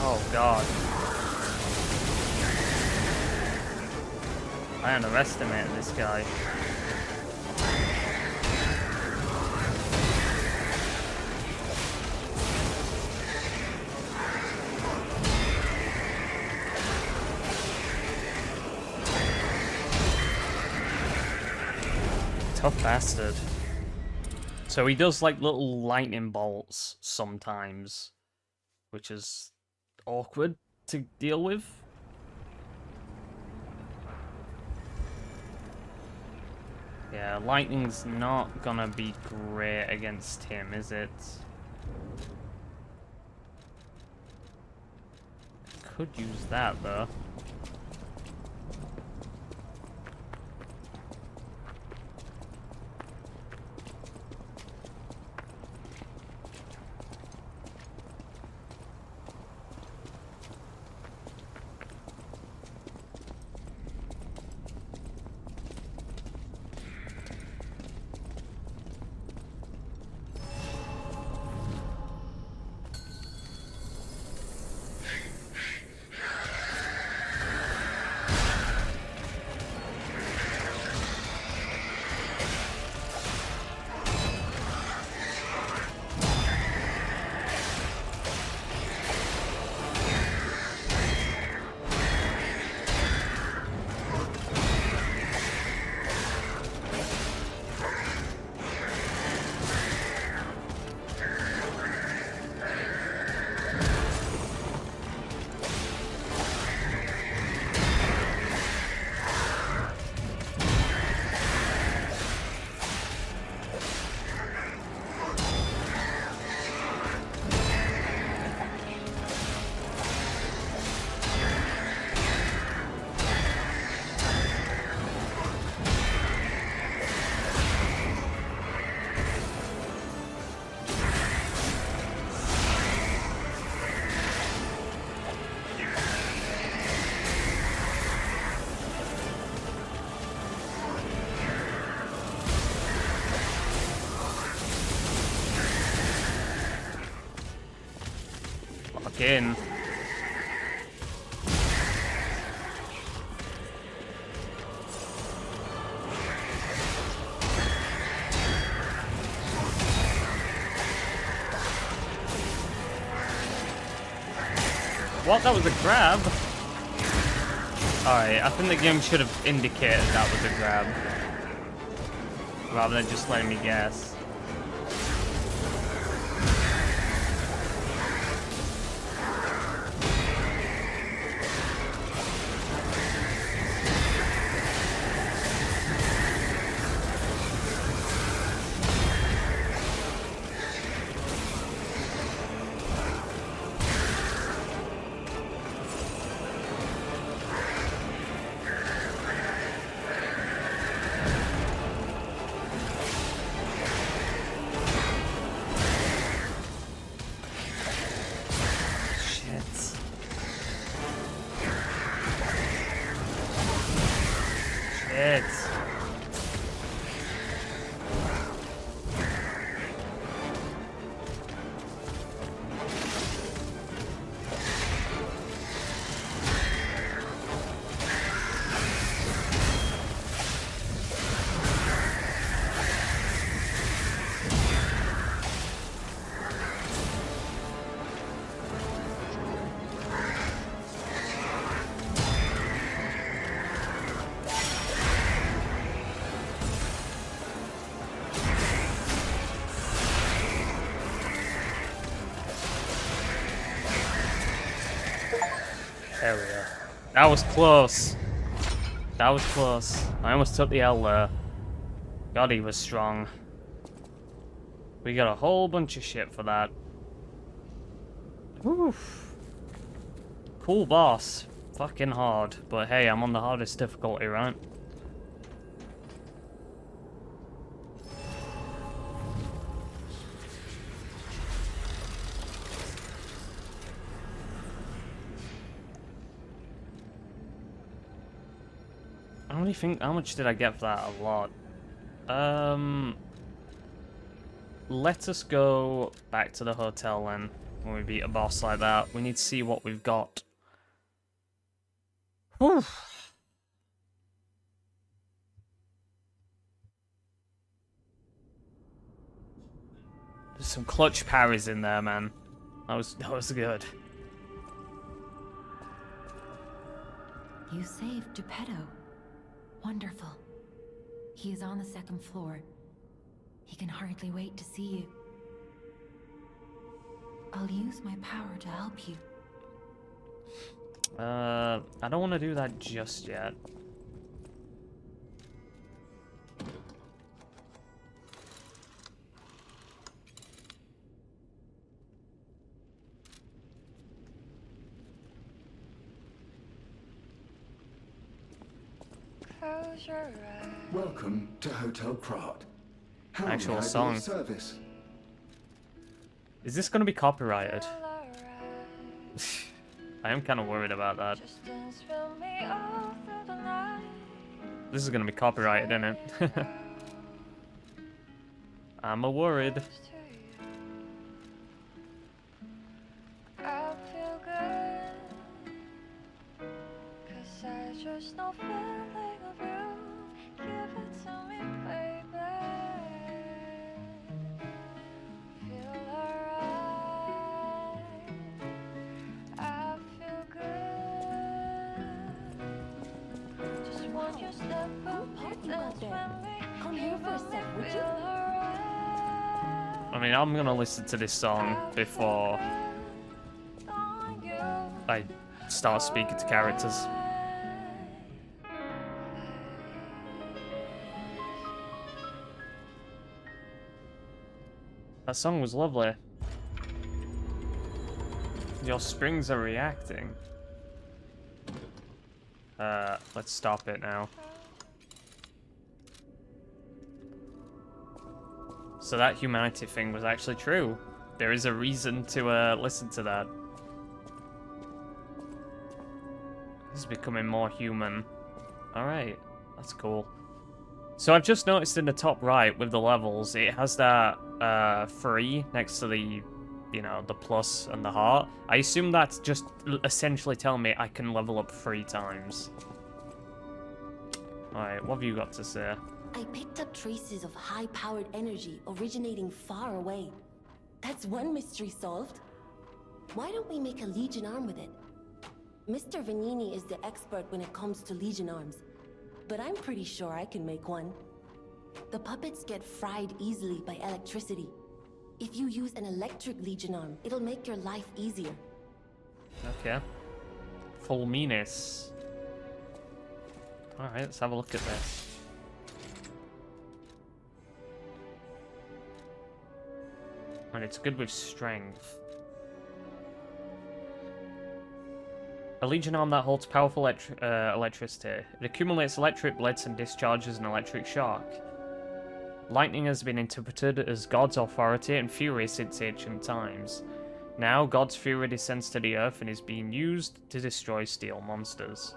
Oh, God. I underestimated this guy. Tough bastard. So he does like little lightning bolts sometimes, which is awkward to deal with. Yeah, lightning's not gonna be great against him, is it? Could use that though. back in. What? That was a grab? Alright, I think the game should have indicated that was a grab. Rather than just letting me guess. There we go. That was close. That was close. I almost took the L there. God, he was strong. We got a whole bunch of shit for that. Oof. Cool boss. Fucking hard. But hey, I'm on the hardest difficulty, right? How much did I get for that? A lot. Let us go back to the hotel then. When we beat a boss like that, we need to see what we've got. Whew. There's some clutch parries in there, man. That was good. You saved Geppetto. Wonderful. He is on the second floor. He can hardly wait to see you. I'll use my power to help you. I don't want to do that just yet. Welcome to Hotel KRAT. How may I Actual be of song. service? Is this going to be copyrighted? I am kind of worried about that. This is going to be copyrighted, isn't it? I'm a worried. Come here for a sec, would you? I mean, I'm gonna listen to this song before I start speaking to characters. That song was lovely. Your springs are reacting. Let's stop it now. So that humanity thing was actually true. There is a reason to listen to that. He's becoming more human. Alright, that's cool. So I've just noticed in the top right with the levels, it has that free next to the you know, the plus and the heart. I assume that's just essentially telling me I can level up 3 times. Alright, what have you got to say? I picked up traces of high-powered energy originating far away. That's one mystery solved. Why don't we make a Legion arm with it? Mr. Vanini is the expert when it comes to Legion arms, but I'm pretty sure I can make one. The puppets get fried easily by electricity. If you use an electric Legion arm, it'll make your life easier. Okay. Full meanness. Alright, let's have a look at this. And it's good with strength. A Legion arm that holds powerful electricity. It accumulates electric blitz and discharges an electric shock. Lightning has been interpreted as God's authority and fury since ancient times. Now, God's fury descends to the earth and is being used to destroy steel monsters.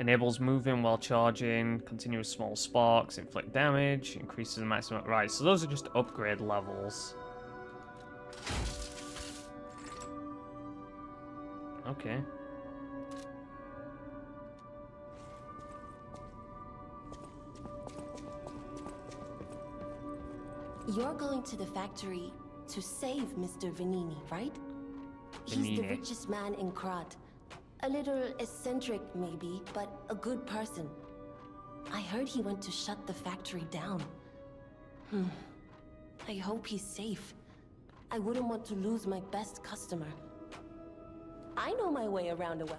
Enables moving while charging, continuous small sparks, inflict damage, increases the maximum... Right, so those are just upgrade levels. Okay. You're going to the factory to save Mr. Vanini, right? He's the richest man in KRAT. A little eccentric, maybe, but a good person. I heard he went to shut the factory down. I hope he's safe. I wouldn't want to lose my best customer. I know my way around a well.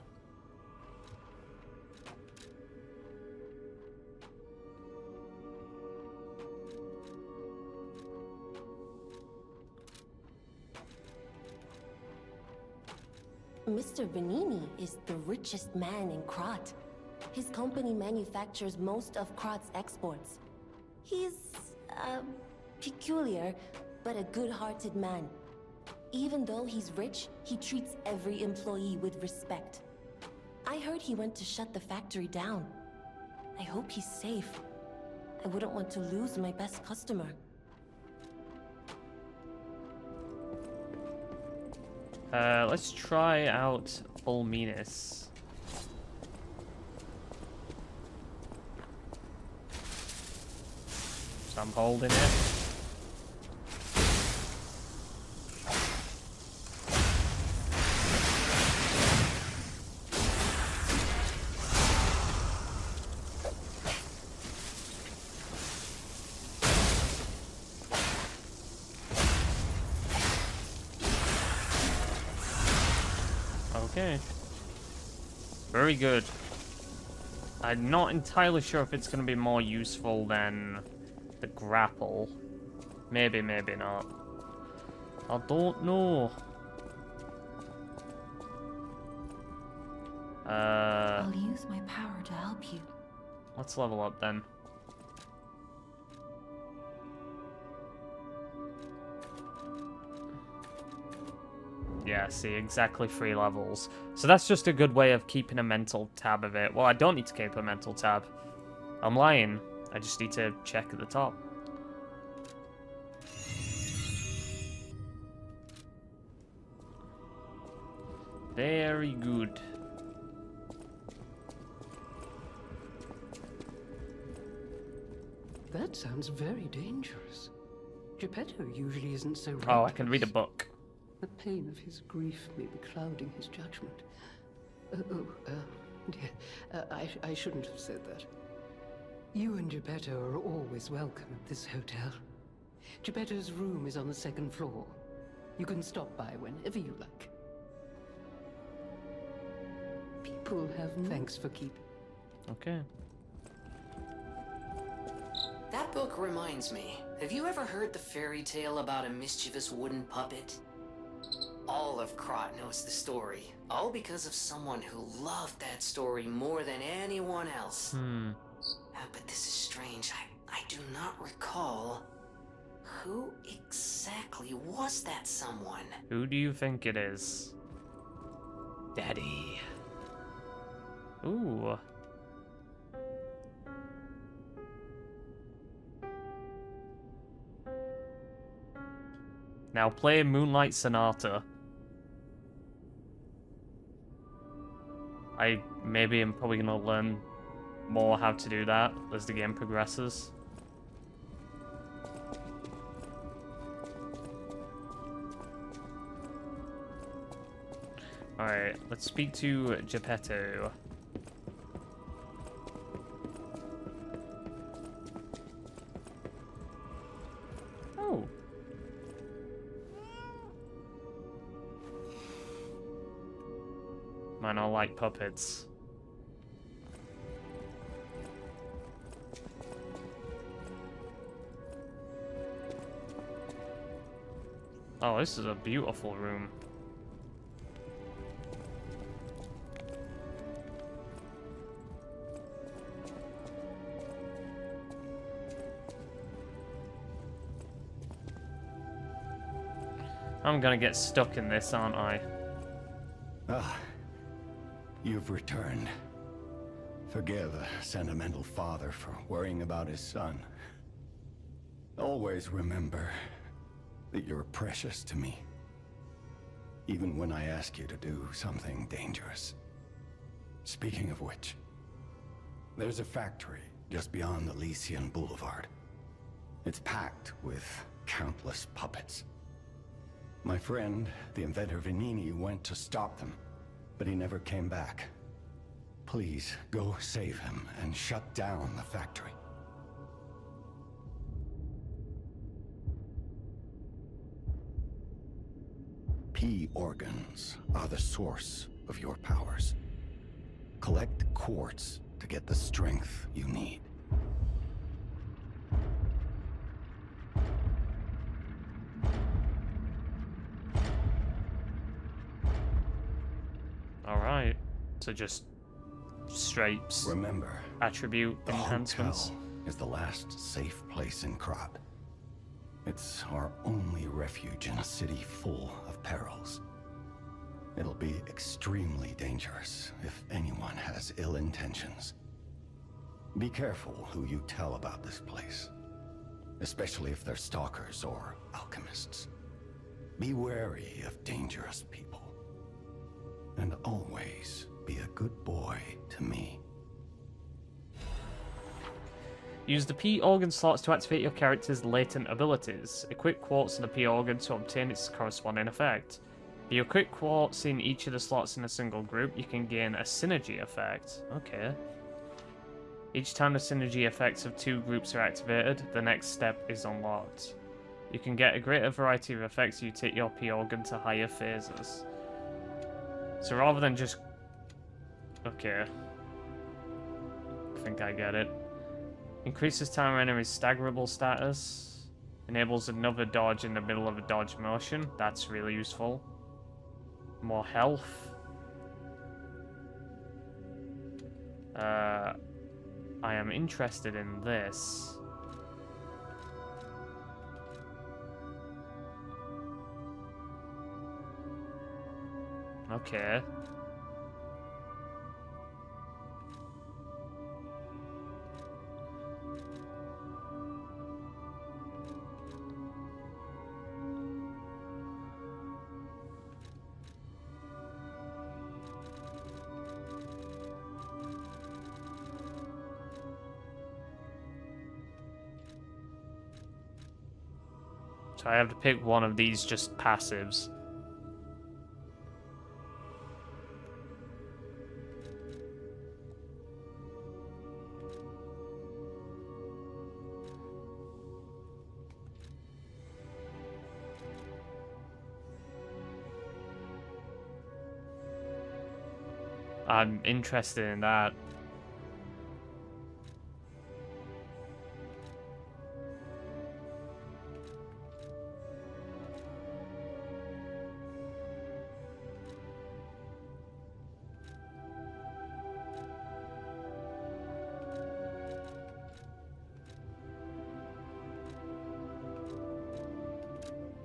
Mr. Vanini is the richest man in KRAT. His company manufactures most of KRAT's exports. He's, peculiar, but a good-hearted man. Even though he's rich, he treats every employee with respect. I heard he went to shut the factory down. I hope he's safe. I wouldn't want to lose my best customer. Let's try out full meanness. So I'm holding it. Okay. Very good. I'm not entirely sure if it's going to be more useful than the grapple. Maybe, maybe not. I don't know. I'll use my power to help you. Let's level up then. Yeah, see, exactly 3 levels. So that's just a good way of keeping a mental tab of it. Well, I don't need to keep a mental tab. I'm lying. I just need to check at the top. Very good. That sounds very dangerous. Geppetto usually isn't so reckless. Oh, I can read a book. The pain of his grief may be clouding his judgment. Dear, I shouldn't have said that. You and Geppetto are always welcome at this hotel. Geppetto's room is on the 2nd floor. You can stop by whenever you like. People have thanks for keeping. Okay. That book reminds me. Have you ever heard the fairy tale about a mischievous wooden puppet? All of KRAT knows the story, all because of someone who loved that story more than anyone else. But this is strange. I do not recall. Who exactly was that someone? Who do you think it is? Daddy. Ooh. Now play Moonlight Sonata. Maybe I'm probably gonna learn more how to do that as the game progresses. Alright, let's speak to Geppetto. Oh. Man, I like puppets. Oh, this is a beautiful room. I'm gonna get stuck in this, aren't I? Ah, you've returned. Forgive a sentimental father for worrying about his son. Always remember that you're precious to me, even when I ask you to do something dangerous. Speaking of which, there's a factory just beyond the Elysian Boulevard. It's packed with countless puppets. My friend, the inventor Venini, went to stop them, but he never came back. Please, go save him and shut down the factory. P organs are the source of your powers. Collect quartz to get the strength you need. Alright. So just straight Remember, attribute the enhancements. hotel is the last safe place in KRAT. It's our only refuge in a city full of perils. It'll be extremely dangerous if anyone has ill intentions. Be careful who you tell about this place, especially if they're stalkers or alchemists. Be wary of dangerous people. And always be a good boy to me. Use the P organ slots to activate your character's latent abilities. Equip quartz in the P organ to obtain its corresponding effect. If you equip quartz in each of the slots in a single group, you can gain a synergy effect. Okay. Each time the synergy effects of two groups are activated, the next step is unlocked. You can get a greater variety of effects if you take your P organ to higher phases. So rather than just... Okay. I think I get it. Increases time or enemy's staggerable status. Enables another dodge in the middle of a dodge motion. That's really useful. More health. I am interested in this. Okay. So I have to pick one of these just passives. I'm interested in that.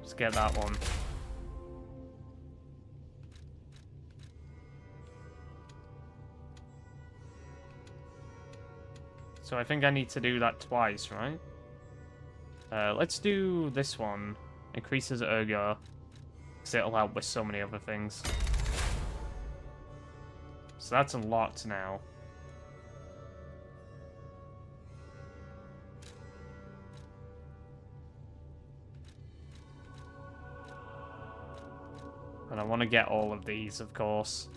Let's get that one. So I think I need to do that twice, right? Let's do this one. Increases ergo. Because it'll help with so many other things. So that's unlocked now. And I want to get all of these, of course,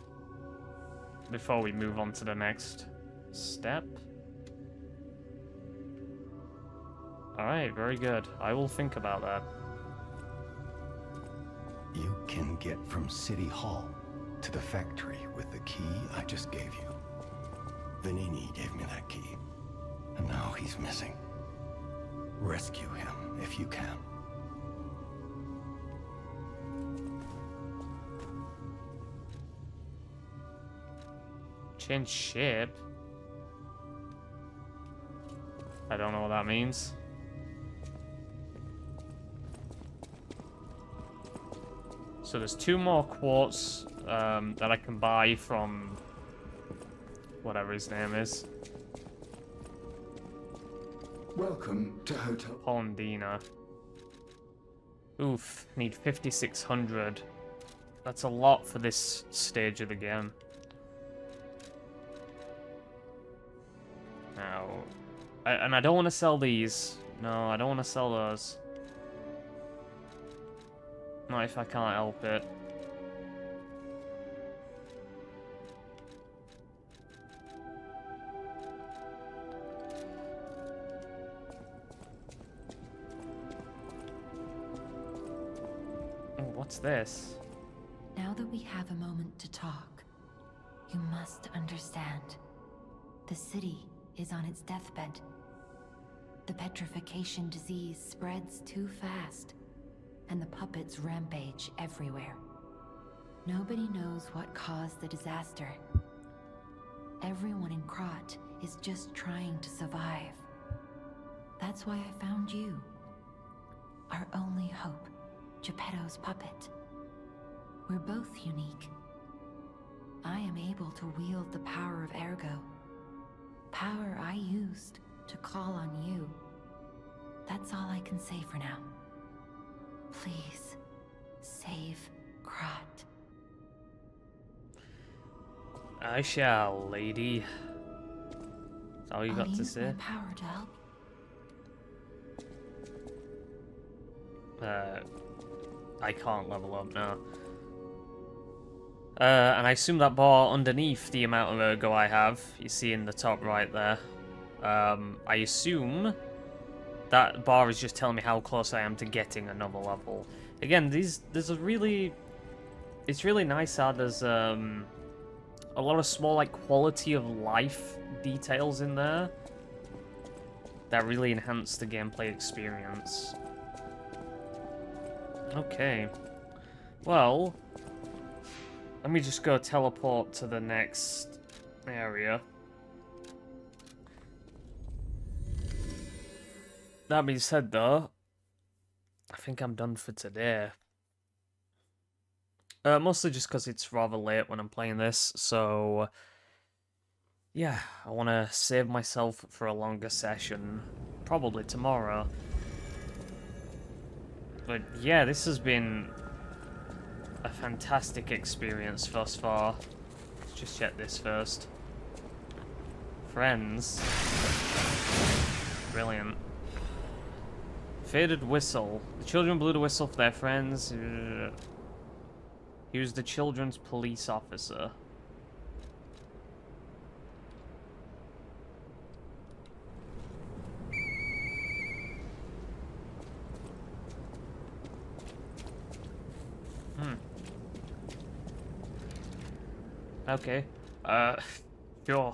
before we move on to the next step. Alright, very good. I will think about that. You can get from City Hall to the factory with the key I just gave you. Vanini gave me that key, and now he's missing. Rescue him if you can. Change shape? I don't know what that means. So there's 2 more quartz that I can buy from whatever his name is. Welcome to Hotel... Pondina. Oof, need 5,600. That's a lot for this stage of the game. Now, and I don't want to sell these. No, I don't want to sell those. Not if I can't help it. Oh, what's this? Now that we have a moment to talk, you must understand. The city is on its deathbed. The petrification disease spreads too fast, and the puppets rampage everywhere. Nobody knows what caused the disaster. Everyone in KRAT is just trying to survive. That's why I found you. Our only hope, Geppetto's puppet. We're both unique. I am able to wield the power of Ergo. Power I used to call on you. That's all I can say for now. Please, save KRAT. I shall, lady. That's all you got to say? I'll use my power to help. I can't level up now. And I assume that bar underneath the amount of ergo I have, you see in the top right there. I assume that bar is just telling me how close I am to getting another level. Again, there's a really... It's really nice how there's a lot of small, like, quality of life details in there that really enhance the gameplay experience. Okay. Well, let me just go teleport to the next area. That being said, though, I think I'm done for today. Mostly just because it's rather late when I'm playing this, so yeah, I want to save myself for a longer session, probably tomorrow. But yeah, this has been a fantastic experience thus far. Let's just check this first. Friends. Brilliant. Faded whistle. The children blew the whistle for their friends. He was the children's police officer. Okay. Sure.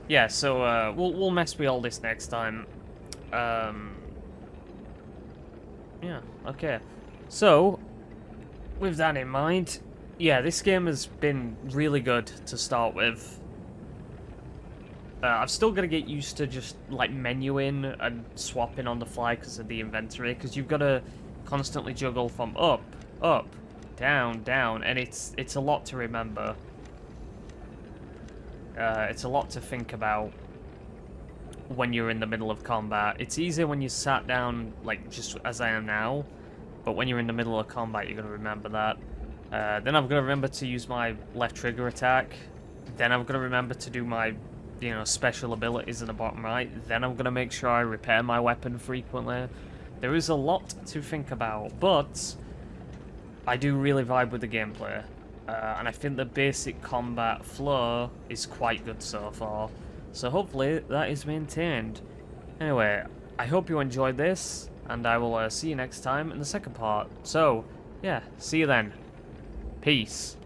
Yeah, so, we'll mess with all this next time. Yeah, okay. So, with that in mind, yeah, this game has been really good to start with. I've still got to get used to just, like, menuing and swapping on the fly because of the inventory, because you've got to constantly juggle from up, down, down, and it's a lot to remember. It's a lot to think about when you're in the middle of combat. It's easier when you sat down, like, just as I am now. But when you're in the middle of combat, you're going to remember that. Then I'm going to remember to use my left trigger attack. Then I'm going to remember to do my, you know, special abilities in the bottom right. Then I'm going to make sure I repair my weapon frequently. There is a lot to think about, but I do really vibe with the gameplay. And I think the basic combat flow is quite good so far. So hopefully that is maintained. Anyway, I hope you enjoyed this, and I will see you next time in the second part. So, yeah, see you then. Peace.